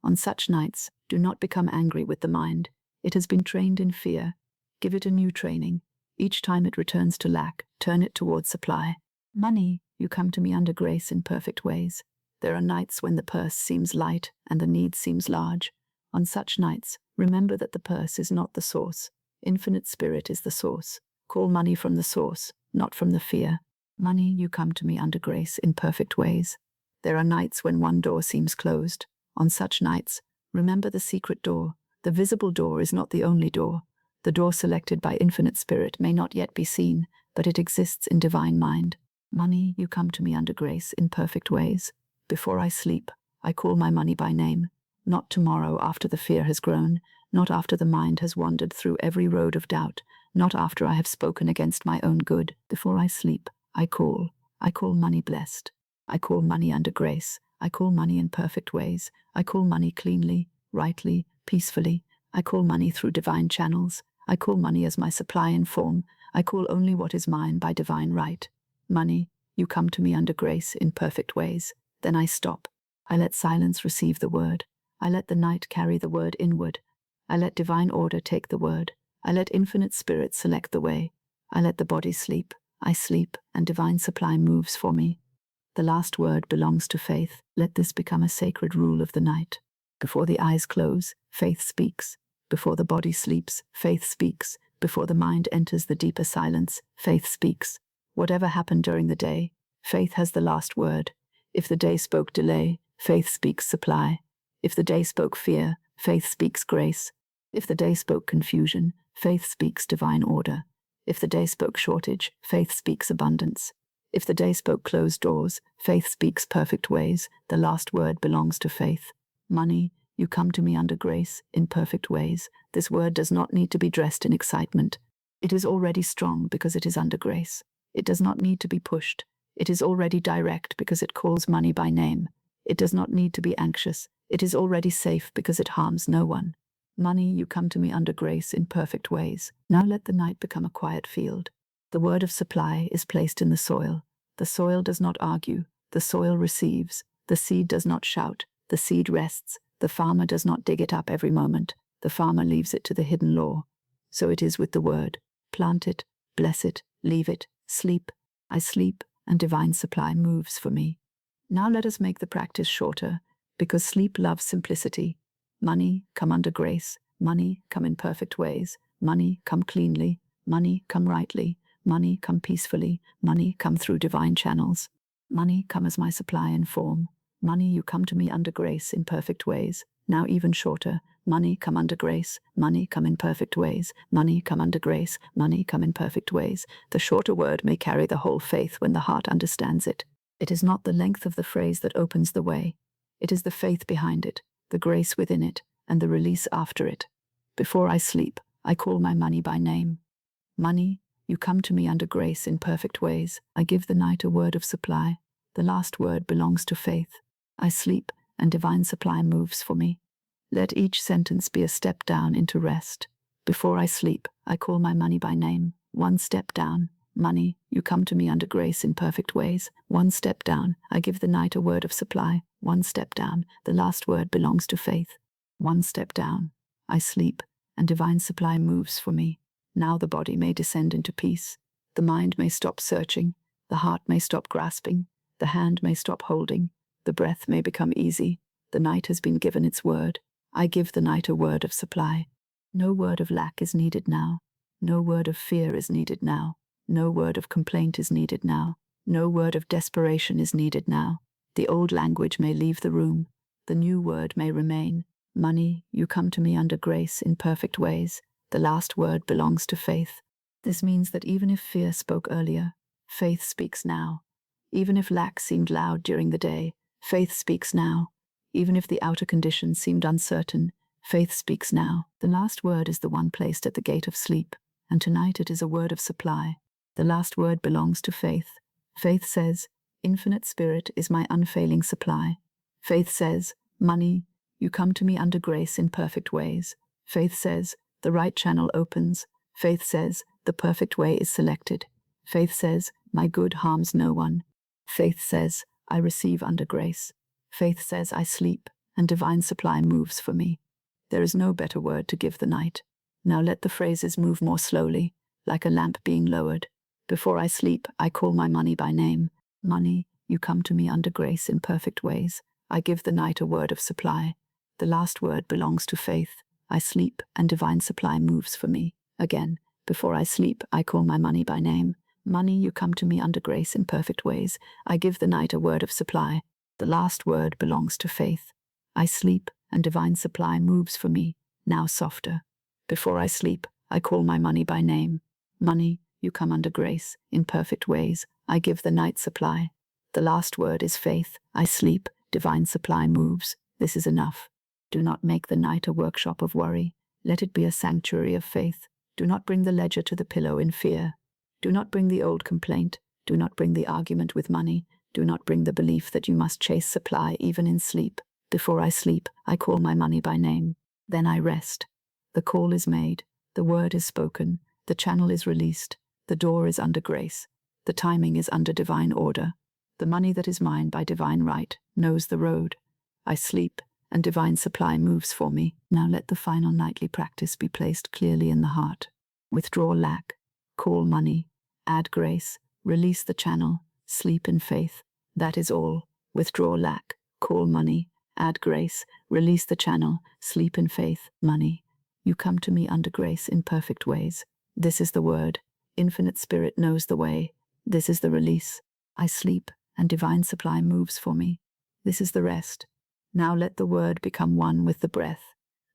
On such nights, do not become angry with the mind. It has been trained in fear. Give it a new training. Each time it returns to lack, turn it towards supply. Money, you come to me under grace in perfect ways. There are nights when the purse seems light and the need seems large. On such nights, remember that the purse is not the source. Infinite spirit is the source. Call money from the source, not from the fear. Money, you come to me under grace in perfect ways. There are nights when one door seems closed. On such nights, remember the secret door. The visible door is not the only door. The door selected by infinite spirit may not yet be seen, but it exists in divine mind. Money, you come to me under grace in perfect ways. Before I sleep, I call my money by name. Not tomorrow after the fear has grown, not after the mind has wandered through every road of doubt, not after I have spoken against my own good. Before I sleep, I call money blessed. I call money under grace. I call money in perfect ways. I call money cleanly, rightly, peacefully. I call money through divine channels. I call money as my supply in form. I call only what is mine by divine right. Money, you come to me under grace in perfect ways. Then I stop. I let silence receive the word. I let the night carry the word inward. I let divine order take the word. I let infinite spirit select the way. I let the body sleep. I sleep, and divine supply moves for me. The last word belongs to faith. Let this become a sacred rule of the night. Before the eyes close, faith speaks. Before the body sleeps, faith speaks. before the mind enters the deeper silence, faith speaks. Whatever happened during the day, faith has the last word. If the day spoke delay, faith speaks supply. If the day spoke fear, faith speaks grace. If the day spoke confusion, faith speaks divine order. If the day spoke shortage, faith speaks abundance. If the day spoke closed doors, faith speaks perfect ways. The last word belongs to faith. Money, you come to me under grace, in perfect ways. This word does not need to be dressed in excitement. It is already strong because it is under grace. It does not need to be pushed. It is already direct because it calls money by name. It does not need to be anxious. It is already safe because it harms no one. Money, you come to me under grace in perfect ways. Now let the night become a quiet field. The word of supply is placed in the soil. The soil does not argue. The soil receives. The seed does not shout. The seed rests. The farmer does not dig it up every moment. The farmer leaves it to the hidden law. So it is with the word. Plant it, bless it, leave it, sleep. I sleep, and divine supply moves for me. Now let us make the practice shorter, because sleep loves simplicity. Money, come under grace. Money, come in perfect ways. Money, come cleanly. Money, come rightly. Money, come peacefully. Money, come through divine channels. Money, come as my supply and form. Money, you come to me under grace in perfect ways. Now even shorter. Money, come under grace. Money, come in perfect ways. Money, come under grace. Money, come in perfect ways. The shorter word may carry the whole faith when the heart understands it. It is not the length of the phrase that opens the way. It is the faith behind it, the grace within it, and the release after it. Before I sleep, I call my money by name. Money, you come to me under grace in perfect ways. I give the night a word of supply. The last word belongs to faith. I sleep, and divine supply moves for me. Let each sentence be a step down into rest. Before I sleep, I call my money by name. One step down. Money, you come to me under grace in perfect ways. One step down. I give the night a word of supply. One step down. The last word belongs to faith. One step down. I sleep, and divine supply moves for me. Now the body may descend into peace. The mind may stop searching. The heart may stop grasping. The hand may stop holding. The breath may become easy. The night has been given its word. I give the night a word of supply. No word of lack is needed now. No word of fear is needed now. No word of complaint is needed now. No word of desperation is needed now. The old language may leave the room. The new word may remain. Money, you come to me under grace in perfect ways. The last word belongs to faith. This means that even if fear spoke earlier, faith speaks now. Even if lack seemed loud during the day, faith speaks now. Even if the outer conditions seemed uncertain, faith speaks now. The last word is the one placed at the gate of sleep, and tonight it is a word of supply. The last word belongs to faith. Faith says, Infinite Spirit is my unfailing supply. Faith says, Money, you come to me under grace in perfect ways. Faith says, the right channel opens. Faith says, the perfect way is selected. Faith says, my good harms no one. Faith says, I receive under grace. Faith says, I sleep, and divine supply moves for me. There is no better word to give the night. Now let the phrases move more slowly, like a lamp being lowered. Before I sleep, I call my money by name. Money, you come to me under grace in perfect ways. I give the night a word of supply. The last word belongs to faith. I sleep, and divine supply moves for me. Again, before I sleep, I call my money by name. Money, you come to me under grace in perfect ways. I give the night a word of supply. The last word belongs to faith. I sleep, and divine supply moves for me, now softer. Before I sleep, I call my money by name. Money, you come under grace, in perfect ways. I give the night supply. The last word is faith. I sleep, divine supply moves. This is enough. Do not make the night a workshop of worry. Let it be a sanctuary of faith. Do not bring the ledger to the pillow in fear. Do not bring the old complaint. Do not bring the argument with money. Do not bring the belief that you must chase supply even in sleep. Before I sleep, I call my money by name. Then I rest. The call is made. The word is spoken. The channel is released. The door is under grace. The timing is under divine order. The money that is mine by divine right knows the road. I sleep, and divine supply moves for me. Now let the final nightly practice be placed clearly in the heart. Withdraw lack. Call money. Add grace. Release the channel. Sleep in faith. That is all. Withdraw lack. Call money. Add grace. Release the channel. Sleep in faith. Money, you come to me under grace in perfect ways. This is the word. Infinite Spirit knows the way. This is the release. I sleep, and divine supply moves for me. This is the rest. Now let the word become one with the breath.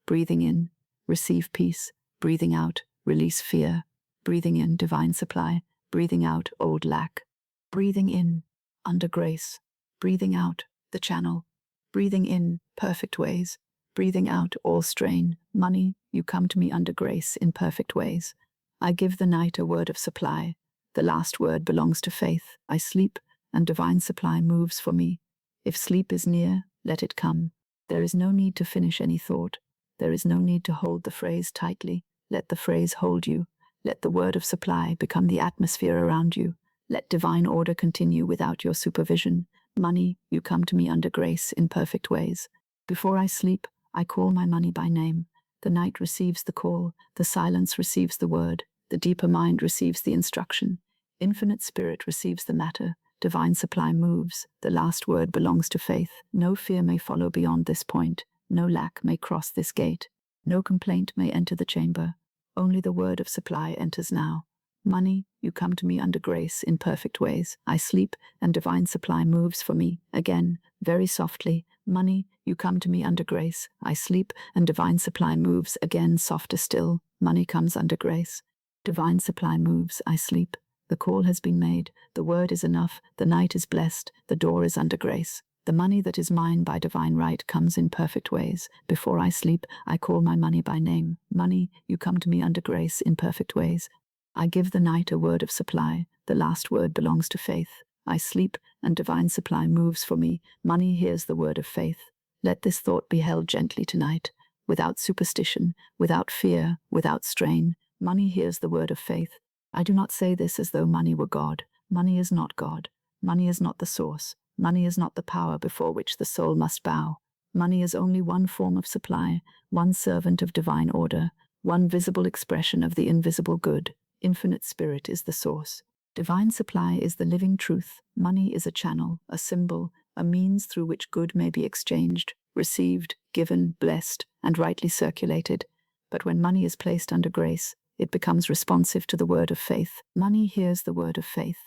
Breathing in, receive peace. Breathing out, release fear. Breathing in, divine supply. Breathing out, old lack. Breathing in, under grace. Breathing out, the channel. Breathing in, perfect ways. Breathing out, all strain. Money, you come to me under grace in perfect ways. I give the night a word of supply. The last word belongs to faith. I sleep, and divine supply moves for me. If sleep is near, let it come. There is no need to finish any thought. There is no need to hold the phrase tightly. Let the phrase hold you. Let the word of supply become the atmosphere around you. Let divine order continue without your supervision. Money, you come to me under grace in perfect ways. Before I sleep, I call my money by name. The night receives the call, the silence receives the word, the deeper mind receives the instruction. Infinite Spirit receives the matter, divine supply moves, the last word belongs to faith. No fear may follow beyond this point, no lack may cross this gate, no complaint may enter the chamber. Only the word of supply enters now. Money, you come to me under grace in perfect ways. I sleep, and divine supply moves for me. Again, very softly. Money, you come to me under grace. I sleep, and divine supply moves. Again, softer still. Money comes under grace. Divine supply moves. I sleep. The call has been made. The word is enough. The night is blessed. The door is under grace. The money that is mine by divine right comes in perfect ways. Before I sleep, I call my money by name. Money, you come to me under grace in perfect ways. I give the night a word of supply. The last word belongs to faith. I sleep, and divine supply moves for me. Money hears the word of faith. Let this thought be held gently tonight, without superstition, without fear, without strain. Money hears the word of faith. I do not say this as though money were God. Money is not God. Money is not the source. Money is not the power before which the soul must bow. Money is only one form of supply, one servant of divine order, one visible expression of the invisible good. Infinite Spirit is the source. Divine supply is the living truth. Money is a channel, a symbol, a means through which good may be exchanged, received, given, blessed, and rightly circulated. But when money is placed under grace, it becomes responsive to the word of faith. Money hears the word of faith.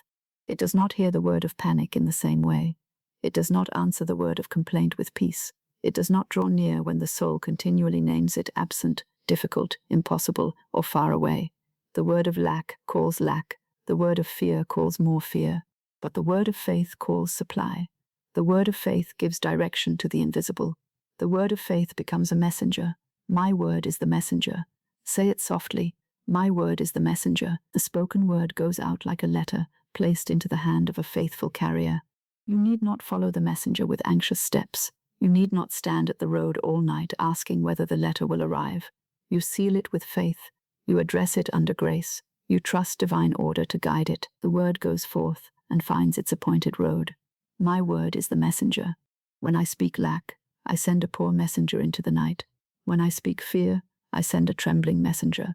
It does not hear the word of panic in the same way. It does not answer the word of complaint with peace. It does not draw near when the soul continually names it absent, difficult, impossible, or far away. The word of lack calls lack. The word of fear calls more fear. But the word of faith calls supply. The word of faith gives direction to the invisible. The word of faith becomes a messenger. My word is the messenger. Say it softly. My word is the messenger. The spoken word goes out like a letter, placed into the hand of a faithful carrier. You need not follow the messenger with anxious steps. You need not stand at the road all night asking whether the letter will arrive. You seal it with faith. You address it under grace. You trust divine order to guide it. The word goes forth and finds its appointed road. My word is the messenger. When I speak lack, I send a poor messenger into the night. When I speak fear, I send a trembling messenger.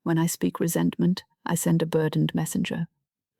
When I speak resentment, I send a burdened messenger.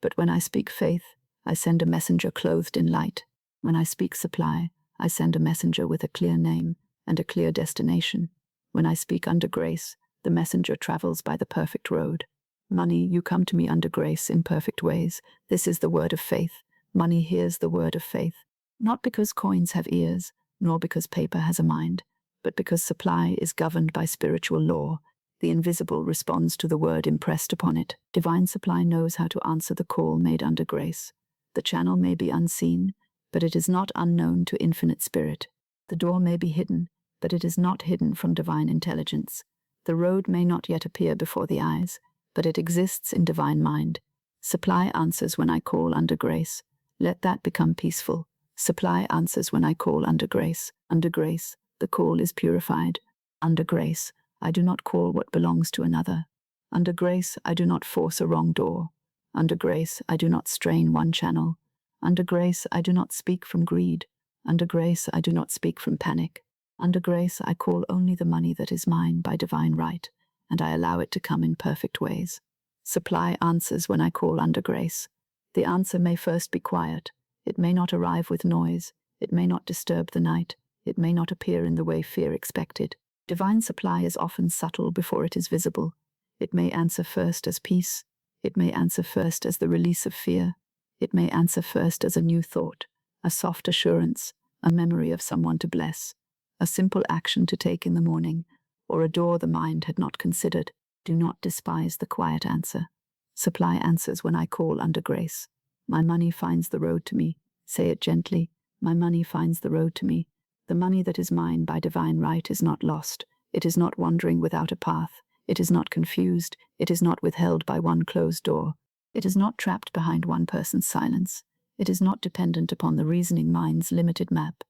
But when I speak faith, I send a messenger clothed in light. When I speak supply, I send a messenger with a clear name and a clear destination. When I speak under grace, the messenger travels by the perfect road. Money, you come to me under grace in perfect ways. This is the word of faith. Money hears the word of faith. Not because coins have ears, nor because paper has a mind, but because supply is governed by spiritual law. The invisible responds to the word impressed upon it. Divine supply knows how to answer the call made under grace. The channel may be unseen, but it is not unknown to Infinite Spirit. The door may be hidden, but it is not hidden from divine intelligence. The road may not yet appear before the eyes, but it exists in divine mind. Supply answers when I call under grace. Let that become peaceful. Supply answers when I call under grace. Under grace, the call is purified. Under grace, I do not call what belongs to another. Under grace, I do not force a wrong door. Under grace, I do not strain one channel. Under grace, I do not speak from greed. Under grace, I do not speak from panic. Under grace, I call only the money that is mine by divine right, and I allow it to come in perfect ways. Supply answers when I call under grace. The answer may first be quiet. It may not arrive with noise. It may not disturb the night. It may not appear in the way fear expected. Divine supply is often subtle before it is visible. It may answer first as peace. It may answer first as the release of fear. It may answer first as a new thought, a soft assurance, a memory of someone to bless, a simple action to take in the morning, or a door the mind had not considered. Do not despise the quiet answer. Supply answers when I call under grace. My money finds the road to me. Say it gently. My money finds the road to me. The money that is mine by divine right is not lost. It is not wandering without a path. It is not confused. It is not withheld by one closed door. It is not trapped behind one person's silence. It is not dependent upon the reasoning mind's limited map.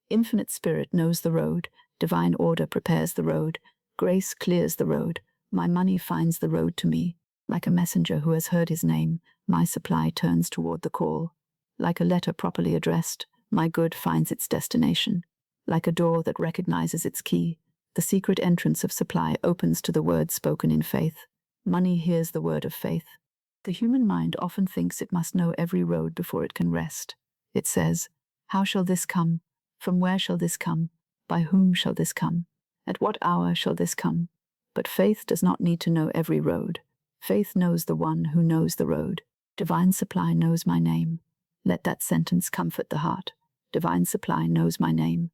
Infinite Spirit knows the road. Divine order prepares the road. Grace clears the road. My money finds the road to me. Like a messenger who has heard his name, my supply turns toward the call. Like a letter properly addressed, my good finds its destination. Like a door that recognizes its key, the secret entrance of supply opens to the word spoken in faith. Money hears the word of faith. The human mind often thinks it must know every road before it can rest. It says, "How shall this come? From where shall this come? By whom shall this come? At what hour shall this come?" But faith does not need to know every road. Faith knows the one who knows the road. Divine supply knows my name. Let that sentence comfort the heart. Divine supply knows my name.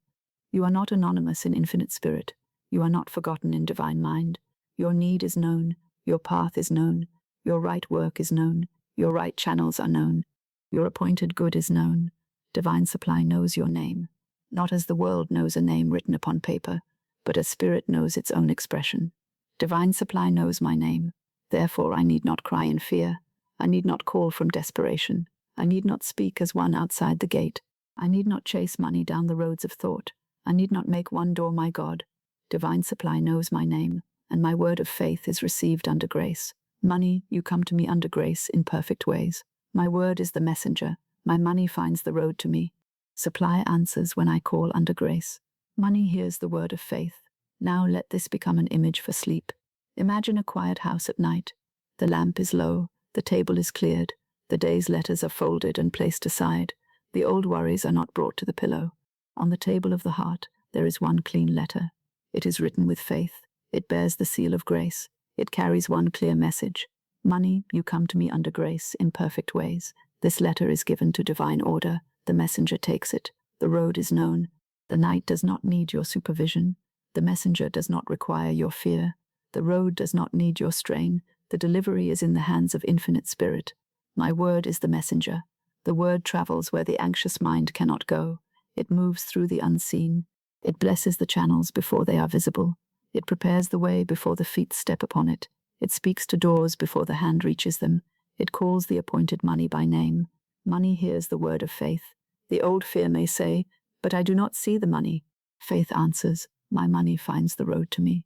You are not anonymous in infinite spirit. You are not forgotten in divine mind. Your need is known. Your path is known. Your right work is known. Your right channels are known. Your appointed good is known. Divine supply knows your name. Not as the world knows a name written upon paper, but as spirit knows its own expression. Divine supply knows my name. Therefore I need not cry in fear. I need not call from desperation. I need not speak as one outside the gate. I need not chase money down the roads of thought. I need not make one door my God. Divine supply knows my name, and my word of faith is received under grace. Money, you come to me under grace in perfect ways. My word is the messenger. My money finds the road to me. Supply answers when I call under grace. Money hears the word of faith. Now let this become an image for sleep. Imagine a quiet house at night. The lamp is low, the table is cleared, the day's letters are folded and placed aside. The old worries are not brought to the pillow. On the table of the heart, there is one clean letter. It is written with faith. It bears the seal of grace. It carries one clear message. Money, you come to me under grace in perfect ways. This letter is given to divine order. The messenger takes it. The road is known. The night does not need your supervision. The messenger does not require your fear. The road does not need your strain. The delivery is in the hands of infinite spirit. My word is the messenger. The word travels where the anxious mind cannot go. It moves through the unseen. It blesses the channels before they are visible. It prepares the way before the feet step upon it. It speaks to doors before the hand reaches them. It calls the appointed money by name. Money hears the word of faith. The old fear may say, "But I do not see the money." Faith answers, "My money finds the road to me."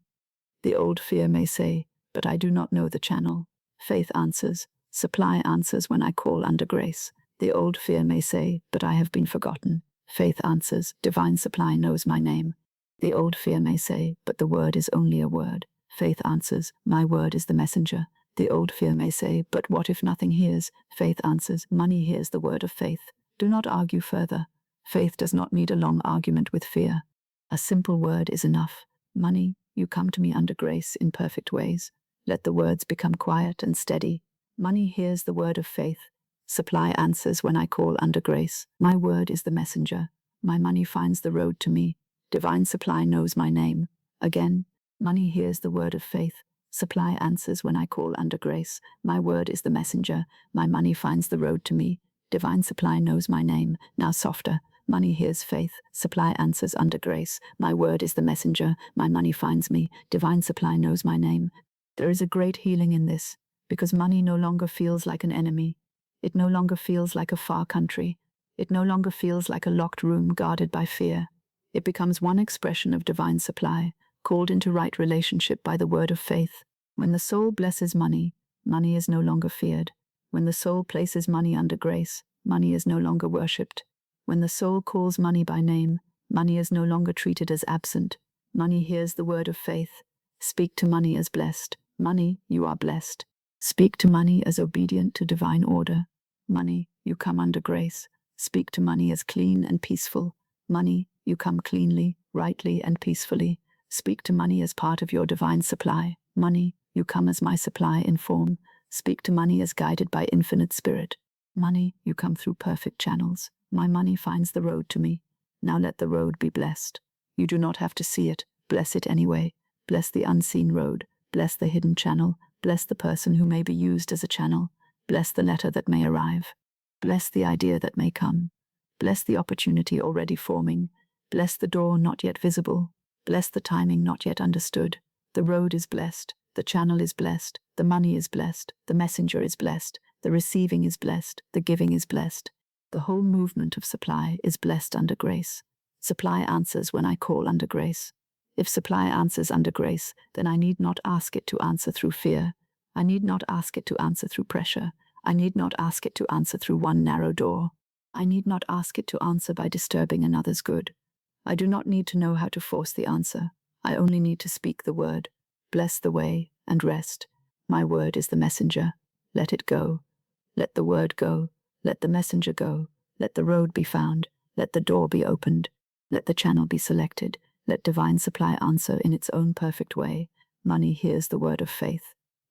The old fear may say, "But I do not know the channel." Faith answers, "Supply answers when I call under grace." The old fear may say, "But I have been forgotten." Faith answers, "Divine supply knows my name." The old fear may say, "But the word is only a word." Faith answers, "My word is the messenger." The old fear may say, "But what if nothing hears?" Faith answers, "Money hears the word of faith." Do not argue further. Faith does not need a long argument with fear. A simple word is enough. Money, you come to me under grace in perfect ways. Let the words become quiet and steady. Money hears the word of faith. Supply answers when I call under grace. My word is the messenger. My money finds the road to me. Divine supply knows my name. Again, money hears the word of faith. Supply answers when I call under grace. My word is the messenger. My money finds the road to me. Divine supply knows my name. Now softer. Money hears faith. Supply answers under grace. My word is the messenger. My money finds me. Divine supply knows my name. There is a great healing in this, because money no longer feels like an enemy. It no longer feels like a far country. It no longer feels like a locked room guarded by fear. It becomes one expression of divine supply, called into right relationship by the word of faith. When the soul blesses money, money is no longer feared. When the soul places money under grace, money is no longer worshipped. When the soul calls money by name, money is no longer treated as absent. Money hears the word of faith. Speak to money as blessed. Money, you are blessed. Speak to money as obedient to divine order. Money, you come under grace. Speak to money as clean and peaceful. Money, you come cleanly, rightly, and peacefully. Speak to money as part of your divine supply. Money, you come as my supply in form. Speak to money as guided by infinite spirit. Money, you come through perfect channels. My money finds the road to me. Now let the road be blessed. You do not have to see it. Bless it anyway. Bless the unseen road. Bless the hidden channel. Bless the person who may be used as a channel. Bless the letter that may arrive. Bless the idea that may come. Bless the opportunity already forming. Bless the door not yet visible. Bless the timing not yet understood. The road is blessed. The channel is blessed. The money is blessed. The messenger is blessed. The receiving is blessed. The giving is blessed. The whole movement of supply is blessed under grace. Supply answers when I call under grace. If supply answers under grace, then I need not ask it to answer through fear. I need not ask it to answer through pressure. I need not ask it to answer through one narrow door. I need not ask it to answer by disturbing another's good. I do not need to know how to force the answer. I only need to speak the word. Bless the way and rest. My word is the messenger. Let it go. Let the word go. Let the messenger go. Let the road be found. Let the door be opened. Let the channel be selected. Let divine supply answer in its own perfect way. Money hears the word of faith.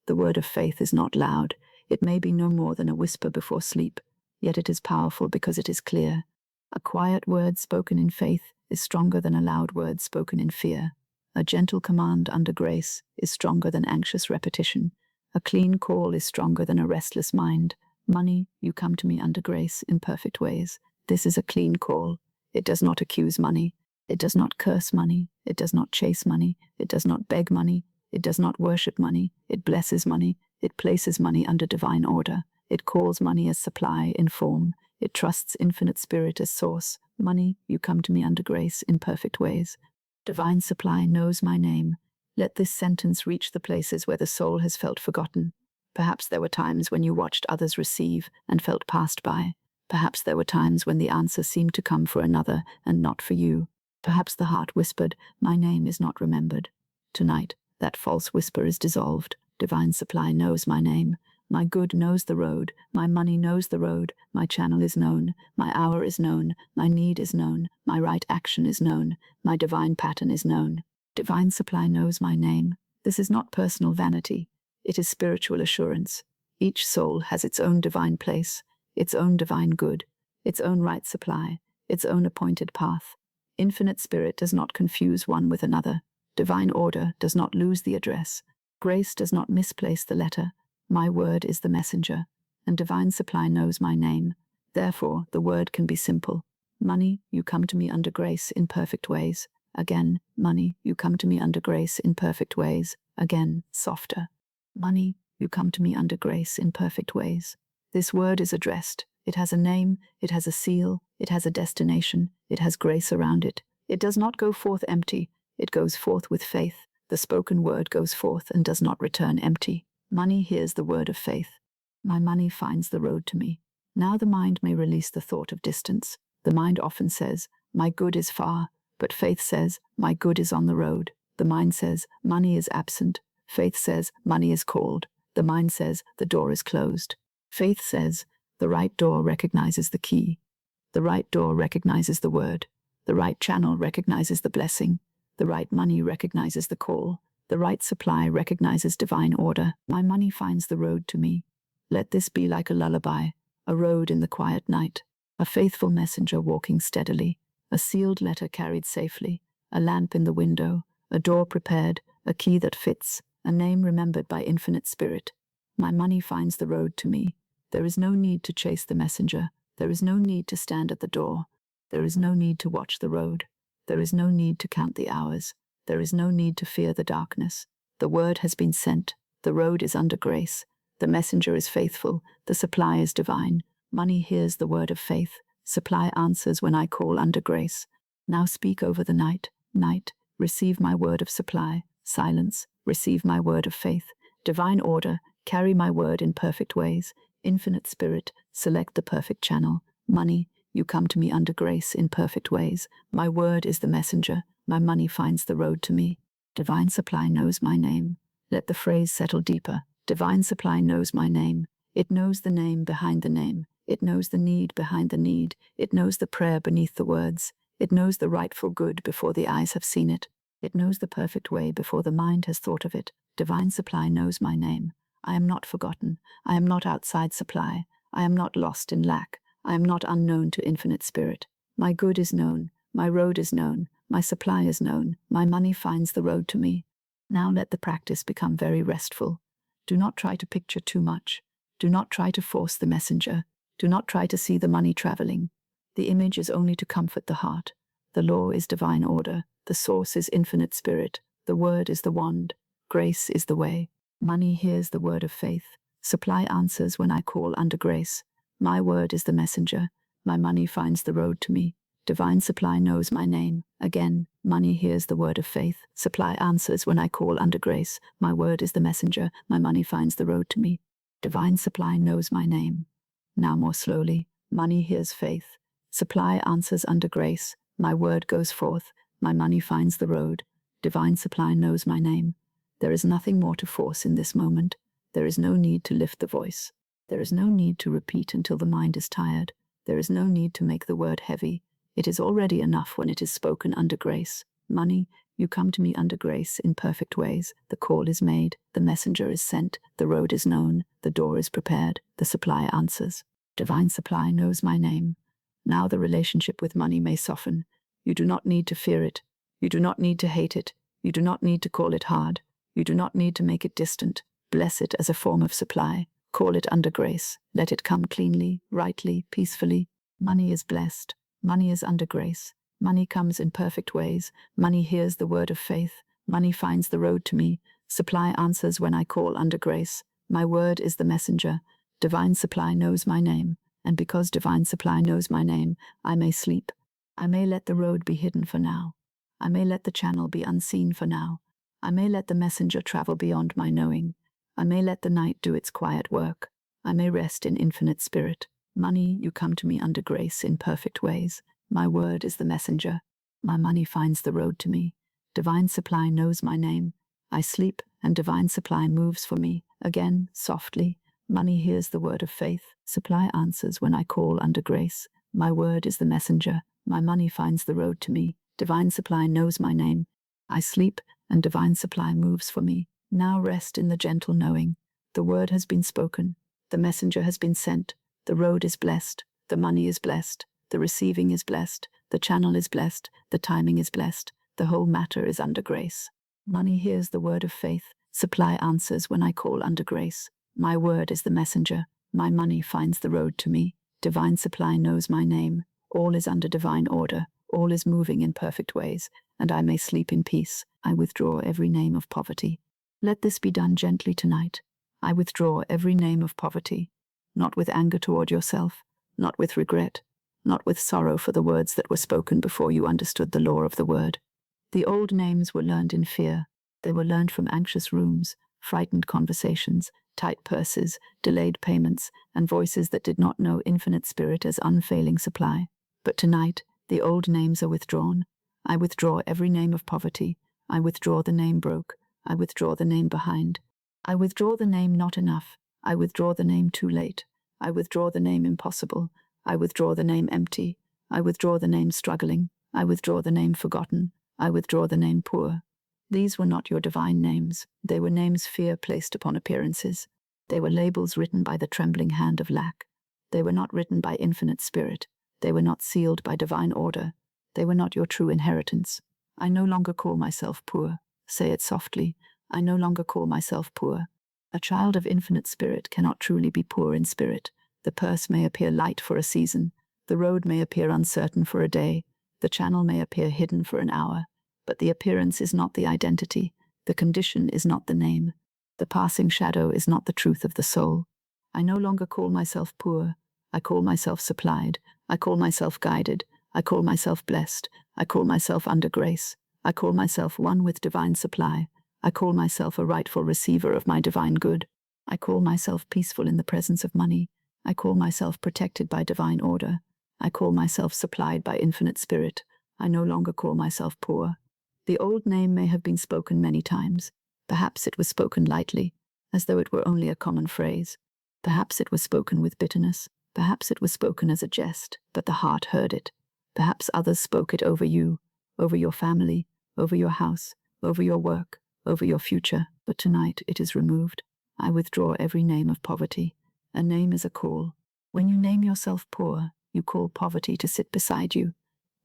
The word of faith is not loud. It may be no more than a whisper before sleep, yet it is powerful because it is clear. A quiet word spoken in faith is stronger than a loud word spoken in fear. A gentle command under grace is stronger than anxious repetition. A clean call is stronger than a restless mind. Money, you come to me under grace in perfect ways. This is a clean call. It does not accuse money. It does not curse money. It does not chase money. It does not beg money. It does not worship money. It blesses money. It places money under divine order. It calls money as supply in form. It trusts infinite spirit as source. Money, you come to me under grace in perfect ways. Divine supply knows my name. Let this sentence reach the places where the soul has felt forgotten. Perhaps there were times when you watched others receive and felt passed by. Perhaps there were times when the answer seemed to come for another and not for you. Perhaps the heart whispered, my name is not remembered. Tonight, that false whisper is dissolved. Divine supply knows my name. My good knows the road. My money knows the road. My channel is known. My hour is known. My need is known. My right action is known. My divine pattern is known. Divine supply knows my name. This is not personal vanity. It is spiritual assurance. Each soul has its own divine place, its own divine good, its own right supply, its own appointed path. Infinite spirit does not confuse one with another. Divine order does not lose the address. Grace does not misplace the letter. My word is the messenger, and divine supply knows my name. Therefore, the word can be simple. Money, you come to me under grace in perfect ways. Again, money, you come to me under grace in perfect ways. Again, softer. Money, you come to me under grace in perfect ways. This word is addressed. It has a name, it has a seal, it has a destination, it has grace around it. It does not go forth empty, it goes forth with faith. The spoken word goes forth and does not return empty. Money hears the word of faith. My money finds the road to me. Now the mind may release the thought of distance. The mind often says, my good is far, but faith says, my good is on the road. The mind says, money is absent. Faith says, money is called. The mind says, the door is closed. Faith says, the right door recognizes the key. The right door recognizes the word. The right channel recognizes the blessing. The right money recognizes the call. The right supply recognizes divine order. My money finds the road to me. Let this be like a lullaby, a road in the quiet night, a faithful messenger walking steadily, a sealed letter carried safely, a lamp in the window, a door prepared, a key that fits, a name remembered by infinite spirit. My money finds the road to me. There is no need to chase the messenger. There is no need to stand at the door. There is no need to watch the road. There is no need to count the hours. There is no need to fear the darkness. The word has been sent. The road is under grace. The messenger is faithful. The supply is divine. Money hears the word of faith. Supply answers when I call under grace. Now speak over the night. Night, receive my word of supply. Silence, receive my word of faith. Divine order, carry my word in perfect ways. Infinite spirit, select the perfect channel. Money, you come to me under grace in perfect ways. My word is the messenger. My money finds the road to me. Divine supply knows my name. Let the phrase settle deeper. Divine supply knows my name. It knows the name behind the name. It knows the need behind the need. It knows the prayer beneath the words. It knows the rightful good before the eyes have seen it. It knows the perfect way before the mind has thought of it. Divine supply knows my name. I am not forgotten. I am not outside supply. I am not lost in lack. I am not unknown to infinite spirit. My good is known. My road is known. My supply is known. My money finds the road to me. Now let the practice become very restful. Do not try to picture too much. Do not try to force the messenger. Do not try to see the money traveling. The image is only to comfort the heart. The law is divine order. The source is infinite spirit. The word is the wand. Grace is the way. Money hears the word of faith. Supply answers when I call under grace. My word is the messenger. My money finds the road to me. Divine supply knows my name. Again, money hears the word of faith. Supply answers when I call under grace. My word is the messenger. My money finds the road to me. Divine supply knows my name. Now more slowly. Money hears faith. Supply answers under grace. My word goes forth. My money finds the road. Divine supply knows my name. There is nothing more to force in this moment. There is no need to lift the voice. There is no need to repeat until the mind is tired. There is no need to make the word heavy. It is already enough when it is spoken under grace. Money, you come to me under grace in perfect ways. The call is made, the messenger is sent, the road is known, the door is prepared, the supply answers. Divine supply knows my name. Now the relationship with money may soften. You do not need to fear it. You do not need to hate it. You do not need to call it hard. You do not need to make it distant. Bless it as a form of supply. Call it under grace. Let it come cleanly, rightly, peacefully. Money is blessed. Money is under grace. Money comes in perfect ways. Money hears the word of faith. Money finds the road to me. Supply answers when I call under grace. My word is the messenger. Divine supply knows my name. And because divine supply knows my name, I may sleep. I may let the road be hidden for now. I may let the channel be unseen for now. I may let the messenger travel beyond my knowing. I may let the night do its quiet work. I may rest in infinite spirit. Money, you come to me under grace in perfect ways. My word is the messenger. My money finds the road to me. Divine supply knows my name. I sleep, and divine supply moves for me. Again, softly. Money hears the word of faith. Supply answers when I call under grace. My word is the messenger. My money finds the road to me. Divine supply knows my name. I sleep, and divine supply moves for me. Now rest in the gentle knowing. The word has been spoken. The messenger has been sent. The road is blessed. The money is blessed. The receiving is blessed. The channel is blessed. The timing is blessed. The whole matter is under grace. Money hears the word of faith. Supply answers when I call under grace. My word is the messenger. My money finds the road to me. Divine supply knows my name. All is under divine order. All is moving in perfect ways, and I may sleep in peace. I withdraw every name of poverty. Let this be done gently tonight. I withdraw every name of poverty, not with anger toward yourself, not with regret, not with sorrow for the words that were spoken before you understood the law of the word. The old names were learned in fear. They were learned from anxious rooms, frightened conversations, tight purses, delayed payments, and voices that did not know infinite spirit as unfailing supply. But tonight, the old names are withdrawn. I withdraw every name of poverty. I withdraw the name broke. I withdraw the name behind. I withdraw the name not enough. I withdraw the name too late. I withdraw the name impossible. I withdraw the name empty. I withdraw the name struggling. I withdraw the name forgotten. I withdraw the name poor. These were not your divine names. They were names fear placed upon appearances. They were labels written by the trembling hand of lack. They were not written by infinite spirit. They were not sealed by divine order. They were not your true inheritance. I no longer call myself poor. Say it softly. I no longer call myself poor. A child of infinite spirit cannot truly be poor in spirit. The purse may appear light for a season. The road may appear uncertain for a day. The channel may appear hidden for an hour. But the appearance is not the identity. The condition is not the name. The passing shadow is not the truth of the soul. I no longer call myself poor. I call myself supplied. I call myself guided. I call myself blessed. I call myself under grace. I call myself one with divine supply. I call myself a rightful receiver of my divine good. I call myself peaceful in the presence of money. I call myself protected by divine order. I call myself supplied by infinite spirit. I no longer call myself poor. The old name may have been spoken many times. Perhaps it was spoken lightly, as though it were only a common phrase. Perhaps it was spoken with bitterness. Perhaps it was spoken as a jest, but the heart heard it. Perhaps others spoke it over you, over your family, over your house, over your work, over your future. But tonight it is removed. I withdraw every name of poverty. A name is a call. When you name yourself poor, you call poverty to sit beside you.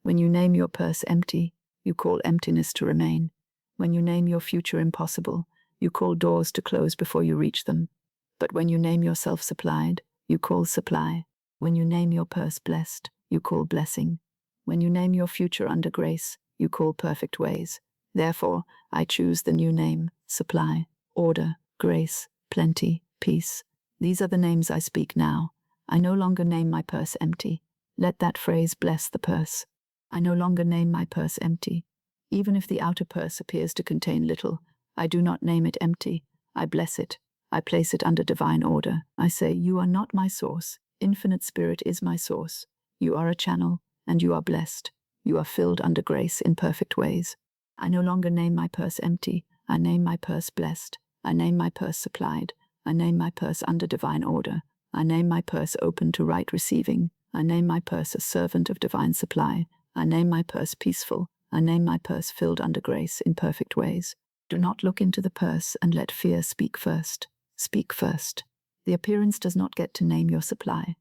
When you name your purse empty, you call emptiness to remain. When you name your future impossible, you call doors to close before you reach them. But when you name yourself supplied, you call supply. When you name your purse blessed, you call blessing. When you name your future under grace, you call perfect ways. Therefore, I choose the new name, supply, order, grace, plenty, peace. These are the names I speak now. I no longer name my purse empty. Let that phrase bless the purse. I no longer name my purse empty. Even if the outer purse appears to contain little, I do not name it empty. I bless it. I place it under divine order. I say, you are not my source. Infinite Spirit is my source. You are a channel, and you are blessed. You are filled under grace in perfect ways. I no longer name my purse empty. I name my purse blessed. I name my purse supplied. I name my purse under divine order. I name my purse open to right receiving. I name my purse a servant of divine supply. I name my purse peaceful. I name my purse filled under grace in perfect ways. Do not look into the purse and let fear speak first. Speak first. The appearance does not get to name your supply.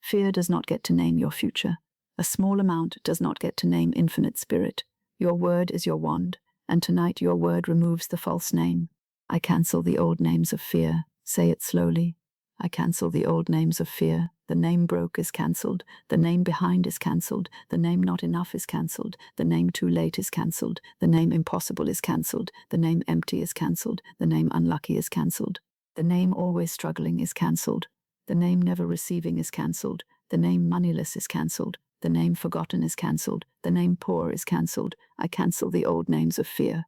Fear does not get to name your future. A small amount does not get to name Infinite Spirit. Your word is your wand, and tonight your word removes the false name. I cancel the old names of fear. Say it slowly. I cancel the old names of fear. The name broke is cancelled. The name behind is cancelled. The name not enough is cancelled. The name too late is cancelled. The name impossible is cancelled. The name empty is cancelled. The name unlucky is cancelled. The name always struggling is cancelled. The name never receiving is cancelled. The name moneyless is cancelled. The name forgotten is cancelled. The name poor is cancelled. I cancel the old names of fear.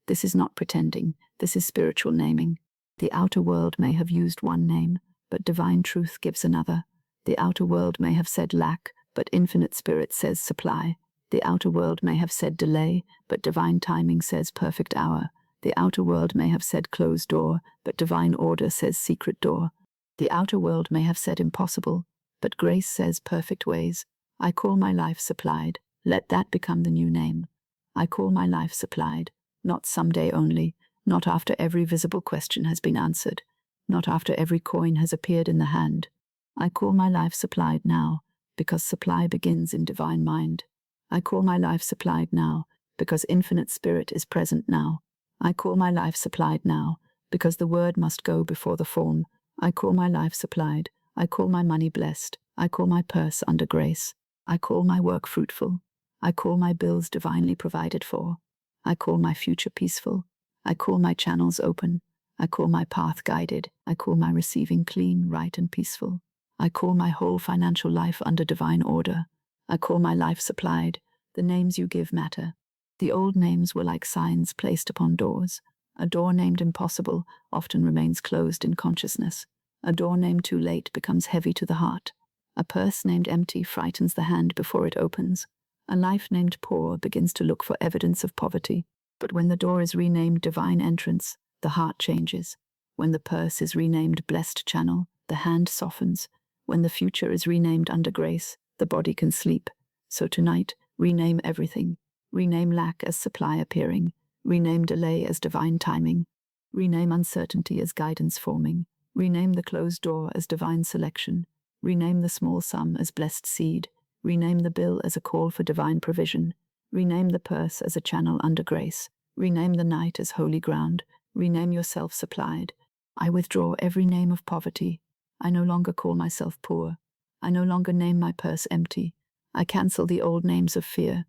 This is not pretending. This is spiritual naming. The outer world may have used one name, but divine truth gives another. The outer world may have said lack, but Infinite Spirit says supply. The outer world may have said delay, but divine timing says perfect hour. The outer world may have said closed door, but divine order says secret door. The outer world may have said impossible, but grace says perfect ways. I call my life supplied. Let that become the new name. I call my life supplied, not someday only, not after every visible question has been answered, not after every coin has appeared in the hand. I call my life supplied now, because supply begins in divine mind. I call my life supplied now, because Infinite Spirit is present now. I call my life supplied now, because the word must go before the form. I call my life supplied. I call my money blessed. I call my purse under grace. I call my work fruitful. I call my bills divinely provided for. I call my future peaceful. I call my channels open. I call my path guided. I call my receiving clean, right, and peaceful. I call my whole financial life under divine order. I call my life supplied. The names you give matter. The old names were like signs placed upon doors. A door named impossible often remains closed in consciousness. A door named too late becomes heavy to the heart. A purse named empty frightens the hand before it opens. A life named poor begins to look for evidence of poverty. But when the door is renamed divine entrance, the heart changes. When the purse is renamed blessed channel, the hand softens. When the future is renamed under grace, the body can sleep. So tonight, rename everything. Rename lack as supply appearing. Rename delay as divine timing. Rename uncertainty as guidance forming. Rename the closed door as divine selection. Rename the small sum as blessed seed. Rename the bill as a call for divine provision. Rename the purse as a channel under grace. Rename the night as holy ground. Rename yourself supplied. I withdraw every name of poverty. I no longer call myself poor. I no longer name my purse empty. I cancel the old names of fear.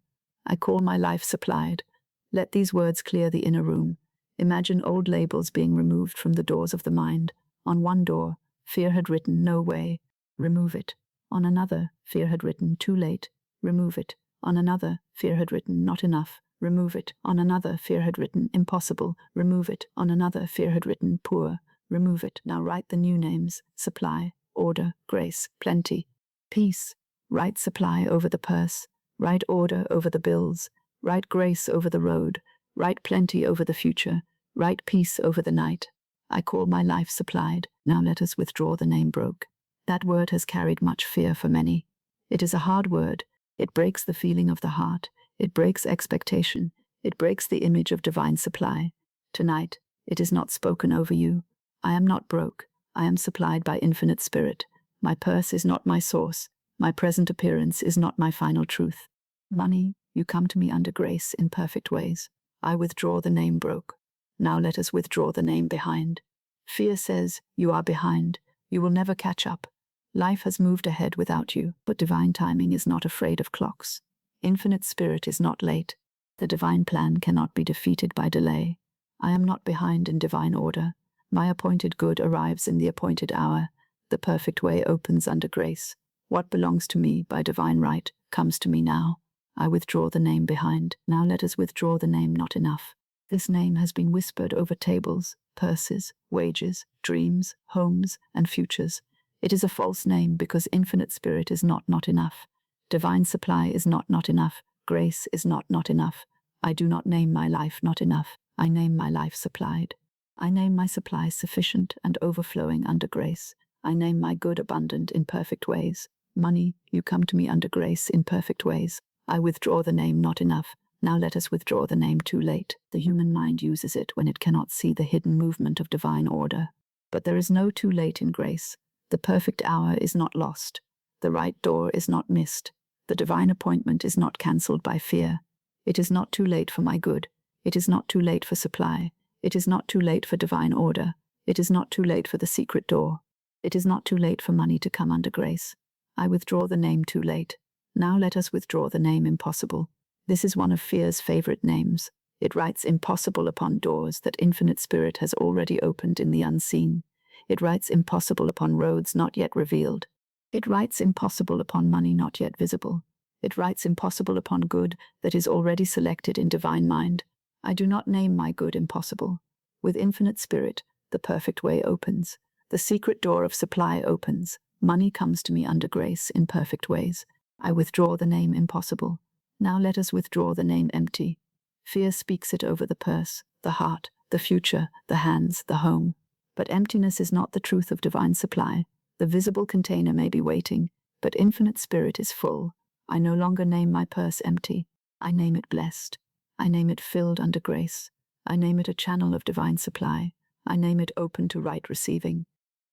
I call my life supplied. Let these words clear the inner room. Imagine old labels being removed from the doors of the mind. On one door, fear had written no way. Remove it. On another, fear had written too late. Remove it. On another, fear had written not enough. Remove it. On another, fear had written impossible. Remove it. On another, fear had written poor. Remove it. Now write the new names: supply, order, grace, plenty, peace. Write supply over the purse. Write order over the bills. Write grace over the road. Write plenty over the future. Write peace over the night. I call my life supplied. Now let us withdraw the name broke. That word has carried much fear for many. It is a hard word. It breaks the feeling of the heart. It breaks expectation. It breaks the image of divine supply. Tonight, it is not spoken over you. I am not broke. I am supplied by infinite spirit. My purse is not my source. My present appearance is not my final truth. Money, you come to me under grace in perfect ways. I withdraw the name broke. Now let us withdraw the name behind. Fear says, you are behind. You will never catch up. Life has moved ahead without you, but divine timing is not afraid of clocks. Infinite spirit is not late. The divine plan cannot be defeated by delay. I am not behind in divine order. My appointed good arrives in the appointed hour. The perfect way opens under grace. What belongs to me by divine right comes to me now. I withdraw the name behind. Now let us withdraw the name not enough. This name has been whispered over tables, purses, wages, dreams, homes, and futures. It is a false name because infinite spirit is not enough. Divine supply is not enough. Grace is not enough. I do not name my life not enough. I name my life supplied. I name my supply sufficient and overflowing under grace. I name my good abundant in perfect ways. Money, you come to me under grace in perfect ways. I withdraw the name not enough. Now let us withdraw the name too late. The human mind uses it when it cannot see the hidden movement of divine order. But there is no too late in grace. The perfect hour is not lost. The right door is not missed. The divine appointment is not cancelled by fear. It is not too late for my good. It is not too late for supply. It is not too late for divine order. It is not too late for the secret door. It is not too late for money to come under grace. I withdraw the name too late. Now let us withdraw the name impossible. This is one of fear's favorite names. It writes impossible upon doors that infinite spirit has already opened in the unseen. It writes impossible upon roads not yet revealed. It writes impossible upon money not yet visible. It writes impossible upon good that is already selected in divine mind. I do not name my good impossible. With infinite spirit, the perfect way opens. The secret door of supply opens. Money comes to me under grace in perfect ways. I withdraw the name impossible. Now let us withdraw the name empty. Fear speaks it over the purse, the heart, the future, the hands, the home. But emptiness is not the truth of divine supply. The visible container may be waiting, but infinite spirit is full. I no longer name my purse empty. I name it blessed. I name it filled under grace. I name it a channel of divine supply. I name it open to right receiving.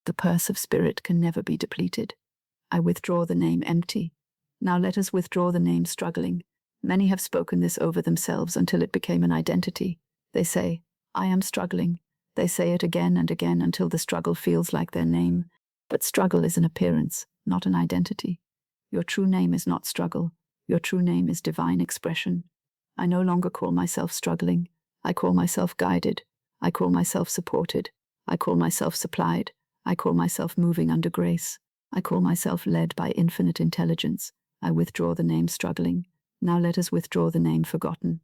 The purse of spirit can never be depleted. I withdraw the name empty. Now let us withdraw the name struggling. Many have spoken this over themselves until it became an identity. They say, I am struggling. They say it again and again until the struggle feels like their name. But struggle is an appearance, not an identity. Your true name is not struggle. Your true name is divine expression. I no longer call myself struggling. I call myself guided. I call myself supported. I call myself supplied. I call myself moving under grace. I call myself led by infinite intelligence. I withdraw the name struggling. Now let us withdraw the name forgotten.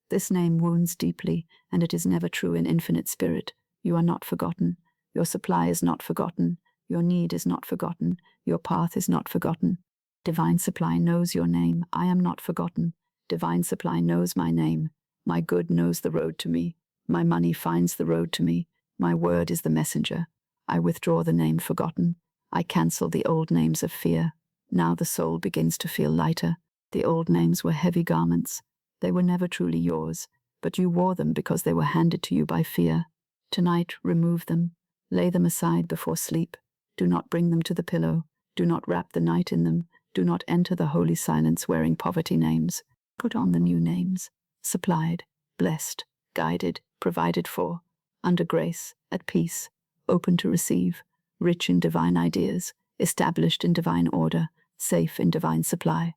This name wounds deeply, and it is never true in infinite spirit. You are not forgotten. Your supply is not forgotten. Your need is not forgotten. Your path is not forgotten. Divine supply knows your name. I am not forgotten. Divine supply knows my name. My good knows the road to me. My money finds the road to me. My word is the messenger. I withdraw the name forgotten. I cancel the old names of fear. Now the soul begins to feel lighter. The old names were heavy garments. They were never truly yours, but you wore them because they were handed to you by fear. Tonight, remove them. Lay them aside before sleep. Do not bring them to the pillow. Do not wrap the night in them. Do not enter the holy silence wearing poverty names. Put on the new names. Supplied, blessed, guided, provided for, under grace, at peace, open to receive, rich in divine ideas, established in divine order, safe in divine supply.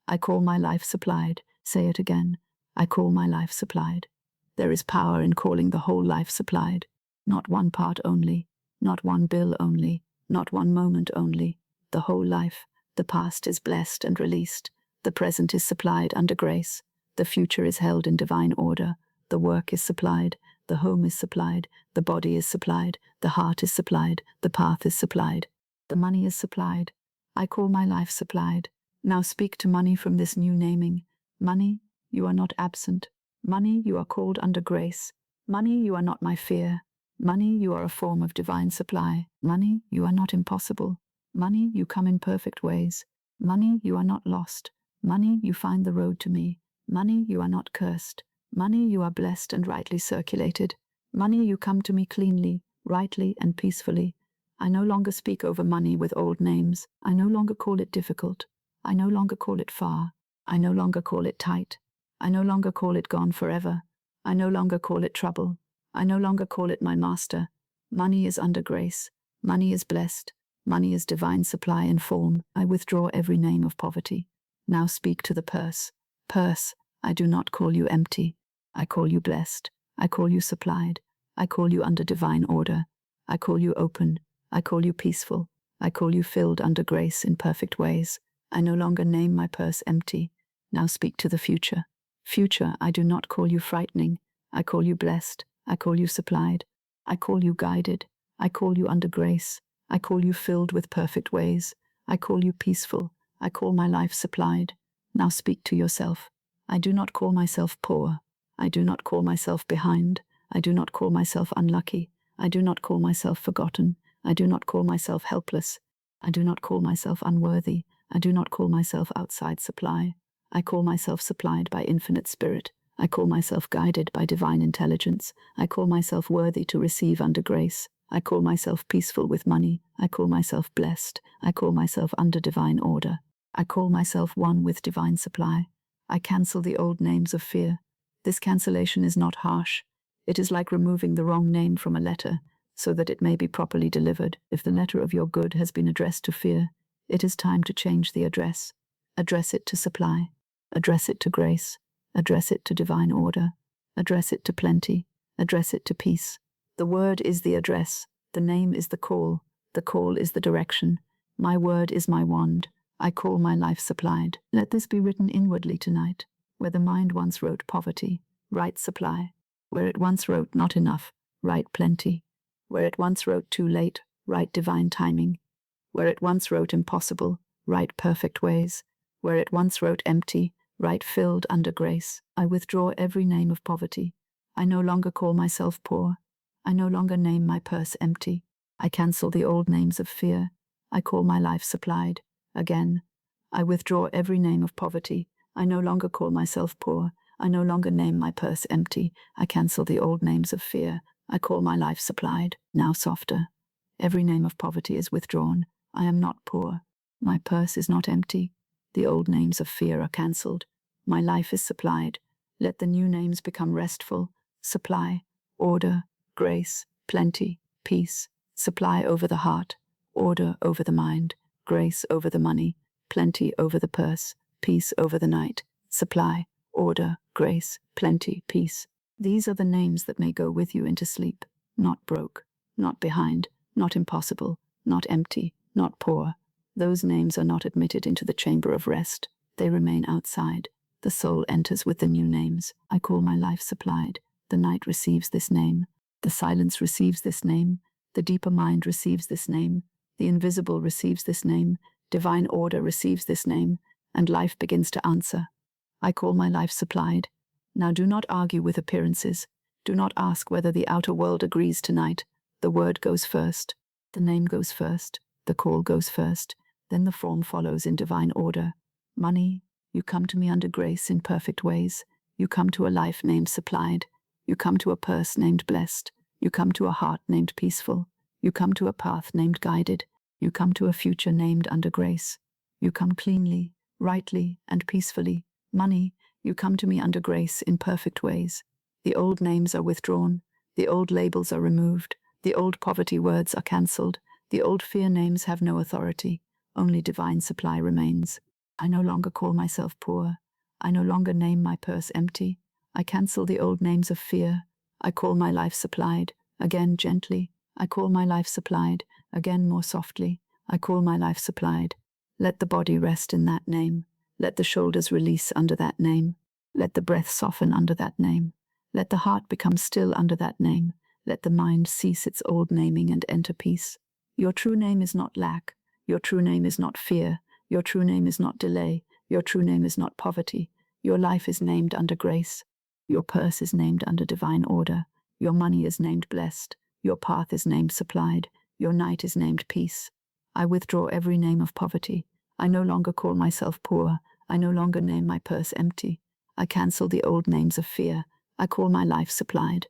I call my life supplied. Say it again. I call my life supplied. There is power in calling the whole life supplied. Not one part only, not one bill only, not one moment only. The whole life. The past is blessed and released. The present is supplied under grace. The future is held in divine order. The work is supplied. The home is supplied. The body is supplied. The heart is supplied. The path is supplied. The money is supplied. I call my life supplied. Now speak to money from this new naming. Money, you are not absent. Money, you are called under grace. Money, you are not my fear. Money, you are a form of divine supply. Money, you are not impossible. Money, you come in perfect ways. Money, you are not lost. Money, you find the road to me. Money, you are not cursed. Money, you are blessed and rightly circulated. Money, you come to me cleanly, rightly, and peacefully. I no longer speak over money with old names. I no longer call it difficult. I no longer call it far. I no longer call it tight. I no longer call it gone forever. I no longer call it trouble. I no longer call it my master. Money is under grace. Money is blessed. Money is divine supply and form. I withdraw every name of poverty. Now speak to the purse. Purse, I do not call you empty. I call you blessed. I call you supplied. I call you under divine order. I call you open. I call you peaceful. I call you filled under grace in perfect ways. I no longer name my purse empty. Now speak to the future. Future, I do not call you frightening. I call you blessed. I call you supplied. I call you guided. I call you under grace. I call you filled with perfect ways. I call you peaceful. I call my life supplied. Now speak to yourself. I do not call myself poor. I do not call myself behind. I do not call myself unlucky. I do not call myself forgotten. I do not call myself helpless. I do not call myself unworthy. I do not call myself outside supply. I call myself supplied by infinite spirit. I call myself guided by divine intelligence. I call myself worthy to receive under grace. I call myself peaceful with money. I call myself blessed. I call myself under divine order. I call myself one with divine supply. I cancel the old names of fear. This cancellation is not harsh. It is like removing the wrong name from a letter, so that it may be properly delivered. If the letter of your good has been addressed to fear, it is time to change the address. Address it to supply. Address it to grace. Address it to divine order. Address it to plenty. Address it to peace. The word is the address. The name is the call. The call is the direction. My word is my wand. I call my life supplied. Let this be written inwardly tonight. Where the mind once wrote poverty, write supply. Where it once wrote not enough, write plenty. Where it once wrote too late, write divine timing. Where it once wrote impossible, write perfect ways. Where it once wrote empty, write filled under grace. I withdraw every name of poverty. I no longer call myself poor. I no longer name my purse empty. I cancel the old names of fear. I call my life supplied. Again, I withdraw every name of poverty. I no longer call myself poor. I no longer name my purse empty. I cancel the old names of fear. I call my life supplied. Now softer. Every name of poverty is withdrawn. I am not poor. My purse is not empty. The old names of fear are cancelled. My life is supplied. Let the new names become restful. Supply, order, grace, plenty, peace. Supply over the heart, order over the mind, grace over the money, plenty over the purse, peace over the night. Supply, order, grace, plenty, peace. These are the names that may go with you into sleep. Not broke, not behind, not impossible, not empty, not poor. Those names are not admitted into the chamber of rest. They remain outside. The soul enters with the new names. I call my life supplied. The night receives this name. The silence receives this name. The deeper mind receives this name. The invisible receives this name. Divine order receives this name. And life begins to answer. I call my life supplied. Now do not argue with appearances. Do not ask whether the outer world agrees tonight. The word goes first. The name goes first. The call goes first. Then the form follows in divine order. Money, you come to me under grace in perfect ways. You come to a life named supplied. You come to a purse named blessed. You come to a heart named peaceful. You come to a path named guided. You come to a future named under grace. You come cleanly, rightly, and peacefully. Money, you come to me under grace in perfect ways. The old names are withdrawn. The old labels are removed. The old poverty words are cancelled. The old fear names have no authority. Only divine supply remains. I no longer call myself poor. I no longer name my purse empty. I cancel the old names of fear. I call my life supplied. Again gently. I call my life supplied. Again more softly. I call my life supplied. Let the body rest in that name. Let the shoulders release under that name. Let the breath soften under that name. Let the heart become still under that name. Let the mind cease its old naming and enter peace. Your true name is not lack. Your true name is not fear. Your true name is not delay. Your true name is not poverty. Your life is named under grace. Your purse is named under divine order. Your money is named blessed. Your path is named supplied. Your night is named peace. I withdraw every name of poverty. I no longer call myself poor. I no longer name my purse empty. I cancel the old names of fear. I call my life supplied.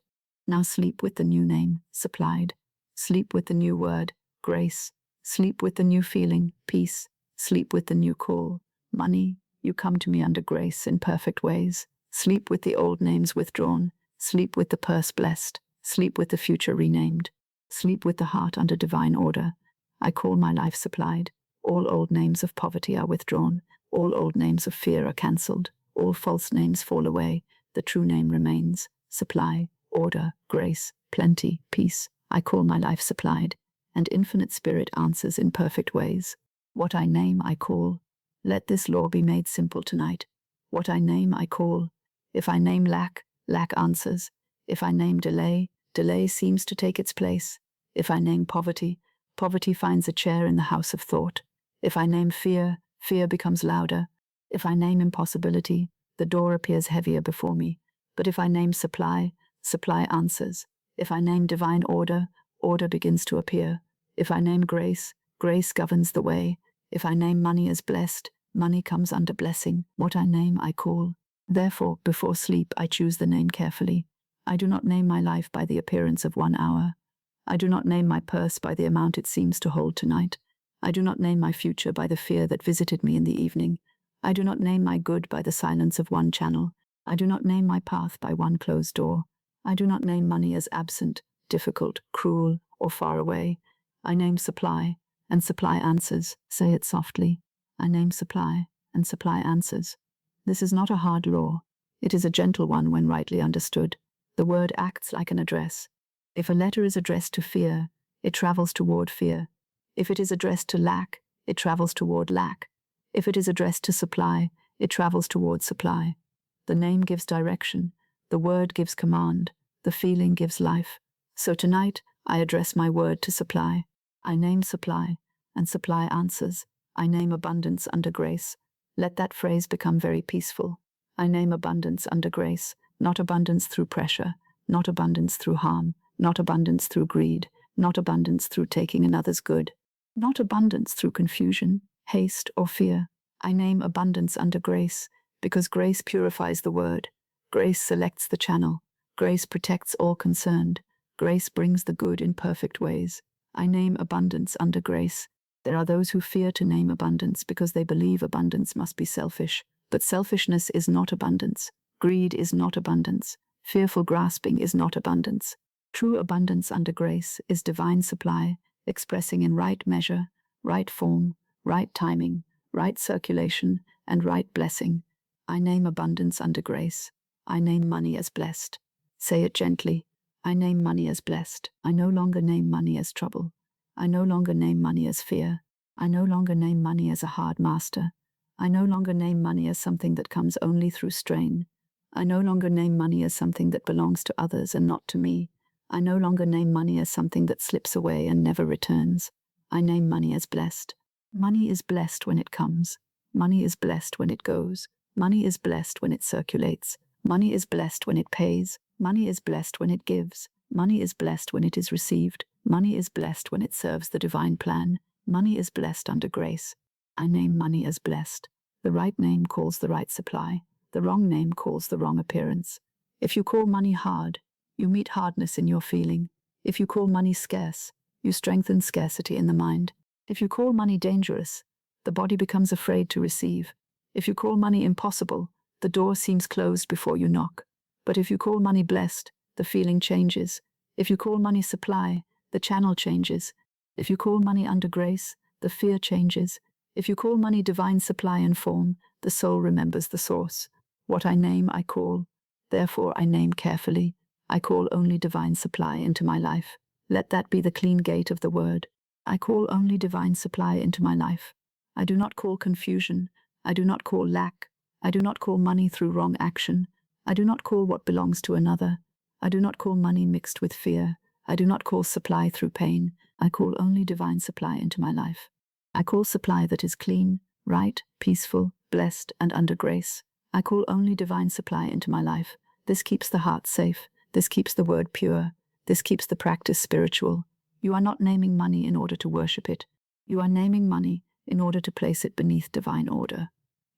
Now sleep with the new name, supplied. Sleep with the new word, grace. Sleep with the new feeling, peace. Sleep with the new call, money. You come to me under grace in perfect ways. Sleep with the old names withdrawn. Sleep with the purse blessed. Sleep with the future renamed. Sleep with the heart under divine order. I call my life supplied. All old names of poverty are withdrawn. All old names of fear are cancelled. All false names fall away. The true name remains. Supply, order, grace, plenty, peace. I call my life supplied, and infinite spirit answers in perfect ways. What I name, I call. Let this law be made simple tonight. What I name, I call. If I name lack, lack answers. If I name delay, delay seems to take its place. If I name poverty, poverty finds a chair in the house of thought. If I name fear, fear becomes louder. If I name impossibility, the door appears heavier before me. But if I name supply, supply answers. If I name divine order, order begins to appear. If I name grace, grace governs the way. If I name money as blessed, money comes under blessing. What I name, I call. Therefore, before sleep, I choose the name carefully. I do not name my life by the appearance of 1 hour. I do not name my purse by the amount it seems to hold tonight. I do not name my future by the fear that visited me in the evening. I do not name my good by the silence of one channel. I do not name my path by one closed door. I do not name money as absent, difficult, cruel, or far away. I name supply, and supply answers. Say it softly. I name supply, and supply answers. This is not a hard law. It is a gentle one when rightly understood. The word acts like an address. If a letter is addressed to fear, it travels toward fear. If it is addressed to lack, it travels toward lack. If it is addressed to supply, it travels toward supply. The name gives direction. The word gives command. The feeling gives life. So tonight, I address my word to supply. I name supply, and supply answers. I name abundance under grace. Let that phrase become very peaceful. I name abundance under grace, not abundance through pressure, not abundance through harm, not abundance through greed, not abundance through taking another's good, not abundance through confusion, haste, or fear. I name abundance under grace, because grace purifies the word. Grace selects the channel. Grace protects all concerned. Grace brings the good in perfect ways. I name abundance under grace. There are those who fear to name abundance because they believe abundance must be selfish. But selfishness is not abundance. Greed is not abundance. Fearful grasping is not abundance. True abundance under grace is divine supply, expressing in right measure, right form, right timing, right circulation, and right blessing. I name abundance under grace. I name money as blessed. Say it gently. I name money as blessed. I no longer name money as trouble. I no longer name money as fear. I no longer name money as a hard master. I no longer name money as something that comes only through strain. I no longer name money as something that belongs to others and not to me. I no longer name money as something that slips away and never returns. I name money as blessed. Money is blessed when it comes. Money is blessed when it goes. Money is blessed when it circulates. Money is blessed when it pays. Money is blessed when it gives. Money is blessed when it is received. Money is blessed when it serves the divine plan. Money is blessed under grace. I name money as blessed. The right name calls the right supply. The wrong name calls the wrong appearance. If you call money hard, you meet hardness in your feeling. If you call money scarce, you strengthen scarcity in the mind. If you call money dangerous, the body becomes afraid to receive. If you call money impossible, the door seems closed before you knock. But if you call money blessed, the feeling changes. If you call money supply, the channel changes. If you call money under grace, the fear changes. If you call money divine supply and form, the soul remembers the source. What I name, I call. Therefore, I name carefully. I call only divine supply into my life. Let that be the clean gate of the word. I call only divine supply into my life. I do not call confusion. I do not call lack. I do not call money through wrong action. I do not call what belongs to another. I do not call money mixed with fear. I do not call supply through pain. I call only divine supply into my life. I call supply that is clean, right, peaceful, blessed, and under grace. I call only divine supply into my life. This keeps the heart safe. This keeps the word pure. This keeps the practice spiritual. You are not naming money in order to worship it. You are naming money in order to place it beneath divine order.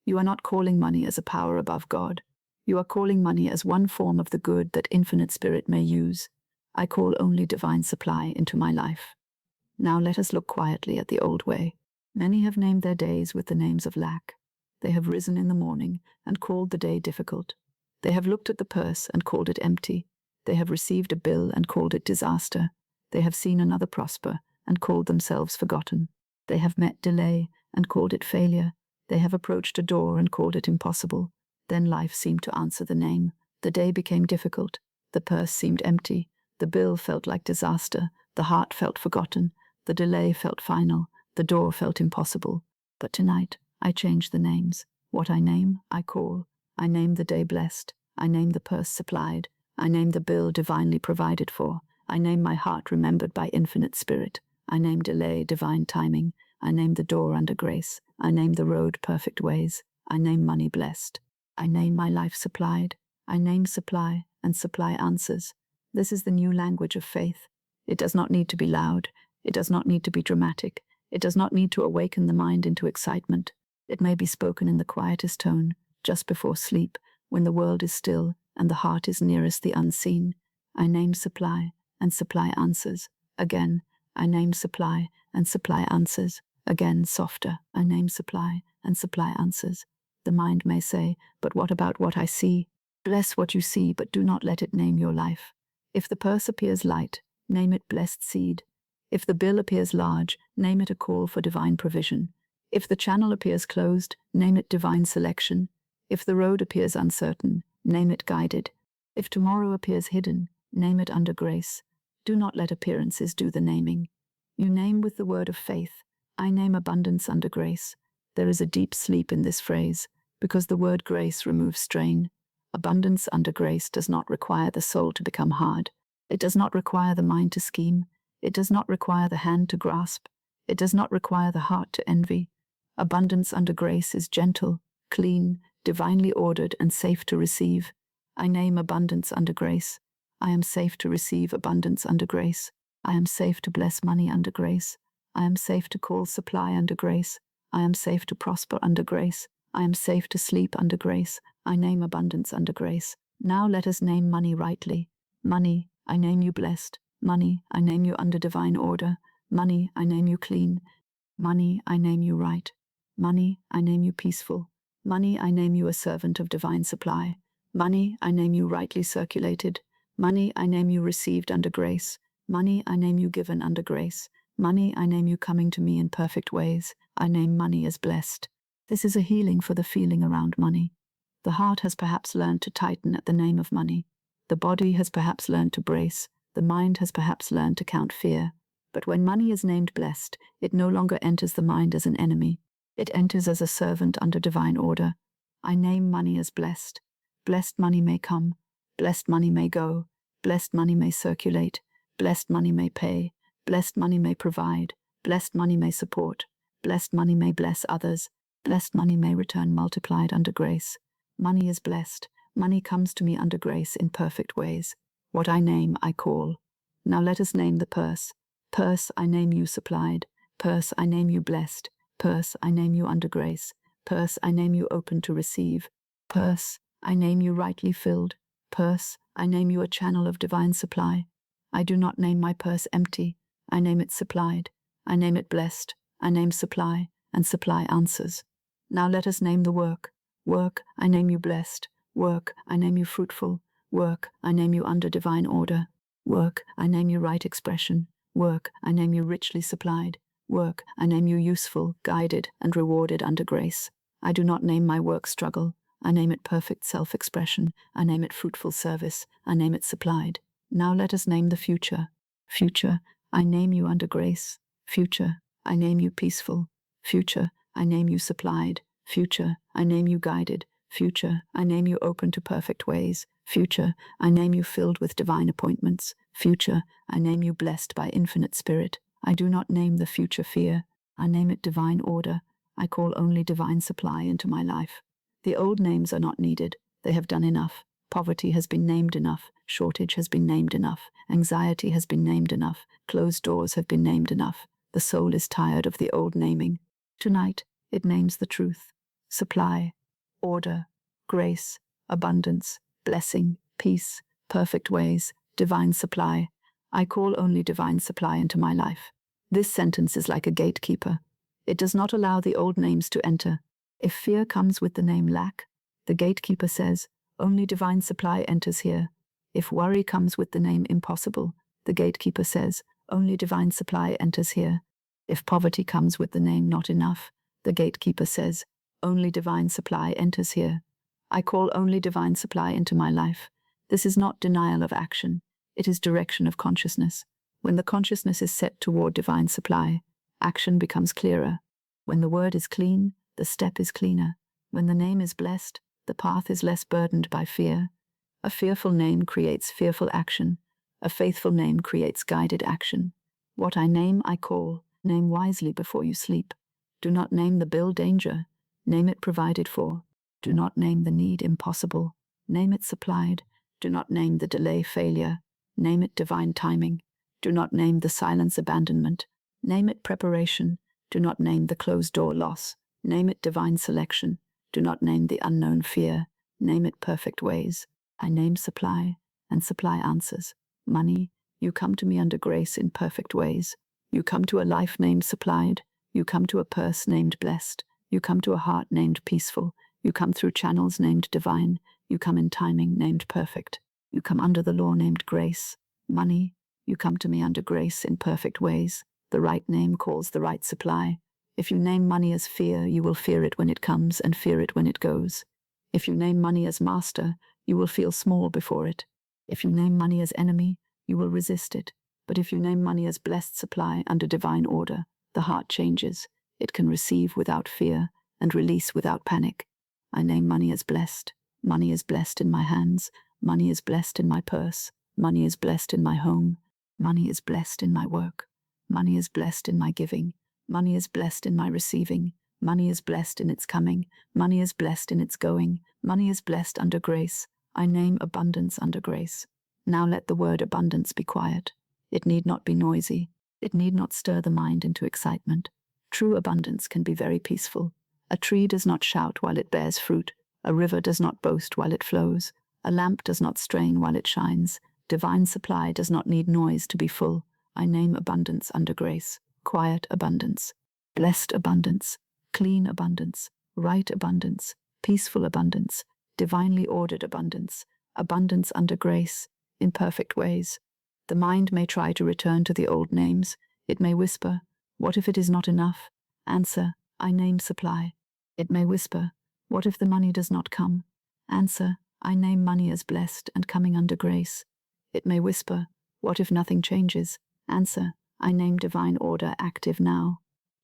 You are not calling money as a power above God. You are calling money as one form of the good that infinite spirit may use. I call only divine supply into my life. Now let us look quietly at the old way. Many have named their days with the names of lack. They have risen in the morning and called the day difficult. They have looked at the purse and called it empty. They have received a bill and called it disaster. They have seen another prosper and called themselves forgotten. They have met delay and called it failure. They have approached a door and called it impossible. Then life seemed to answer the name. The day became difficult. The purse seemed empty. The bill felt like disaster. The heart felt forgotten. The delay felt final. The door felt impossible. But tonight, I change the names. What I name, I call. I name the day blessed. I name the purse supplied. I name the bill divinely provided for. I name my heart remembered by infinite spirit. I name delay divine timing. I name the door under grace. I name the road perfect ways. I name money blessed. I name my life supplied. I name supply, and supply answers. This is the new language of faith. It does not need to be loud. It does not need to be dramatic. It does not need to awaken the mind into excitement. It may be spoken in the quietest tone, just before sleep, when the world is still and the heart is nearest the unseen. I name supply, and supply answers. Again, I name supply, and supply answers. Again, softer. I name supply, and supply answers. The mind may say, but what about what I see? Bless what you see, but do not let it name your life. If the purse appears light, name it blessed seed. If the bill appears large, name it a call for divine provision. If the channel appears closed, name it divine selection. If the road appears uncertain, name it guided. If tomorrow appears hidden, name it under grace. Do not let appearances do the naming. You name with the word of faith. I name abundance under grace. There is a deep sleep in this phrase, because the word grace removes strain. Abundance under grace does not require the soul to become hard. It does not require the mind to scheme. It does not require the hand to grasp. It does not require the heart to envy. Abundance under grace is gentle, clean, divinely ordered, and safe to receive. I name abundance under grace. I am safe to receive abundance under grace. I am safe to bless money under grace. I am safe to call supply under grace. I am safe to prosper under grace. I am safe to sleep under grace. I name abundance under grace. Now let us name money rightly. Money, I name you blessed. Money, I name you under divine order. Money, I name you clean. Money, I name you right. Money, I name you peaceful. Money, I name you a servant of divine supply. Money, I name you rightly circulated. Money, I name you received under grace. Money, I name you given under grace. Money, I name you coming to me in perfect ways. I name money as blessed. This is a healing for the feeling around money. The heart has perhaps learned to tighten at the name of money. The body has perhaps learned to brace. The mind has perhaps learned to count fear. But when money is named blessed, it no longer enters the mind as an enemy. It enters as a servant under divine order. I name money as blessed. Blessed money may come. Blessed money may go. Blessed money may circulate. Blessed money may pay. Blessed money may provide. Blessed money may support. Blessed money may bless others. Blessed money may return multiplied under grace. Money is blessed. Money comes to me under grace in perfect ways. What I name, I call. Now let us name the purse. Purse, I name you supplied. Purse, I name you blessed. Purse, I name you under grace. Purse, I name you open to receive. Purse, I name you rightly filled. Purse, I name you a channel of divine supply. I do not name my purse empty. I name it supplied. I name it blessed. I name supply, and supply answers. Now let us name the work. Work, I name you blessed. Work, I name you fruitful. Work, I name you under divine order. Work, I name you right expression. Work, I name you richly supplied. Work, I name you useful, guided, and rewarded under grace. I do not name my work struggle. I name it perfect self-expression. I name it fruitful service. I name it supplied. Now let us name the future. Future, I name you under grace. Future, I name you peaceful. Future, I name you supplied. Future, I name you guided. Future, I name you open to perfect ways. Future, I name you filled with divine appointments. Future, I name you blessed by infinite spirit. I do not name the future fear. I name it divine order. I call only divine supply into my life. The old names are not needed. They have done enough. Poverty has been named enough. Shortage has been named enough. Anxiety has been named enough. Closed doors have been named enough. The soul is tired of the old naming. Tonight, it names the truth. Supply, order, grace, abundance, blessing, peace, perfect ways, divine supply. I call only divine supply into my life. This sentence is like a gatekeeper. It does not allow the old names to enter. If fear comes with the name lack, the gatekeeper says, only divine supply enters here. If worry comes with the name impossible, the gatekeeper says, only divine supply enters here. If poverty comes with the name not enough, the gatekeeper says, only divine supply enters here. I call only divine supply into my life. This is not denial of action. It is direction of consciousness. When the consciousness is set toward divine supply, action becomes clearer. When the word is clean, the step is cleaner. When the name is blessed, the path is less burdened by fear. A fearful name creates fearful action. A faithful name creates guided action. What I name, I call. Name wisely before you sleep. Do not name the bill danger. Name it provided for. Do not name the need impossible. Name it supplied. Do not name the delay failure. Name it divine timing. Do not name the silence abandonment. Name it preparation. Do not name the closed door loss. Name it divine selection. Do not name the unknown fear. Name it perfect ways. I name supply, and supply answers. Money, you come to me under grace in perfect ways. You come to a life named supplied. You come to a purse named blessed. You come to a heart named peaceful. You come through channels named divine. You come in timing named perfect. You come under the law named grace. Money, you come to me under grace in perfect ways. The right name calls the right supply. If you name money as fear, you will fear it when it comes and fear it when it goes. If you name money as master, you will feel small before it. If you name money as enemy, you will resist it. But if you name money as blessed supply under divine order, the heart changes. It can receive without fear and release without panic. I name money as blessed. Money is blessed in my hands. Money is blessed in my purse. Money is blessed in my home. Money is blessed in my work. Money is blessed in my giving. Money is blessed in my receiving. Money is blessed in its coming. Money is blessed in its going. Money is blessed under grace. I name abundance under grace. Now let the word abundance be quiet. It need not be noisy. It need not stir the mind into excitement. True abundance can be very peaceful. A tree does not shout while it bears fruit. A river does not boast while it flows. A lamp does not strain while it shines. Divine supply does not need noise to be full. I name abundance under grace. Quiet abundance. Blessed abundance. Clean abundance. Right abundance. Peaceful abundance. Divinely ordered abundance. Abundance under grace. In perfect ways. The mind may try to return to the old names. It may whisper, what if it is not enough? Answer, I name supply. It may whisper, what if the money does not come? Answer, I name money as blessed and coming under grace. It may whisper, what if nothing changes? Answer, I name divine order active now.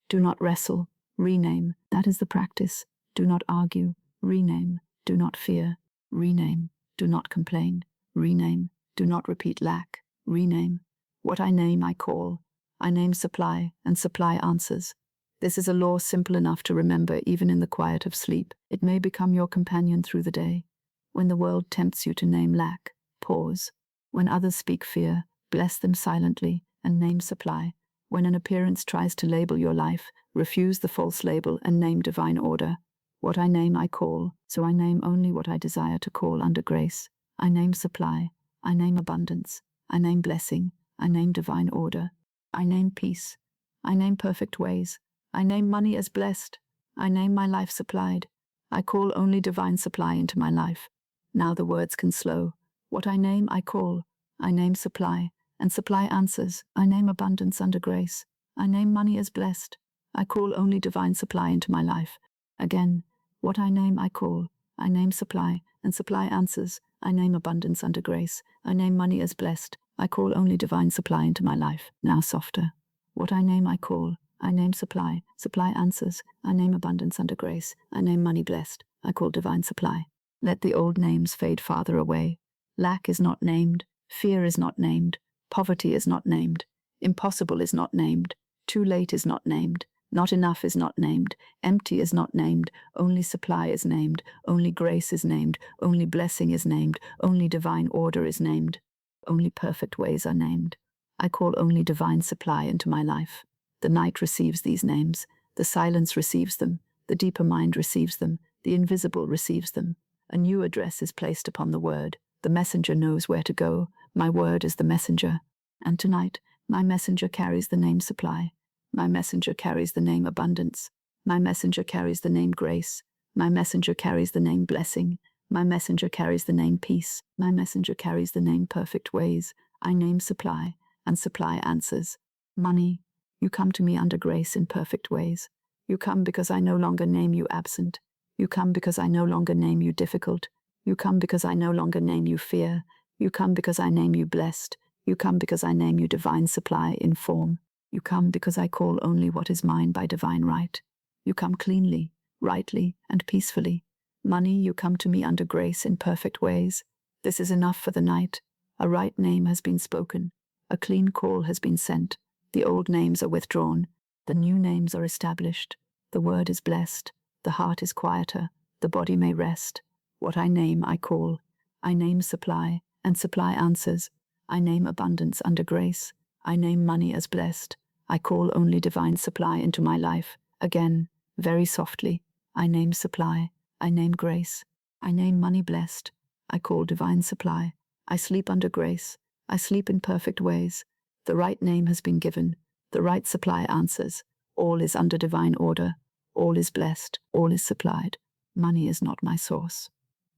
Do not wrestle, rename, that is the practice. Do not argue, rename. Do not fear, rename. Do not complain, rename. Do not repeat lack, rename. What I name I call. I name supply, and supply answers. This is a law simple enough to remember even in the quiet of sleep. It may become your companion through the day. When the world tempts you to name lack, pause. When others speak fear, bless them silently and name supply. When an appearance tries to label your life, refuse the false label and name divine order. What I name I call, so I name only what I desire to call under grace. I name supply. I name abundance. I name blessing. I name divine order. I name peace. I name perfect ways. I name money as blessed. I name my life supplied. I call only divine supply into my life. Now the words can slow. What I name, I call. I name supply, and supply answers. I name abundance under grace. I name money as blessed. I call only divine supply into my life. Again, what I name, I call. I name supply, and supply answers. I name abundance under grace. I name money as blessed. I call only divine supply into my life. Now softer. What I name, I call. I name supply. Supply answers. I name abundance under grace. I name money blessed. I call divine supply. Let the old names fade farther away. Lack is not named. Fear is not named. Poverty is not named. Impossible is not named. Too late is not named. Not enough is not named. Empty is not named. Only supply is named. Only grace is named. Only blessing is named. Only divine order is named. Only perfect ways are named. I call only divine supply into my life. The night receives these names. The silence receives them. The deeper mind receives them. The invisible receives them. A new address is placed upon the word. The messenger knows where to go. My word is the messenger. And tonight, my messenger carries the name supply. My messenger carries the name abundance. My messenger carries the name grace. My messenger carries the name blessing. My messenger carries the name peace. My messenger carries the name perfect ways. I name supply, and supply answers. Money, you come to me under grace in perfect ways. You come because I no longer name you absent. You come because I no longer name you difficult. You come because I no longer name you fear. You come because I name you blessed. You come because I name you divine supply in form. You come because I call only what is mine by divine right. You come cleanly, rightly, and peacefully. Money, you come to me under grace in perfect ways. This is enough for the night. A right name has been spoken. A clean call has been sent. The old names are withdrawn. The new names are established. The word is blessed. The heart is quieter. The body may rest. What I name, I call. I name supply, and supply answers. I name abundance under grace. I name money as blessed. I call only divine supply into my life. Again, very softly, I name supply. I name grace. I name money blessed. I call divine supply. I sleep under grace. I sleep in perfect ways. The right name has been given. The right supply answers. All is under divine order. All is blessed. All is supplied. Money is not my source.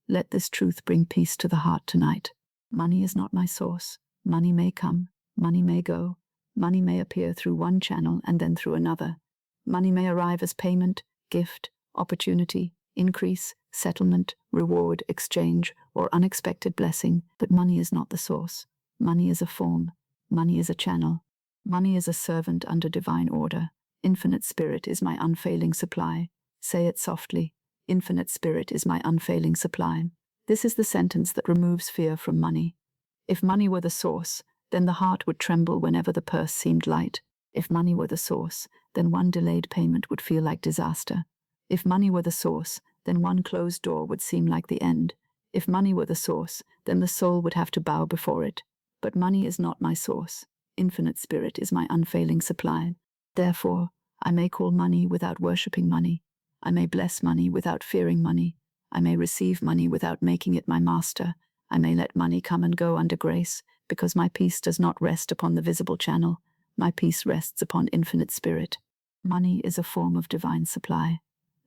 Let this truth bring peace to the heart tonight. Money is not my source. Money may come. Money may go. Money may appear through one channel and then through another. Money may arrive as payment, gift, opportunity, increase, settlement, reward, exchange, or unexpected blessing, but money is not the source. Money is a form. Money is a channel. Money is a servant under divine order. Infinite Spirit is my unfailing supply. Say it softly. Infinite Spirit is my unfailing supply. This is the sentence that removes fear from money. If money were the source, then the heart would tremble whenever the purse seemed light. If money were the source, then one delayed payment would feel like disaster. If money were the source, then one closed door would seem like the end. If money were the source, then the soul would have to bow before it. But money is not my source. Infinite Spirit is my unfailing supply. Therefore, I may call money without worshipping money. I may bless money without fearing money. I may receive money without making it my master. I may let money come and go under grace, because my peace does not rest upon the visible channel. My peace rests upon Infinite Spirit. Money is a form of divine supply.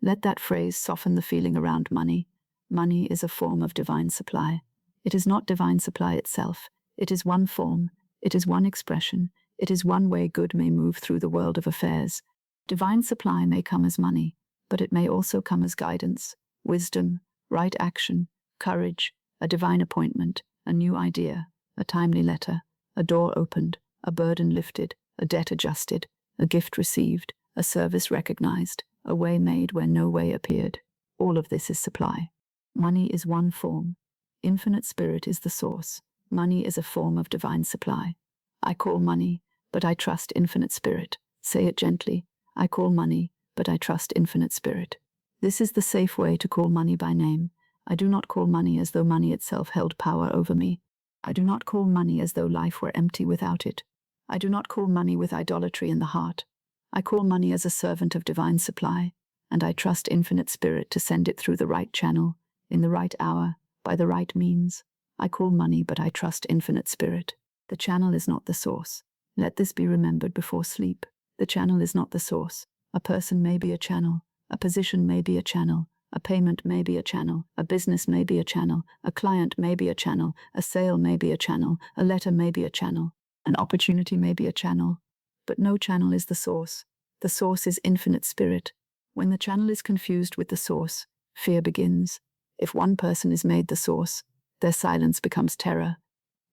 Let that phrase soften the feeling around money. Money is a form of divine supply. It is not divine supply itself. It is one form. It is one expression. It is one way good may move through the world of affairs. Divine supply may come as money, but it may also come as guidance, wisdom, right action, courage, a divine appointment, a new idea, a timely letter, a door opened, a burden lifted, a debt adjusted, a gift received, a service recognized, a way made where no way appeared. All of this is supply. Money is one form. Infinite Spirit is the source. Money is a form of divine supply. I call money, but I trust Infinite Spirit. Say it gently. I call money, but I trust Infinite Spirit. This is the safe way to call money by name. I do not call money as though money itself held power over me. I do not call money as though life were empty without it. I do not call money with idolatry in the heart. I call money as a servant of divine supply, and I trust Infinite Spirit to send it through the right channel, in the right hour, by the right means. I call money, but I trust Infinite Spirit. The channel is not the source. Let this be remembered before sleep. The channel is not the source. A person may be a channel. A position may be a channel. A payment may be a channel. A business may be a channel. A client may be a channel. A sale may be a channel. A letter may be a channel. An opportunity may be a channel. But no channel is the source. The source is Infinite Spirit. When the channel is confused with the source, fear begins. If one person is made the source, their silence becomes terror.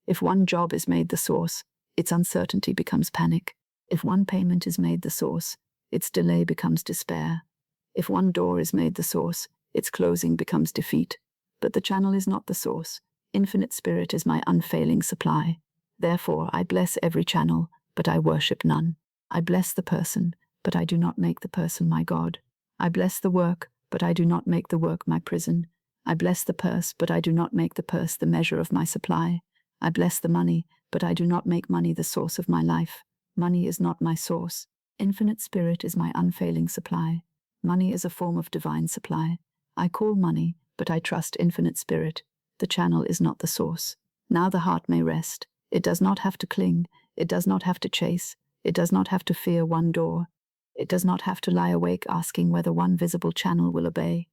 If one job is made the source, its uncertainty becomes panic. If one payment is made the source, its delay becomes despair. If one door is made the source, its closing becomes defeat. But the channel is not the source. Infinite Spirit is my unfailing supply. Therefore, I bless every channel, but I worship none. I bless the person, but I do not make the person my God. I bless the work, but I do not make the work my prison. I bless the purse, but I do not make the purse the measure of my supply. I bless the money, but I do not make money the source of my life. Money is not my source. Infinite Spirit is my unfailing supply. Money is a form of divine supply. I call money, but I trust infinite spirit. The channel is not the source. Now the heart may rest. It does not have to cling. It does not have to chase. It does not have to fear one door. It does not have to lie awake asking whether one visible channel will obey.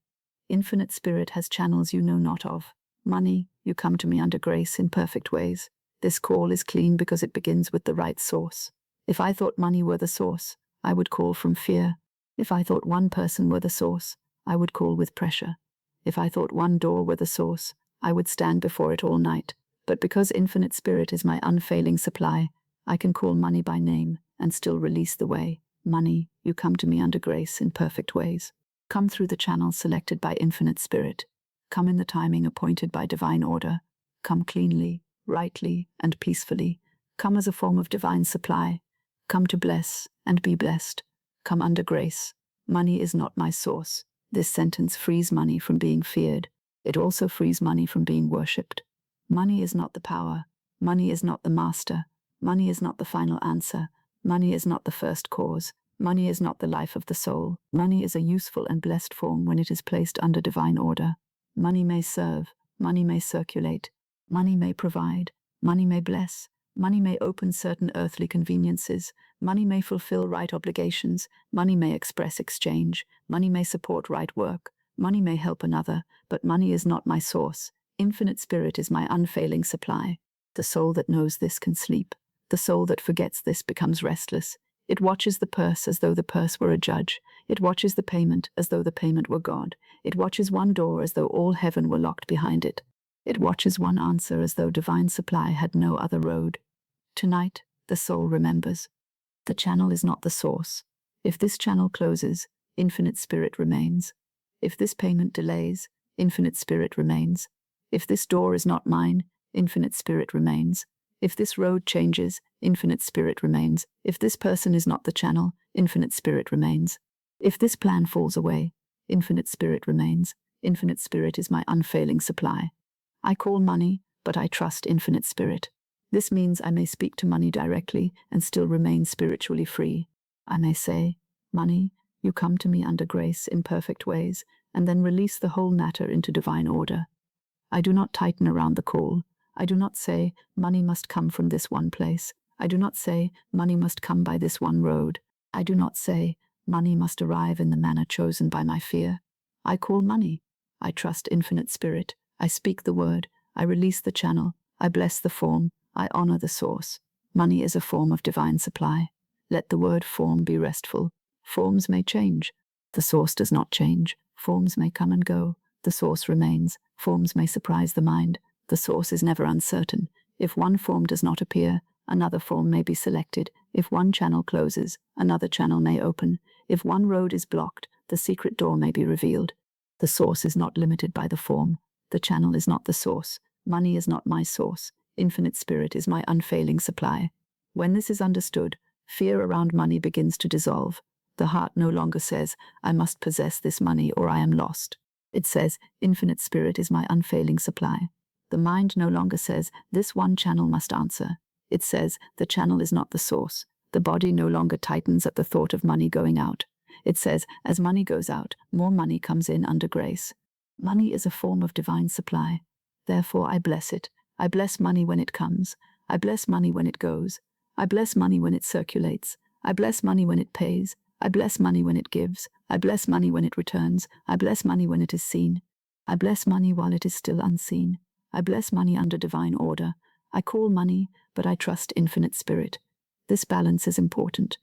Infinite spirit has channels you know not of. Money, you come to me under grace in perfect ways. This call is clean because it begins with the right source. If I thought money were the source, I would call from fear. If I thought one person were the source, I would call with pressure. If I thought one door were the source, I would stand before it all night. But because infinite spirit is my unfailing supply, I can call money by name and still release the way. Money, you come to me under grace in perfect ways. Come through the channel selected by infinite spirit. Come in the timing appointed by divine order. Come cleanly, rightly, and peacefully. Come as a form of divine supply. Come to bless and be blessed. Come under grace. Money is not my source. This sentence frees money from being feared. It also frees money from being worshipped. Money is not the power. Money is not the master. Money is not the final answer. Money is not the first cause. Money is not the life of the soul. Money is a useful and blessed form when it is placed under divine order. Money may serve. Money may circulate. Money may provide. Money may bless. Money may open certain earthly conveniences. Money may fulfill right obligations. Money may express exchange. Money may support right work. Money may help another, but money is not my source. Infinite spirit is my unfailing supply. The soul that knows this can sleep. The soul that forgets this becomes restless. It watches the purse as though the purse were a judge. It watches the payment as though the payment were God. It watches one door as though all heaven were locked behind it. It watches one answer as though divine supply had no other road. Tonight, the soul remembers. The channel is not the source. If this channel closes, infinite spirit remains. If this payment delays, infinite spirit remains. If this door is not mine, infinite spirit remains. If this road changes, infinite spirit remains. If this person is not the channel, infinite spirit remains. If this plan falls away, infinite spirit remains. Infinite spirit is my unfailing supply. I call money, but I trust infinite spirit. This means I may speak to money directly and still remain spiritually free. I may say, money, you come to me under grace in perfect ways, and then release the whole matter into divine order. I do not tighten around the call. I do not say, money must come from this one place. I do not say, money must come by this one road. I do not say, money must arrive in the manner chosen by my fear. I call money. I trust infinite spirit. I speak the word. I release the channel. I bless the form. I honor the source. Money is a form of divine supply. Let the word form be restful. Forms may change. The source does not change. Forms may come and go. The source remains. Forms may surprise the mind. The source is never uncertain. If one form does not appear, another form may be selected. If one channel closes, another channel may open. If one road is blocked, the secret door may be revealed. The source is not limited by the form. The channel is not the source. Money is not my source. Infinite spirit is my unfailing supply. When this is understood, fear around money begins to dissolve. The heart no longer says, I must possess this money or I am lost. It says, infinite spirit is my unfailing supply. The mind no longer says, this one channel must answer. It says, the channel is not the source. The body no longer tightens at the thought of money going out. It says, as money goes out, more money comes in under grace. Money is a form of divine supply. Therefore I bless it. I bless money when it comes. I bless money when it goes. I bless money when it circulates. I bless money when it pays. I bless money when it gives. I bless money when it returns. I bless money when it is seen. I bless money while it is still unseen. I bless money under divine order. I call money, but I trust infinite spirit. This balance is important.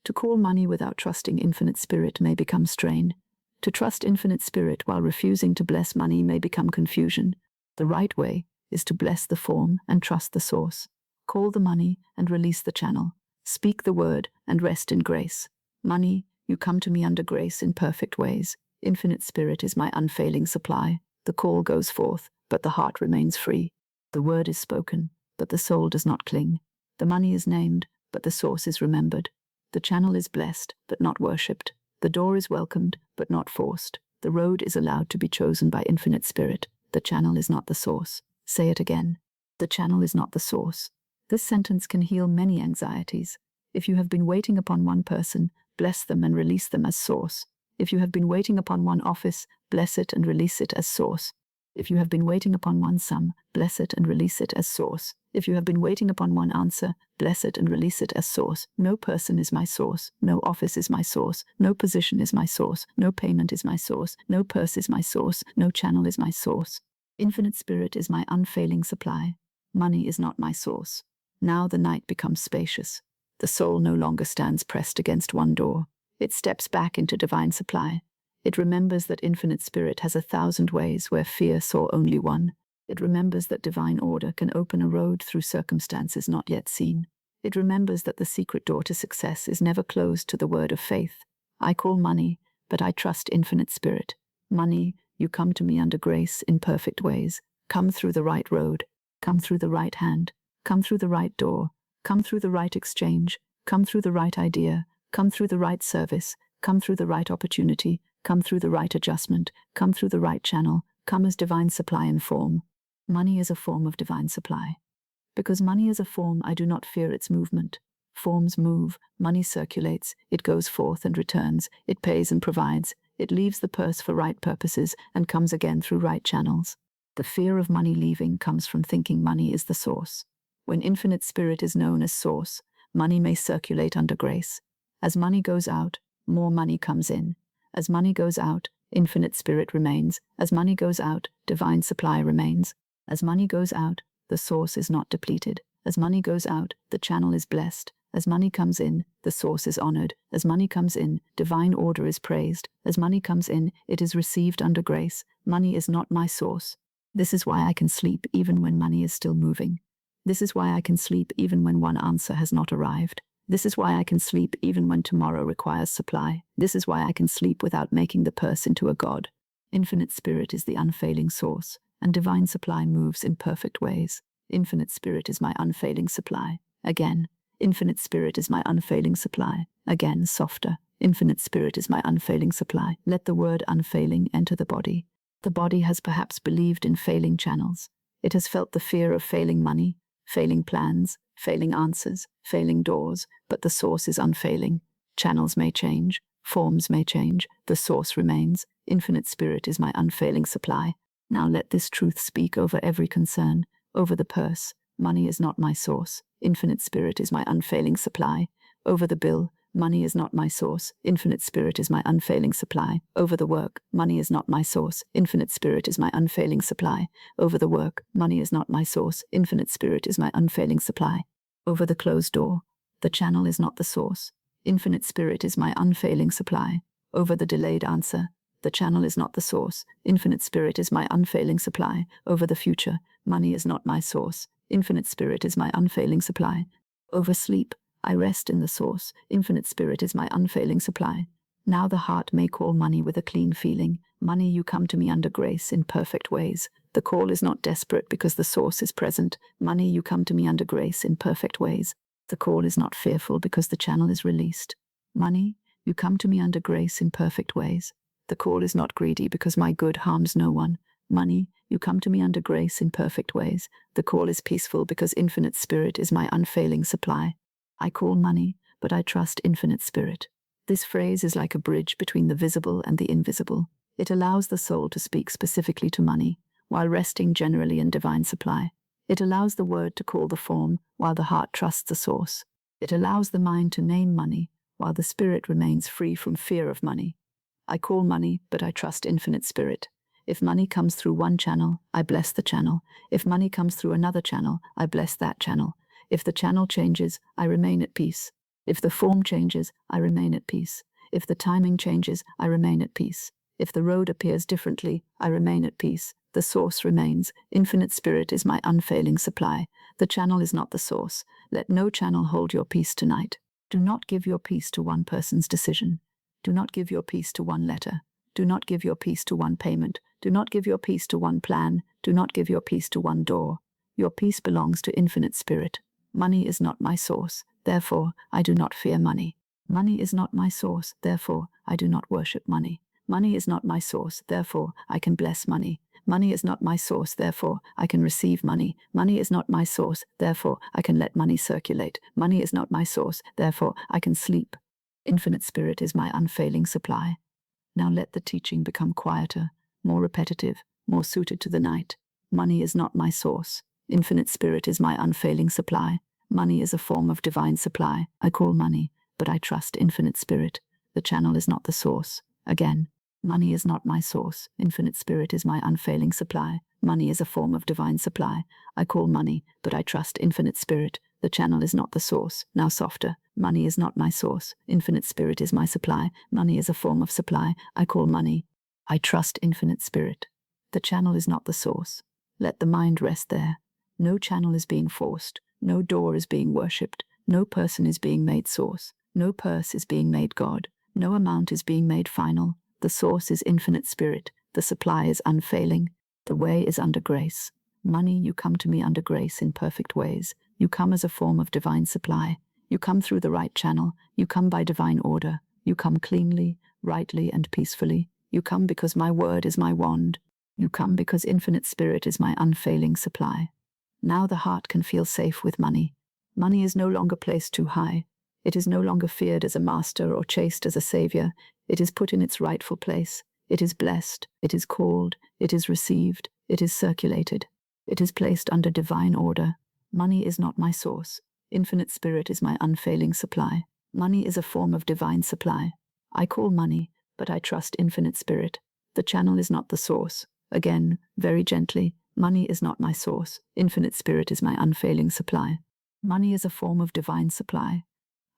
To call money without trusting infinite spirit may become strain. To trust infinite spirit while refusing to bless money may become confusion. The right way is to bless the form and trust the source. Call the money and release the channel. Speak the word and rest in grace. Money, you come to me under grace in perfect ways. Infinite spirit is my unfailing supply. The call goes forth, but the heart remains free. The word is spoken, but the soul does not cling. The money is named, but the source is remembered. The channel is blessed, but not worshipped. The door is welcomed, but not forced. The road is allowed to be chosen by infinite spirit. The channel is not the source. Say it again. The channel is not the source. This sentence can heal many anxieties. If you have been waiting upon one person, bless them and release them as source. If you have been waiting upon one office, bless it and release it as source. If you have been waiting upon one sum, bless it and release it as source. If you have been waiting upon one answer, bless it and release it as source. No person is my source. No office is my source. No position is my source. No payment is my source. No purse is my source. No channel is my source. Infinite Spirit is my unfailing supply. Money is not my source. Now the night becomes spacious. The soul no longer stands pressed against one door. It steps back into divine supply. It remembers that Infinite Spirit has 1,000 ways where fear saw only one. It remembers that divine order can open a road through circumstances not yet seen. It remembers that the secret door to success is never closed to the word of faith. I call money, but I trust Infinite Spirit. Money, you come to me under grace in perfect ways. Come through the right road. Come through the right hand. Come through the right door. Come through the right exchange. Come through the right idea. Come through the right service. Come through the right opportunity. Come through the right adjustment. Come through the right channel. Come as divine supply and form. Money is a form of divine supply. Because money is a form, I do not fear its movement. Forms move, money circulates, it goes forth and returns, it pays and provides, it leaves the purse for right purposes and comes again through right channels. The fear of money leaving comes from thinking money is the source. When Infinite Spirit is known as source, money may circulate under grace. As money goes out, more money comes in. As money goes out, Infinite Spirit remains. As money goes out, divine supply remains. As money goes out, the source is not depleted. As money goes out, the channel is blessed. As money comes in, the source is honored. As money comes in, divine order is praised. As money comes in, it is received under grace. Money is not my source. This is why I can sleep even when money is still moving. This is why I can sleep even when one answer has not arrived. This is why I can sleep even when tomorrow requires supply. This is why I can sleep without making the purse into a god. Infinite Spirit is the unfailing source, and divine supply moves in perfect ways. Infinite Spirit is my unfailing supply. Again, Infinite Spirit is my unfailing supply. Again, softer. Infinite Spirit is my unfailing supply. Let the word unfailing enter the body. The body has perhaps believed in failing channels. It has felt the fear of failing money, failing plans, failing answers, failing doors, but the source is unfailing. Channels may change, forms may change, the source remains. Infinite Spirit is my unfailing supply. Now let this truth speak over every concern, over the purse. Money is not my source. Infinite Spirit is my unfailing supply. Over the bill, money is not my source. Infinite Spirit is my unfailing supply. Over the work, money is not my source. Infinite Spirit is my unfailing supply. Over the work, money is not my source. Infinite Spirit is my unfailing supply. Over the closed door, the channel is not the source. Infinite Spirit is my unfailing supply. Over the delayed answer, the channel is not the source. Infinite Spirit is my unfailing supply. Over the future, money is not my source. Infinite Spirit is my unfailing supply. Over sleep, I rest in the source. Infinite Spirit is my unfailing supply. Now the heart may call money with a clean feeling. Money, you come to me under grace in perfect ways. The call is not desperate because the source is present. Money, you come to me under grace in perfect ways. The call is not fearful because the channel is released. Money, you come to me under grace in perfect ways. The call is not greedy because my good harms no one. Money, you come to me under grace in perfect ways. The call is peaceful because Infinite Spirit is my unfailing supply. I call money, but I trust Infinite Spirit. This phrase is like a bridge between the visible and the invisible. It allows the soul to speak specifically to money, while resting generally in divine supply. It allows the word to call the form, while the heart trusts the source. It allows the mind to name money, while the spirit remains free from fear of money. I call money, but I trust Infinite Spirit. If money comes through one channel, I bless the channel. If money comes through another channel, I bless that channel. If the channel changes, I remain at peace. If the form changes, I remain at peace. If the timing changes, I remain at peace. If the road appears differently, I remain at peace. The source remains. Infinite Spirit is my unfailing supply. The channel is not the source. Let no channel hold your peace tonight. Do not give your peace to one person's decision. Do not give your peace to one letter. Do not give your peace to one payment. Do not give your peace to one plan. Do not give your peace to one door. Your peace belongs to Infinite Spirit. Money is not my source, therefore I do not fear money. Money is not my source, therefore I do not worship money. Money is not my source, therefore I can bless money. Money is not my source, therefore I can receive money. Money is not my source, therefore I can let money circulate. Money is not my source, therefore I can sleep. Infinite Spirit is my unfailing supply. Now let the teaching become quieter, more repetitive, more suited to the night. Money is not my source. Infinite Spirit is my unfailing supply. Money is a form of divine supply. I call money, but I trust Infinite Spirit. The channel is not the source. Again, money is not my source. Infinite Spirit is my unfailing supply. Money is a form of divine supply. I call money, but I trust Infinite Spirit. The channel is not the source. Now softer. Money is not my source. Infinite Spirit is my supply. Money is a form of supply. I call money. I trust Infinite Spirit. The channel is not the source. Let the mind rest there. No channel is being forced. No door is being worshipped. No person is being made source. No purse is being made God. No amount is being made final. The source is Infinite Spirit. The supply is unfailing. The way is under grace. Money, you come to me under grace in perfect ways. You come as a form of divine supply. You come through the right channel. You come by divine order. You come cleanly, rightly, and peacefully. You come because my word is my wand. You come because Infinite Spirit is my unfailing supply. Now the heart can feel safe with money. Money is no longer placed too high. It is no longer feared as a master or chased as a savior. It is put in its rightful place. It is blessed. It is called. It is received. It is circulated. It is placed under divine order. Money is not my source. Infinite Spirit is my unfailing supply. Money is a form of divine supply. I call money, but I trust Infinite Spirit. The channel is not the source. Again, very gently, money is not my source. Infinite Spirit is my unfailing supply. Money is a form of divine supply.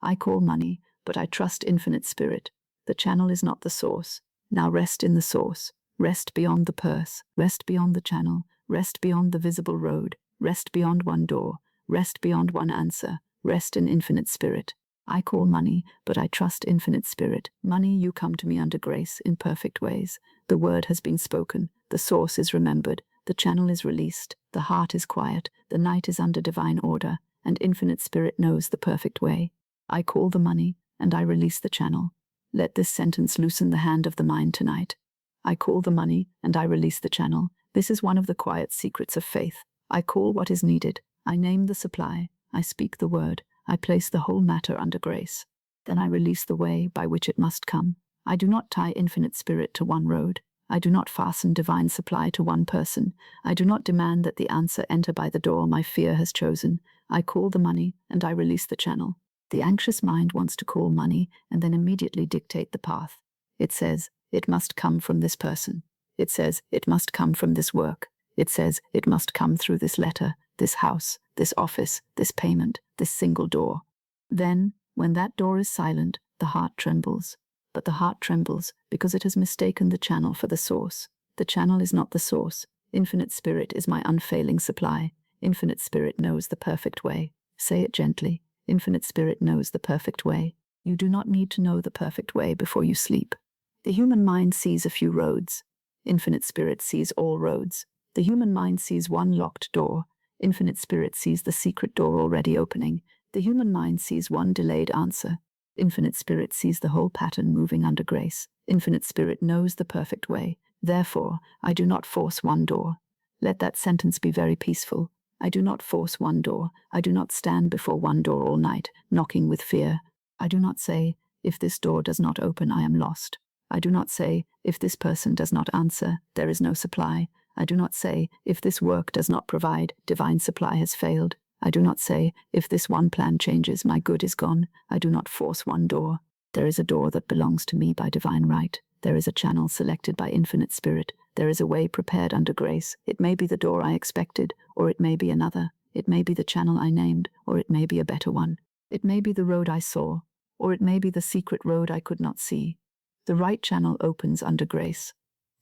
I call money, but I trust Infinite Spirit. The channel is not the source. Now rest in the source. Rest beyond the purse. Rest beyond the channel. Rest beyond the visible road. Rest beyond one door. Rest beyond one answer. Rest in Infinite Spirit. I call money, but I trust Infinite Spirit. Money, you come to me under grace in perfect ways. The word has been spoken. The source is remembered. The channel is released. The heart is quiet. The night is under divine order. And Infinite Spirit knows the perfect way. I call the money, and I release the channel. Let this sentence loosen the hand of the mind tonight. I call the money, and I release the channel. This is one of the quiet secrets of faith. I call what is needed. I name the supply. I speak the word. I place the whole matter under grace. Then I release the way by which it must come. I do not tie Infinite Spirit to one road. I do not fasten divine supply to one person. I do not demand that the answer enter by the door my fear has chosen. I call the money, and I release the channel. The anxious mind wants to call money and then immediately dictate the path. It says, it must come from this person. It says, it must come from this work. It says, it must come through this letter, this house, this office, this payment, this single door. Then, when that door is silent, the heart trembles. But the heart trembles because it has mistaken the channel for the source. The channel is not the source. Infinite Spirit is my unfailing supply. Infinite Spirit knows the perfect way. Say it gently. Infinite Spirit knows the perfect way. You do not need to know the perfect way before you sleep. The human mind sees a few roads. Infinite Spirit sees all roads. The human mind sees one locked door. Infinite Spirit sees the secret door already opening. The human mind sees one delayed answer. Infinite Spirit sees the whole pattern moving under grace. Infinite Spirit knows the perfect way. Therefore, I do not force one door. Let that sentence be very peaceful. I do not force one door. I do not stand before one door all night, knocking with fear. I do not say, if this door does not open, I am lost. I do not say, if this person does not answer, there is no supply. I do not say, if this work does not provide, divine supply has failed. I do not say, if this one plan changes, my good is gone. I do not force one door. There is a door that belongs to me by divine right. There is a channel selected by Infinite Spirit. There is a way prepared under grace. It may be the door I expected, or it may be another. It may be the channel I named, or it may be a better one. It may be the road I saw, or it may be the secret road I could not see. The right channel opens under grace.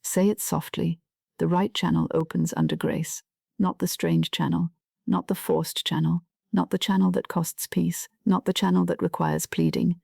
Say it softly. The right channel opens under grace. Not the strange channel. Not the forced channel. Not the channel that costs peace. Not the channel that requires pleading.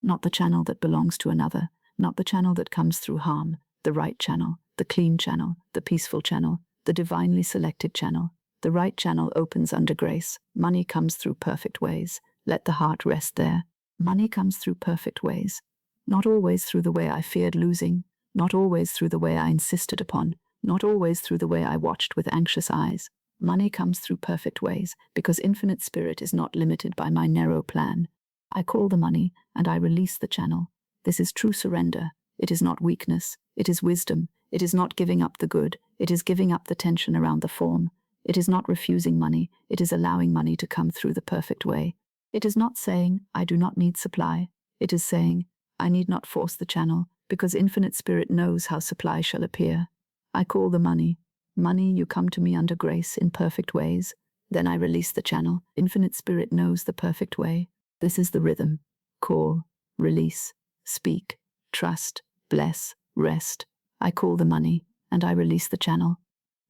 Not the channel that belongs to another. Not the channel that comes through harm. The right channel. The clean channel. The peaceful channel. The divinely selected channel. The right channel opens under grace. Money comes through perfect ways. Let the heart rest there. Money comes through perfect ways. Not always through the way I feared losing. Not always through the way I insisted upon. Not always through the way I watched with anxious eyes. Money comes through perfect ways, because Infinite Spirit is not limited by my narrow plan. I call the money, and I release the channel. This is true surrender. It is not weakness. It is wisdom. It is not giving up the good. It is giving up the tension around the form. It is not refusing money. It is allowing money to come through the perfect way. It is not saying, I do not need supply. It is saying, I need not force the channel, because Infinite Spirit knows how supply shall appear. I call the money. Money, you come to me under grace in perfect ways. Then I release the channel. Infinite Spirit knows the perfect way. This is the rhythm. Call, release, speak, trust, bless, rest. I call the money, and I release the channel.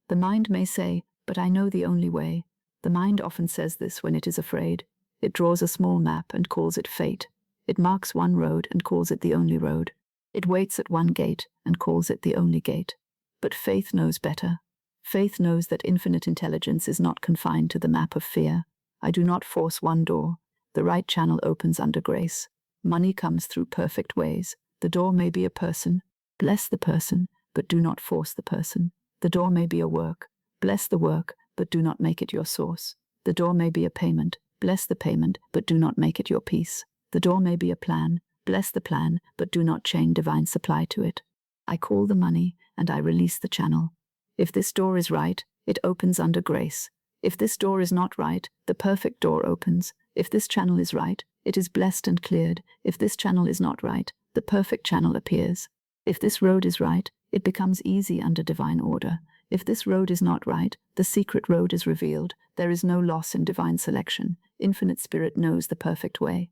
The mind may say, but I know the only way. The mind often says this when it is afraid. It draws a small map and calls it fate. It marks one road and calls it the only road. It waits at one gate and calls it the only gate. But faith knows better. Faith knows that infinite intelligence is not confined to the map of fear. I do not force one door. The right channel opens under grace. Money comes through perfect ways. The door may be a person. Bless the person, but do not force the person. The door may be a work. Bless the work, but do not make it your source. The door may be a payment. Bless the payment, but do not make it your peace. The door may be a plan. Bless the plan, but do not chain divine supply to it. I call the money, and I release the channel. If this door is right, it opens under grace. If this door is not right, the perfect door opens. If this channel is right, it is blessed and cleared. If this channel is not right, the perfect channel appears. If this road is right, it becomes easy under divine order. If this road is not right, the secret road is revealed. There is no loss in divine selection. Infinite Spirit knows the perfect way.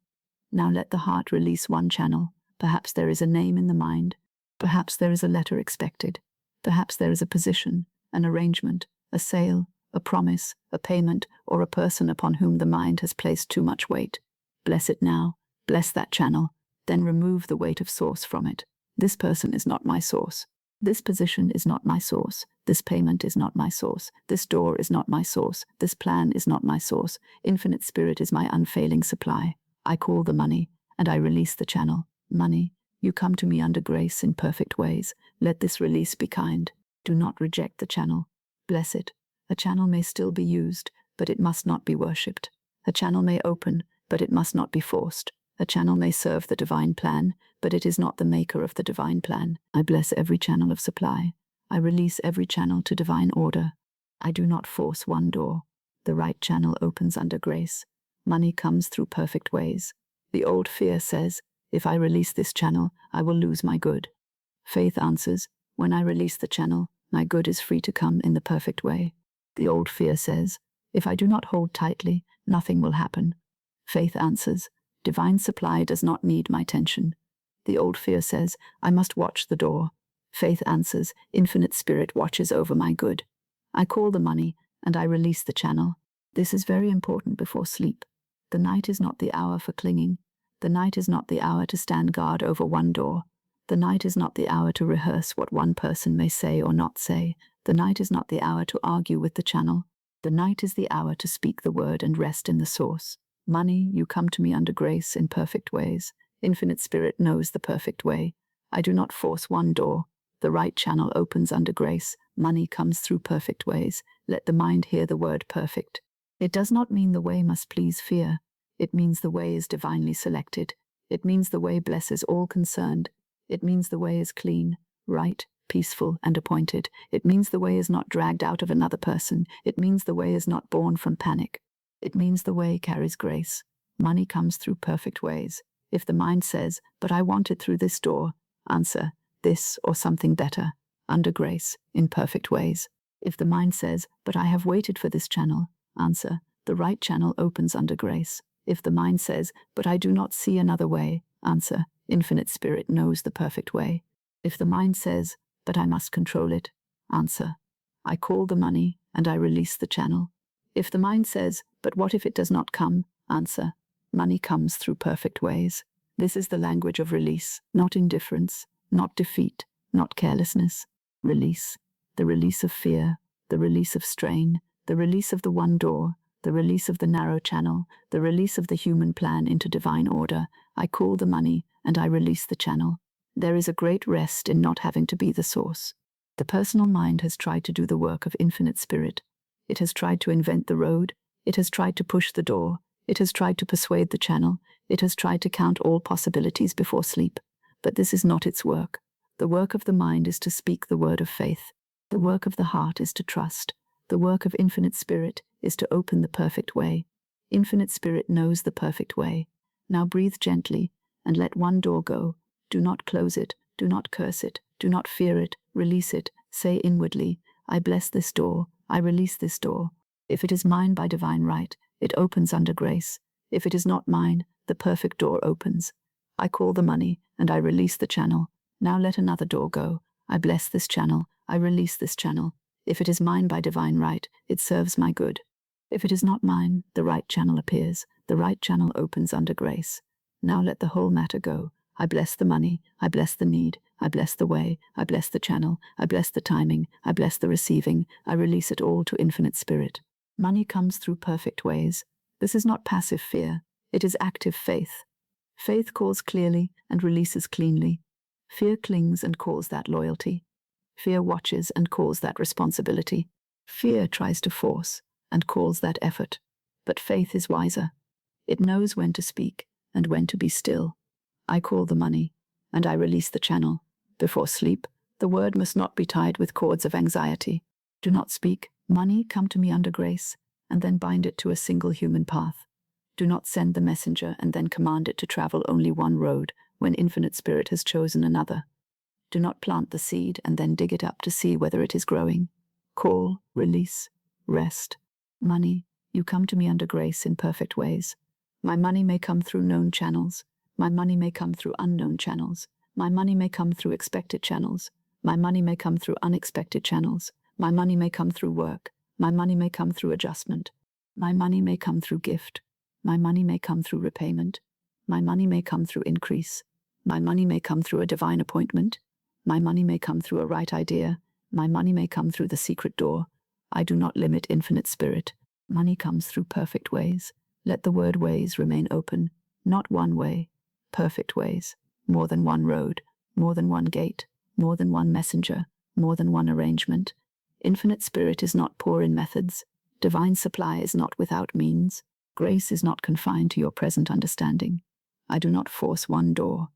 Now let the heart release one channel. Perhaps there is a name in the mind. Perhaps there is a letter expected. Perhaps there is a position, an arrangement, a sale, a promise, a payment, or a person upon whom the mind has placed too much weight. Bless it now. Bless that channel. Then remove the weight of source from it. This person is not my source. This position is not my source. This payment is not my source. This door is not my source. This plan is not my source. Infinite Spirit is my unfailing supply. I call the money, and I release the channel. Money, you come to me under grace in perfect ways. Let this release be kind. Do not reject the channel. Bless it. A channel may still be used, but it must not be worshipped. A channel may open, but it must not be forced. A channel may serve the divine plan, but it is not the maker of the divine plan. I bless every channel of supply. I release every channel to divine order. I do not force one door. The right channel opens under grace. Money comes through perfect ways. The old fear says, if I release this channel, I will lose my good. Faith answers, when I release the channel, my good is free to come in the perfect way. The old fear says, if I do not hold tightly, nothing will happen. Faith answers, divine supply does not need my tension. The old fear says, I must watch the door. Faith answers, Infinite Spirit watches over my good. I call the money, and I release the channel. This is very important before sleep. The night is not the hour for clinging. The night is not the hour to stand guard over one door. The night is not the hour to rehearse what one person may say or not say. The night is not the hour to argue with the channel. The night is the hour to speak the word and rest in the source. Money, you come to me under grace in perfect ways. Infinite Spirit knows the perfect way. I do not force one door. The right channel opens under grace. Money comes through perfect ways. Let the mind hear the word perfect. It does not mean the way must please fear. It means the way is divinely selected. It means the way blesses all concerned. It means the way is clean, right, peaceful, and appointed. It means the way is not dragged out of another person. It means the way is not born from panic. It means the way carries grace. Money comes through perfect ways. If the mind says, but I want it through this door, answer, this or something better, under grace, in perfect ways. If the mind says, but I have waited for this channel, answer, the right channel opens under grace. If the mind says, but I do not see another way, answer, Infinite Spirit knows the perfect way. If the mind says, but I must control it, answer, I call the money and I release the channel. If the mind says, but what if it does not come, answer, money comes through perfect ways. This is the language of release, not indifference, not defeat, not carelessness. Release, the release of fear, the release of strain, the release of the one door, the release of the narrow channel, the release of the human plan into divine order. I call the money and I release the channel. There is a great rest in not having to be the source. The personal mind has tried to do the work of Infinite Spirit. It has tried to invent the road. It has tried to push the door. It has tried to persuade the channel. It has tried to count all possibilities before sleep. But this is not its work. The work of the mind is to speak the word of faith. The work of the heart is to trust. The work of infinite spirit is to open the perfect way. Infinite spirit knows the perfect way. Now breathe gently and let one door go. Do not close it. Do not curse it. Do not fear it. Release it. Say inwardly, I bless this door. I release this door. If it is mine by divine right, it opens under grace. If it is not mine, the perfect door opens. I call the money and I release the channel. Now let another door go. I bless this channel. I release this channel. If it is mine by divine right, it serves my good. If it is not mine, the right channel appears. The right channel opens under grace. Now let the whole matter go. I bless the money. I bless the need. I bless the way. I bless the channel. I bless the timing. I bless the receiving. I release it all to infinite spirit. Money comes through perfect ways. This is not passive fear. It is active faith. Faith calls clearly and releases cleanly. Fear clings and calls that loyalty. Fear watches and calls that responsibility. Fear tries to force and calls that effort. But faith is wiser. It knows when to speak and when to be still. I call the money and I release the channel. Before sleep, the word must not be tied with cords of anxiety. Do not speak, money, come to me under grace, and then bind it to a single human path. Do not send the messenger and then command it to travel only one road when infinite spirit has chosen another. Do not plant the seed and then dig it up to see whether it is growing. Call, release, rest. Money, you come to me under grace in perfect ways. My money may come through known channels. My money may come through unknown channels. My money may come through expected channels. My money may come through unexpected channels. My money may come through work. My money may come through adjustment. My money may come through gift. My money may come through repayment. My money may come through increase. My money may come through a divine appointment. My money may come through a right idea. My money may come through the secret door. I do not limit infinite spirit. Money comes through perfect ways. Let the word ways remain open. Not one way. Perfect ways. More than one road. More than one gate. More than one messenger. More than one arrangement. Infinite spirit is not poor in methods. Divine supply is not without means. Grace is not confined to your present understanding. I do not force one door.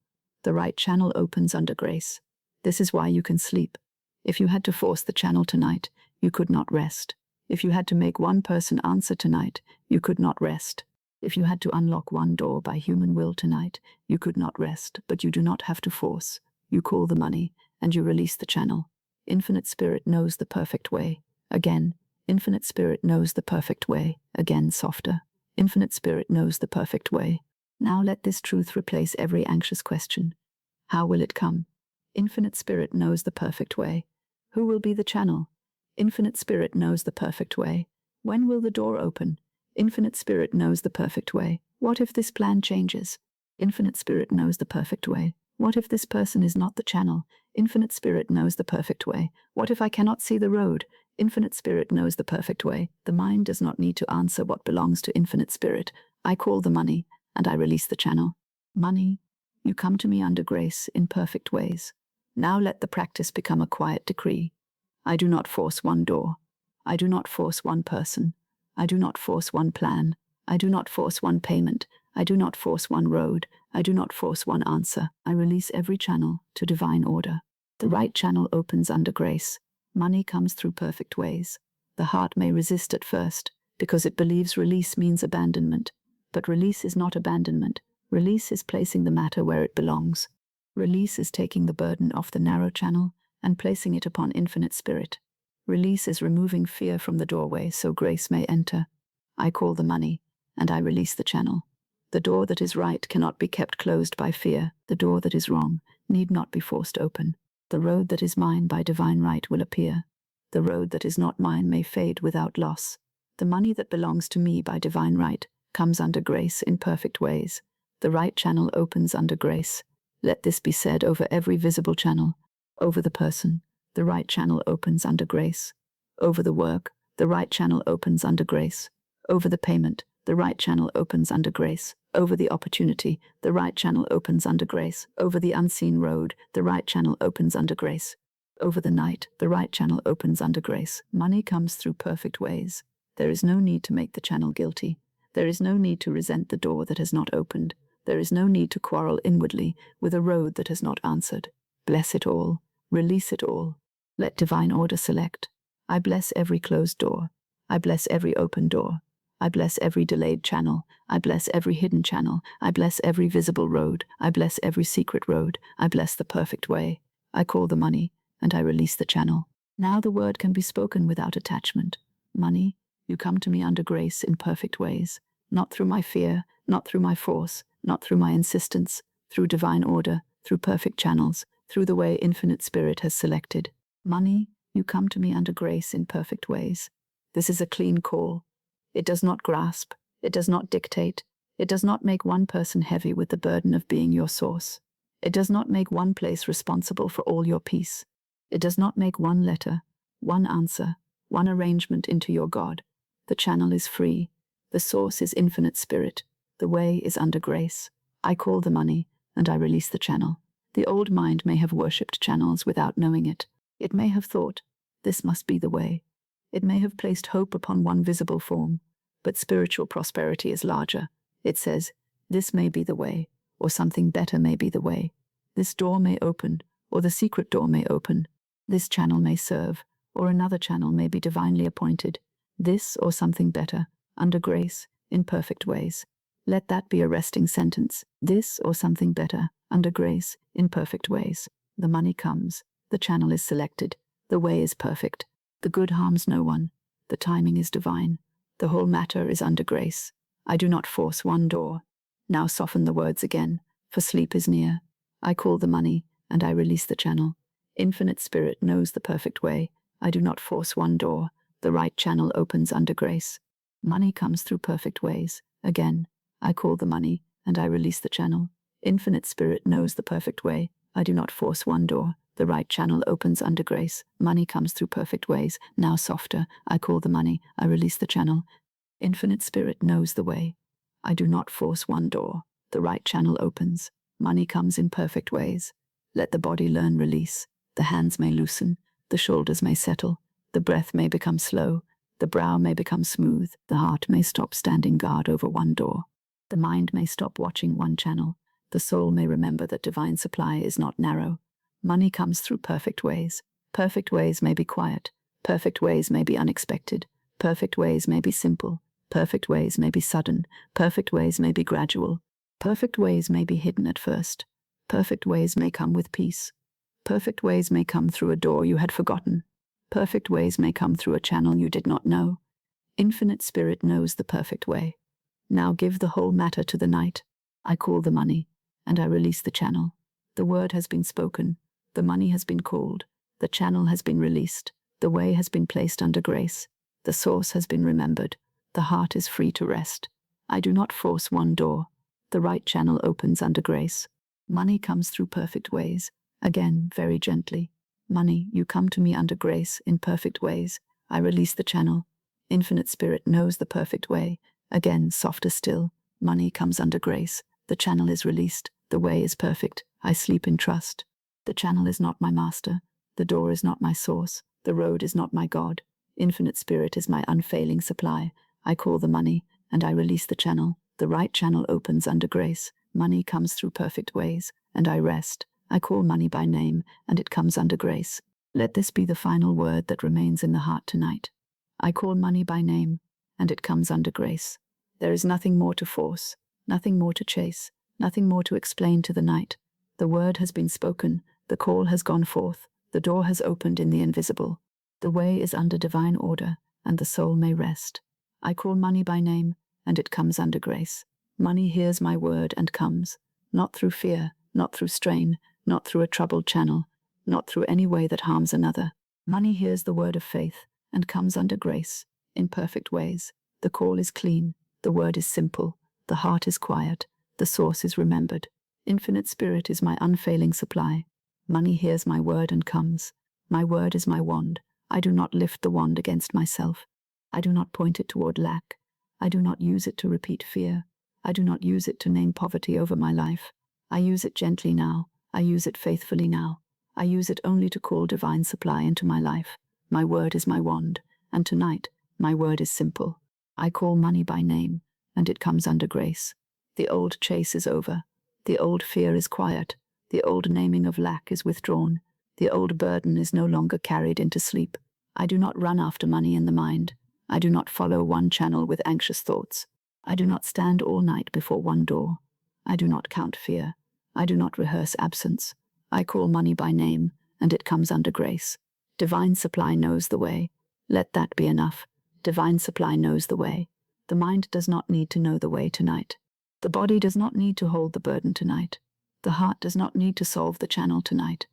The right channel opens under grace. This is why you can sleep. If you had to force the channel tonight, you could not rest. If you had to make one person answer tonight, you could not rest. If you had to unlock one door by human will tonight, you could not rest, but you do not have to force. You call the money, and you release the channel. Infinite spirit knows the perfect way. Again, infinite spirit knows the perfect way. Again, softer. Infinite spirit knows the perfect way. Now let this truth replace every anxious question. How will it come? Infinite spirit knows the perfect way. Who will be the channel? Infinite spirit knows the perfect way. When will the door open? Infinite spirit knows the perfect way. What if this plan changes? Infinite spirit knows the perfect way. What if this person is not the channel? Infinite spirit knows the perfect way. What if I cannot see the road? Infinite spirit knows the perfect way. The mind does not need to answer what belongs to infinite spirit. I call the money, and I release the channel. Money, you come to me under grace in perfect ways. Now let the practice become a quiet decree. I do not force one door. I do not force one person. I do not force one plan. I do not force one payment. I do not force one road. I do not force one answer. I release every channel to divine order. The right channel opens under grace. Money comes through perfect ways. The heart may resist at first, because it believes release means abandonment. But release is not abandonment. Release is placing the matter where it belongs. Release is taking the burden off the narrow channel and placing it upon infinite spirit. Release is removing fear from the doorway so grace may enter. I call the money, and I release the channel. The door that is right cannot be kept closed by fear. The door that is wrong need not be forced open. The road that is mine by divine right will appear. The road that is not mine may fade without loss. The money that belongs to me by divine right comes under grace in perfect ways. The right channel opens under grace. Let this be said over every visible channel. Over the person, the right channel opens under grace. Over the work, the right channel opens under grace. Over the payment, the right channel opens under grace. Over the opportunity, the right channel opens under grace. Over the unseen road, the right channel opens under grace. Over the night, the right channel opens under grace. Money comes through perfect ways. There is no need to make the channel guilty. There is no need to resent the door that has not opened. There is no need to quarrel inwardly with a road that has not answered. Bless it all. Release it all. Let divine order select. I bless every closed door. I bless every open door. I bless every delayed channel. I bless every hidden channel. I bless every visible road. I bless every secret road. I bless the perfect way. I call the money, and I release the channel. Now the word can be spoken without attachment. Money, you come to me under grace in perfect ways. Not through my fear, not through my force, not through my insistence, through divine order, through perfect channels, through the way infinite spirit has selected. Money, you come to me under grace in perfect ways. This is a clean call. It does not grasp, it does not dictate, it does not make one person heavy with the burden of being your source. It does not make one place responsible for all your peace. It does not make one letter, one answer, one arrangement into your God. The channel is free. The source is infinite spirit. The way is under grace. I call the money, and I release the channel. The old mind may have worshipped channels without knowing it. It may have thought, this must be the way. It may have placed hope upon one visible form, but spiritual prosperity is larger. It says, this may be the way, or something better may be the way. This door may open, or the secret door may open. This channel may serve, or another channel may be divinely appointed. This or something better, under grace, in perfect ways. Let that be a resting sentence. This or something better, under grace, in perfect ways. The money comes, the channel is selected, the way is perfect. The good harms no one. The timing is divine. The whole matter is under grace. I do not force one door. Now soften the words again, for sleep is near. I call the money, and I release the channel. Infinite spirit knows the perfect way. I do not force one door. The right channel opens under grace. Money comes through perfect ways. Again, I call the money, and I release the channel. Infinite spirit knows the perfect way. I do not force one door. The right channel opens under grace. Money comes through perfect ways. Now softer. I call the money. I release the channel. Infinite spirit knows the way. I do not force one door. The right channel opens. Money comes in perfect ways. Let the body learn release. The hands may loosen. The shoulders may settle. The breath may become slow. The brow may become smooth. The heart may stop standing guard over one door. The mind may stop watching one channel. The soul may remember that divine supply is not narrow. Money comes through perfect ways. Perfect ways may be quiet. Perfect ways may be unexpected. Perfect ways may be simple. Perfect ways may be sudden. Perfect ways may be gradual. Perfect ways may be hidden at first. Perfect ways may come with peace. Perfect ways may come through a door you had forgotten. Perfect ways may come through a channel you did not know. Infinite spirit knows the perfect way. Now give the whole matter to the night. I call the money, and I release the channel. The word has been spoken. The money has been called. The channel has been released. The way has been placed under grace. The source has been remembered. The heart is free to rest. I do not force one door. The right channel opens under grace. Money comes through perfect ways. Again, very gently. Money, you come to me under grace in perfect ways. I release the channel. Infinite spirit knows the perfect way. Again, softer still. Money comes under grace. The channel is released. The way is perfect. I sleep in trust. The channel is not my master. The door is not my source. The road is not my God. Infinite spirit is my unfailing supply. I call the money, and I release the channel. The right channel opens under grace. Money comes through perfect ways, and I rest. I call money by name, and it comes under grace. Let this be the final word that remains in the heart tonight. I call money by name, and it comes under grace. There is nothing more to force, nothing more to chase, nothing more to explain to the night. The word has been spoken, the call has gone forth, the door has opened in the invisible. The way is under divine order, and the soul may rest. I call money by name, and it comes under grace. Money hears my word and comes, not through fear, not through strain, not through a troubled channel, not through any way that harms another. Money hears the word of faith, and comes under grace, in perfect ways. The call is clean, the word is simple, the heart is quiet, the source is remembered. Infinite spirit is my unfailing supply. Money hears my word and comes. My word is my wand. I do not lift the wand against myself. I do not point it toward lack. I do not use it to repeat fear. I do not use it to name poverty over my life. I use it gently now. I use it faithfully now. I use it only to call divine supply into my life. My word is my wand, and tonight, my word is simple. I call money by name, and it comes under grace. The old chase is over. The old fear is quiet. The old naming of lack is withdrawn. The old burden is no longer carried into sleep. I do not run after money in the mind. I do not follow one channel with anxious thoughts. I do not stand all night before one door. I do not count fear. I do not rehearse absence. I call money by name, and it comes under grace. Divine supply knows the way. Let that be enough. Divine supply knows the way. The mind does not need to know the way tonight. The body does not need to hold the burden tonight. The heart does not need to solve the channel tonight.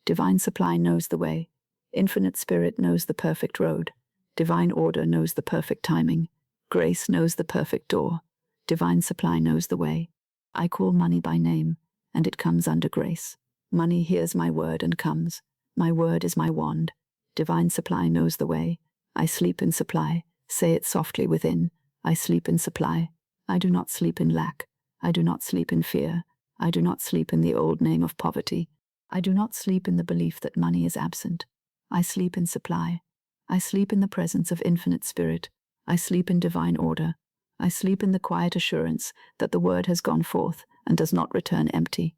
Divine supply knows the way. Infinite Spirit knows the perfect road. Divine order knows the perfect timing. Grace knows the perfect door. Divine supply knows the way. I call money by name, and it comes under grace. Money hears my word and comes. My word is my wand. Divine supply knows the way. I sleep in supply. Say it softly within. I sleep in supply. I do not sleep in lack. I do not sleep in fear. I do not sleep in the old name of poverty. I do not sleep in the belief that money is absent. I sleep in supply. I sleep in the presence of infinite spirit. I sleep in divine order. I sleep in the quiet assurance that the word has gone forth and does not return empty.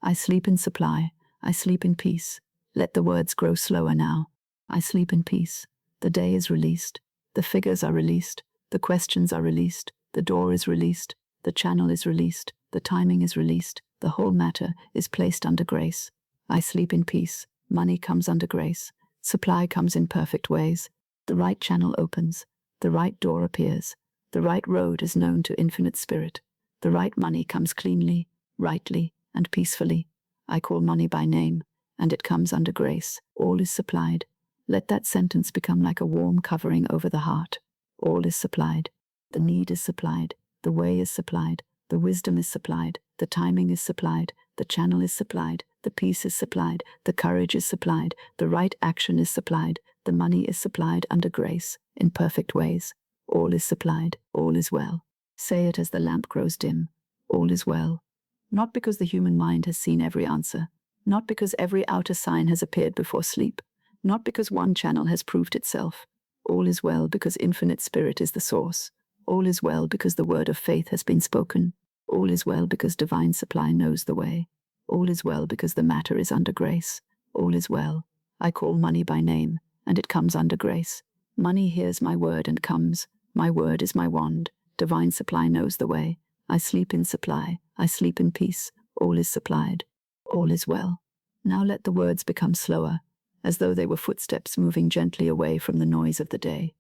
I sleep in supply. I sleep in peace. Let the words grow slower now. I sleep in peace. The day is released. The figures are released. The questions are released. The door is released. The channel is released. The timing is released. The whole matter is placed under grace. I sleep in peace. Money comes under grace. Supply comes in perfect ways. The right channel opens. The right door appears. The right road is known to infinite spirit. The right money comes cleanly, rightly, and peacefully. I call money by name, and it comes under grace. All is supplied. Let that sentence become like a warm covering over the heart. All is supplied. The need is supplied. The way is supplied. The wisdom is supplied. The timing is supplied. The channel is supplied. The peace is supplied. The courage is supplied. The right action is supplied. The money is supplied under grace, in perfect ways. All is supplied. All is well. Say it as the lamp grows dim. All is well. Not because the human mind has seen every answer. Not because every outer sign has appeared before sleep. Not because one channel has proved itself. All is well because infinite spirit is the source. All is well because the word of faith has been spoken. All is well because divine supply knows the way. All is well because the matter is under grace. All is well. I call money by name, and it comes under grace. Money hears my word and comes. My word is my wand. Divine supply knows the way. I sleep in supply. I sleep in peace. All is supplied. All is well. Now let the words become slower, as though they were footsteps moving gently away from the noise of the day.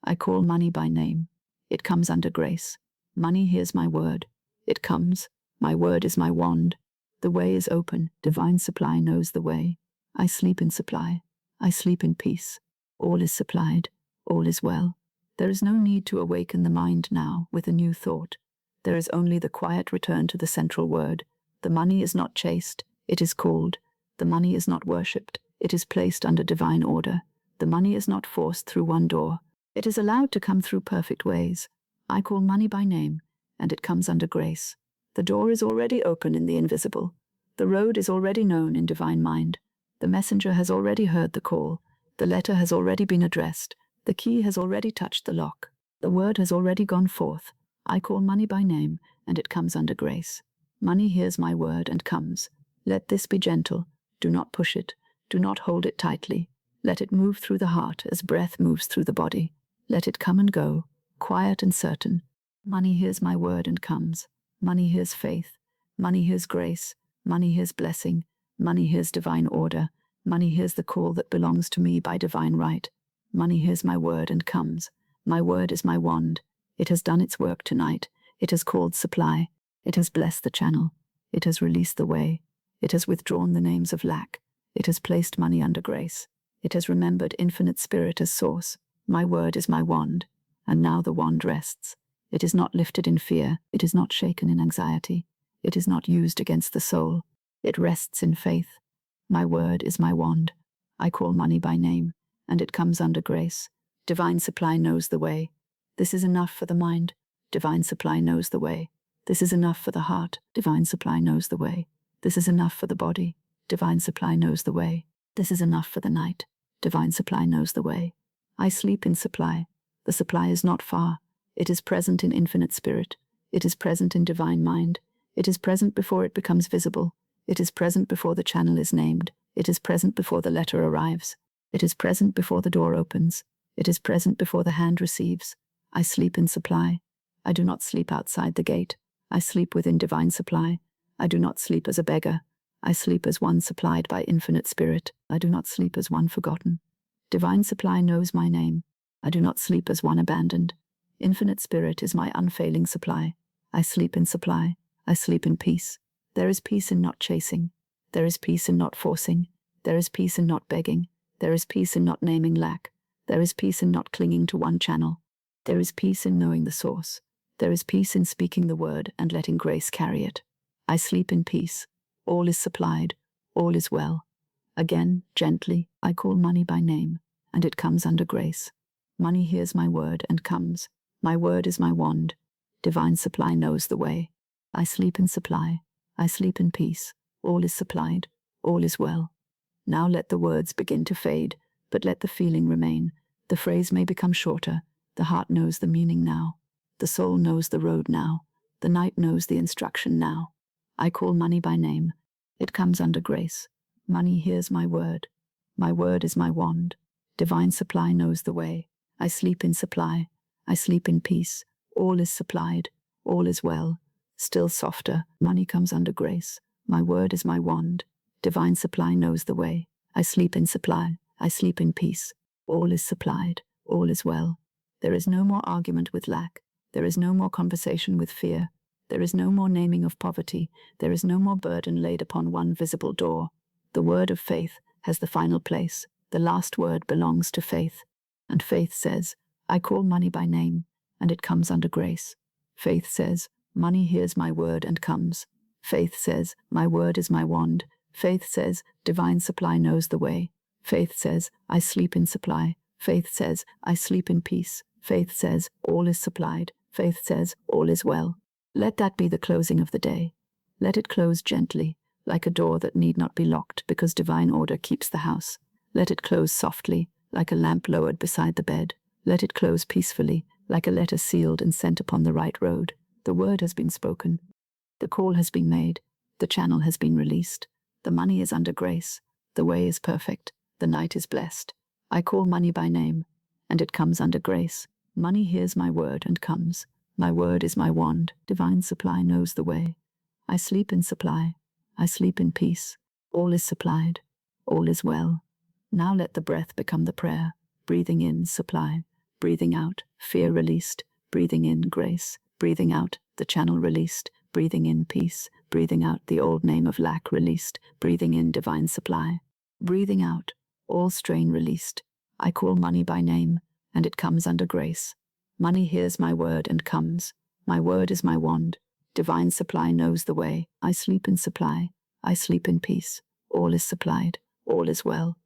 I call money by name. It comes under grace. Money hears my word. It comes. My word is my wand. The way is open. Divine supply knows the way. I sleep in supply. I sleep in peace. All is supplied. All is well. There is no need to awaken the mind now with a new thought. There is only the quiet return to the central word. The money is not chased. It is called. The money is not worshipped. It is placed under divine order. The money is not forced through one door. It is allowed to come through perfect ways. I call money by name, and it comes under grace. The door is already open in the invisible. The road is already known in divine mind. The messenger has already heard the call. The letter has already been addressed. The key has already touched the lock. The word has already gone forth. I call money by name, and it comes under grace. Money hears my word and comes. Let this be gentle. Do not push it. Do not hold it tightly. Let it move through the heart as breath moves through the body. Let it come and go, quiet and certain. Money hears my word and comes. Money hears faith. Money hears grace. Money hears blessing. Money hears divine order. Money hears the call that belongs to me by divine right. Money hears my word and comes. My word is my wand. It has done its work tonight. It has called supply. It has blessed the channel. It has released the way. It has withdrawn the names of lack. It has placed money under grace. It has remembered infinite spirit as source. My word is my wand. And now the wand rests. It is not lifted in fear. It is not shaken in anxiety. It is not used against the soul. It rests in faith. My word is my wand. I call money by name, and it comes under grace. Divine supply knows the way. This is enough for the mind. Divine supply knows the way. This is enough for the heart. Divine supply knows the way. This is enough for the body. Divine supply knows the way. This is enough for the night. Divine supply knows the way. I sleep in supply. The supply is not far. It is present in infinite spirit. It is present in divine mind. It is present before it becomes visible. It is present before the channel is named. It is present before the letter arrives. It is present before the door opens. It is present before the hand receives. I sleep in supply. I do not sleep outside the gate. I sleep within divine supply. I do not sleep as a beggar. I sleep as one supplied by infinite spirit. I do not sleep as one forgotten. Divine supply knows my name. I do not sleep as one abandoned. Infinite spirit is my unfailing supply. I sleep in supply. I sleep in peace. There is peace in not chasing. There is peace in not forcing. There is peace in not begging. There is peace in not naming lack. There is peace in not clinging to one channel. There is peace in knowing the source. There is peace in speaking the word and letting grace carry it. I sleep in peace. All is supplied. All is well. Again, gently, I call money by name, and it comes under grace. Money hears my word and comes. My word is my wand. Divine supply knows the way. I sleep in supply. I sleep in peace. All is supplied. All is well. Now let the words begin to fade, but let the feeling remain. The phrase may become shorter. The heart knows the meaning now. The soul knows the road now. The night knows the instruction now. I call money by name. It comes under grace. Money hears my word. My word is my wand. Divine supply knows the way. I sleep in supply. I sleep in peace. All is supplied. All is well. Still softer, money comes under grace. My word is my wand. Divine supply knows the way. I sleep in supply. I sleep in peace. All is supplied. All is well. There is no more argument with lack. There is no more conversation with fear. There is no more naming of poverty. There is no more burden laid upon one visible door. The word of faith has the final place. The last word belongs to faith. And faith says, I call money by name, and it comes under grace. Faith says, money hears my word and comes. Faith says, my word is my wand. Faith says, divine supply knows the way. Faith says, I sleep in supply. Faith says, I sleep in peace. Faith says, all is supplied. Faith says, all is well. Let that be the closing of the day. Let it close gently, like a door that need not be locked because divine order keeps the house. Let it close softly, like a lamp lowered beside the bed. Let it close peacefully, like a letter sealed and sent upon the right road. The word has been spoken. The call has been made. The channel has been released. The money is under grace. The way is perfect. The night is blessed. I call money by name, and it comes under grace. Money hears my word and comes. My word is my wand. Divine supply knows the way. I sleep in supply. I sleep in peace. All is supplied. All is well. Now let the breath become the prayer. Breathing in, supply. Breathing out, fear released. Breathing in, grace. Breathing out, the channel released. Breathing in, peace. Breathing out, the old name of lack released. Breathing in, divine supply. Breathing out, all strain released. I call money by name, and it comes under grace. Money hears my word and comes. My word is my wand. Divine supply knows the way. I sleep in supply. I sleep in peace. All is supplied. All is well.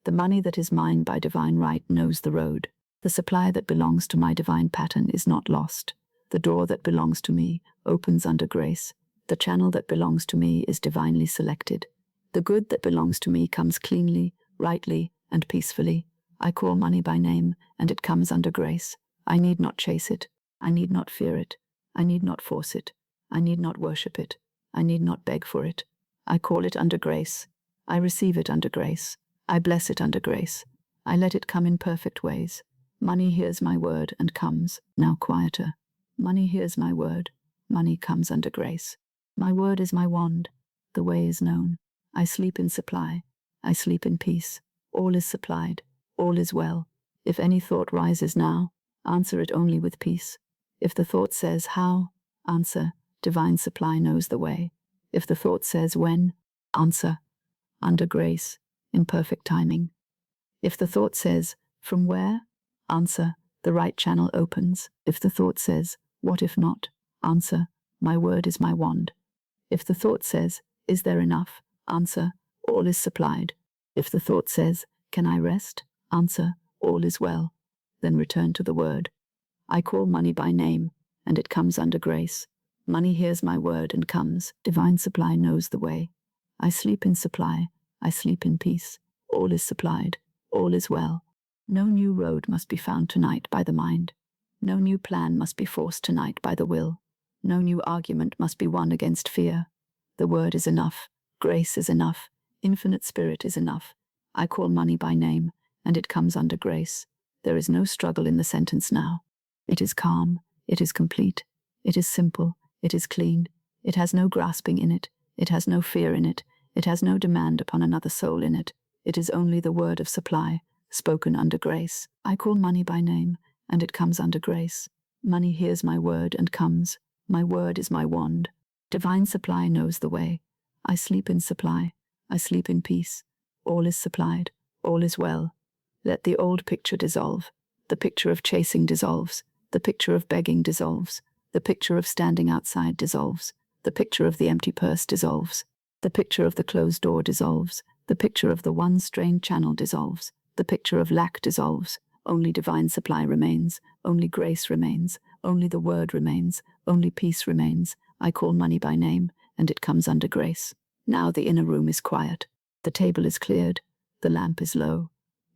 The money that is mine by divine right knows the road. The supply that belongs to my divine pattern is not lost. The door that belongs to me opens under grace. The channel that belongs to me is divinely selected. The good that belongs to me comes cleanly, rightly, and peacefully. I call money by name, and it comes under grace. I need not chase it. I need not fear it. I need not force it. I need not worship it. I need not beg for it. I call it under grace. I receive it under grace. I bless it under grace. I let it come in perfect ways. Money hears my word and comes, now quieter. Money hears my word. Money comes under grace. My word is my wand. The way is known. I sleep in supply. I sleep in peace. All is supplied. All is well. If any thought rises now, answer it only with peace. If the thought says how, answer, divine supply knows the way. If the thought says when, answer, under grace, in perfect timing. If the thought says, from where? Answer, the right channel opens. If the thought says, what if not? Answer, my word is my wand. If the thought says, is there enough? Answer, all is supplied. If the thought says, can I rest? Answer, all is well. Then return to the word. I call money by name, and it comes under grace. Money hears my word and comes. Divine supply knows the way. I sleep in supply. I sleep in peace. All is supplied. All is well. No new road must be found tonight by the mind. No new plan must be forced tonight by the will. No new argument must be won against fear. The word is enough. Grace is enough. Infinite Spirit is enough. I call money by name, and it comes under grace. There is no struggle in the sentence now. It is calm. It is complete. It is simple. It is clean. It has no grasping in it. It has no fear in it. It has no demand upon another soul in it. It is only the word of supply, spoken under grace. I call money by name, and it comes under grace. Money hears my word and comes. My word is my wand. Divine supply knows the way. I sleep in supply. I sleep in peace. All is supplied. All is well. Let the old picture dissolve. The picture of chasing dissolves. The picture of begging dissolves. The picture of standing outside dissolves. The picture of the empty purse dissolves. The picture of the closed door dissolves. The picture of the one strained channel dissolves. The picture of lack dissolves. Only divine supply remains. Only grace remains. Only the word remains. Only peace remains. I call money by name, and it comes under grace. Now the inner room is quiet. The table is cleared. The lamp is low.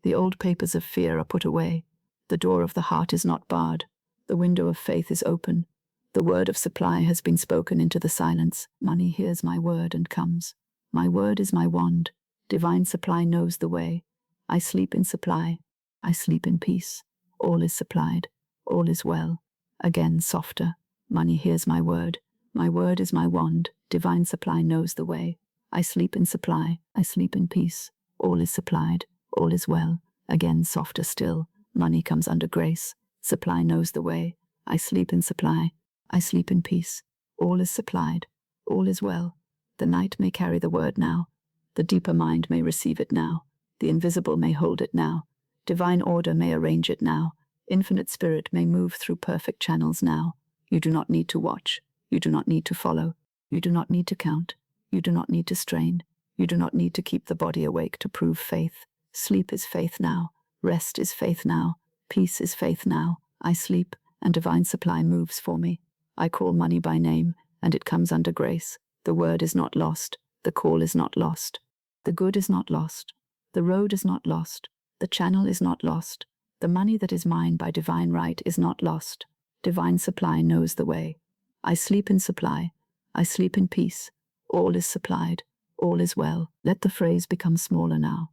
The old papers of fear are put away. The door of the heart is not barred. The window of faith is open. The word of supply has been spoken into the silence. Money hears my word and comes. My word is my wand. Divine supply knows the way. I sleep in supply. I sleep in peace. All is supplied. All is well. Again softer. Money hears my word. My word is my wand. Divine supply knows the way. I sleep in supply. I sleep in peace. All is supplied. All is well. Again softer still. Money comes under grace. Supply knows the way. I sleep in supply. I sleep in peace. All is supplied. All is well. The night may carry the word now. The deeper mind may receive it now. The invisible may hold it now. Divine order may arrange it now. Infinite Spirit may move through perfect channels now. You do not need to watch. You do not need to follow. You do not need to count. You do not need to strain. You do not need to keep the body awake to prove faith. Sleep is faith now. Rest is faith now. Peace is faith now. I sleep, and divine supply moves for me. I call money by name, and it comes under grace. The word is not lost. The call is not lost. The good is not lost. The road is not lost. The channel is not lost. The money that is mine by divine right is not lost. Divine supply knows the way. I sleep in supply. I sleep in peace. All is supplied. All is well. Let the phrase become smaller now,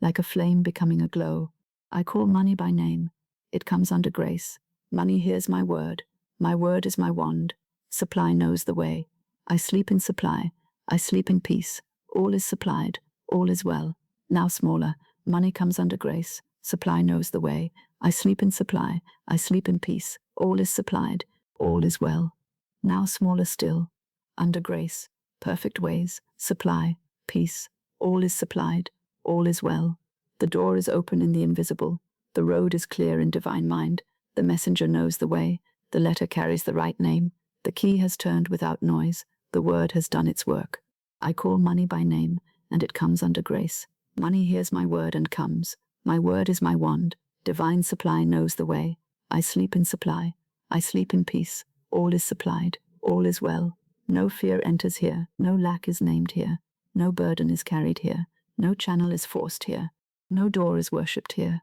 like a flame becoming a glow. I call money by name. It comes under grace. Money hears my word. My word is my wand. Supply knows the way. I sleep in supply. I sleep in peace. All is supplied. All is well. Now smaller. Money comes under grace. Supply knows the way. I sleep in supply. I sleep in peace. All is supplied. All is well. Now smaller still. Under grace. Perfect ways. Supply. Peace. All is supplied. All is well. The door is open in the invisible. The road is clear in divine mind. The messenger knows the way. The letter carries the right name. The key has turned without noise. The word has done its work. I call money by name, and it comes under grace. Money hears my word and comes. My word is my wand. Divine supply knows the way. I sleep in supply. I sleep in peace. All is supplied. All is well. No fear enters here. No lack is named here. No burden is carried here. No channel is forced here. No door is worshipped here.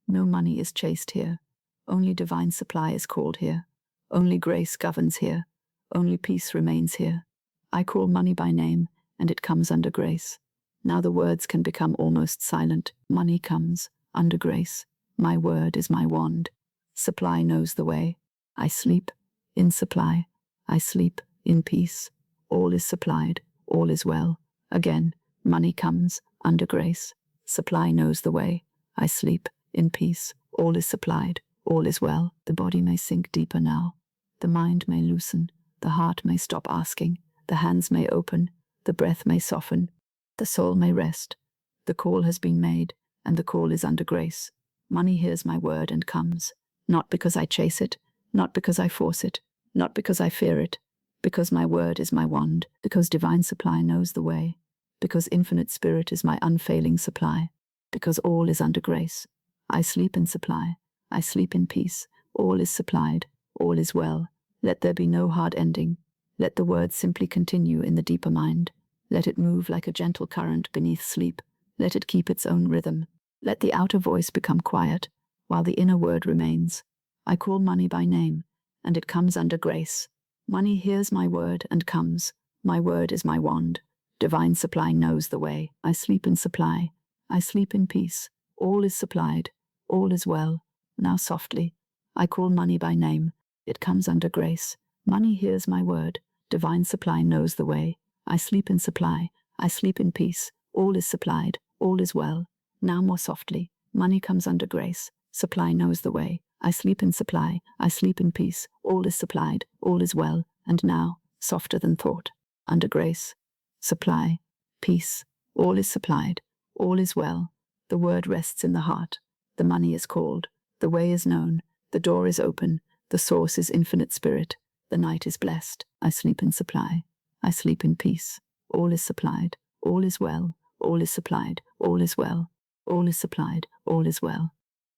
No money is chased here. Only divine supply is called here. Only grace governs here. Only peace remains here. I call money by name, and it comes under grace. Now the words can become almost silent. Money comes under grace. My word is my wand. Supply knows the way. I sleep in supply. I sleep in peace. All is supplied. All is well. Again, money comes under grace. Supply knows the way. I sleep in peace. All is supplied. All is well. The body may sink deeper now. The mind may loosen. The heart may stop asking. The hands may open. The breath may soften. The soul may rest. The call has been made, and the call is under grace. Money hears my word and comes. Not because I chase it. Not because I force it. Not because I fear it. Because my word is my wand. Because divine supply knows the way. Because infinite spirit is my unfailing supply. Because all is under grace. I sleep in supply. I sleep in peace. All is supplied. All is well. Let there be no hard ending. Let the word simply continue in the deeper mind. Let it move like a gentle current beneath sleep. Let it keep its own rhythm. Let the outer voice become quiet, while the inner word remains. I call money by name, and it comes under grace. Money hears my word and comes. My word is my wand. Divine supply knows the way. I sleep in supply. I sleep in peace. All is supplied. All is well. Now softly. I call money by name. It comes under grace. Money hears my word. Divine supply knows the way. I sleep in supply. I sleep in peace. All is supplied. All is well. Now more softly. Money comes under grace. Supply knows the way. I sleep in supply. I sleep in peace. All is supplied. All is well. And now, softer than thought. Under grace. Supply. Peace. All is supplied. All is well. The word rests in the heart. The money is called. The way is known. The door is open. The source is infinite spirit. The night is blessed. I sleep in supply. I sleep in peace. All is supplied. All is well. All is supplied. All is well. All is supplied. All is well.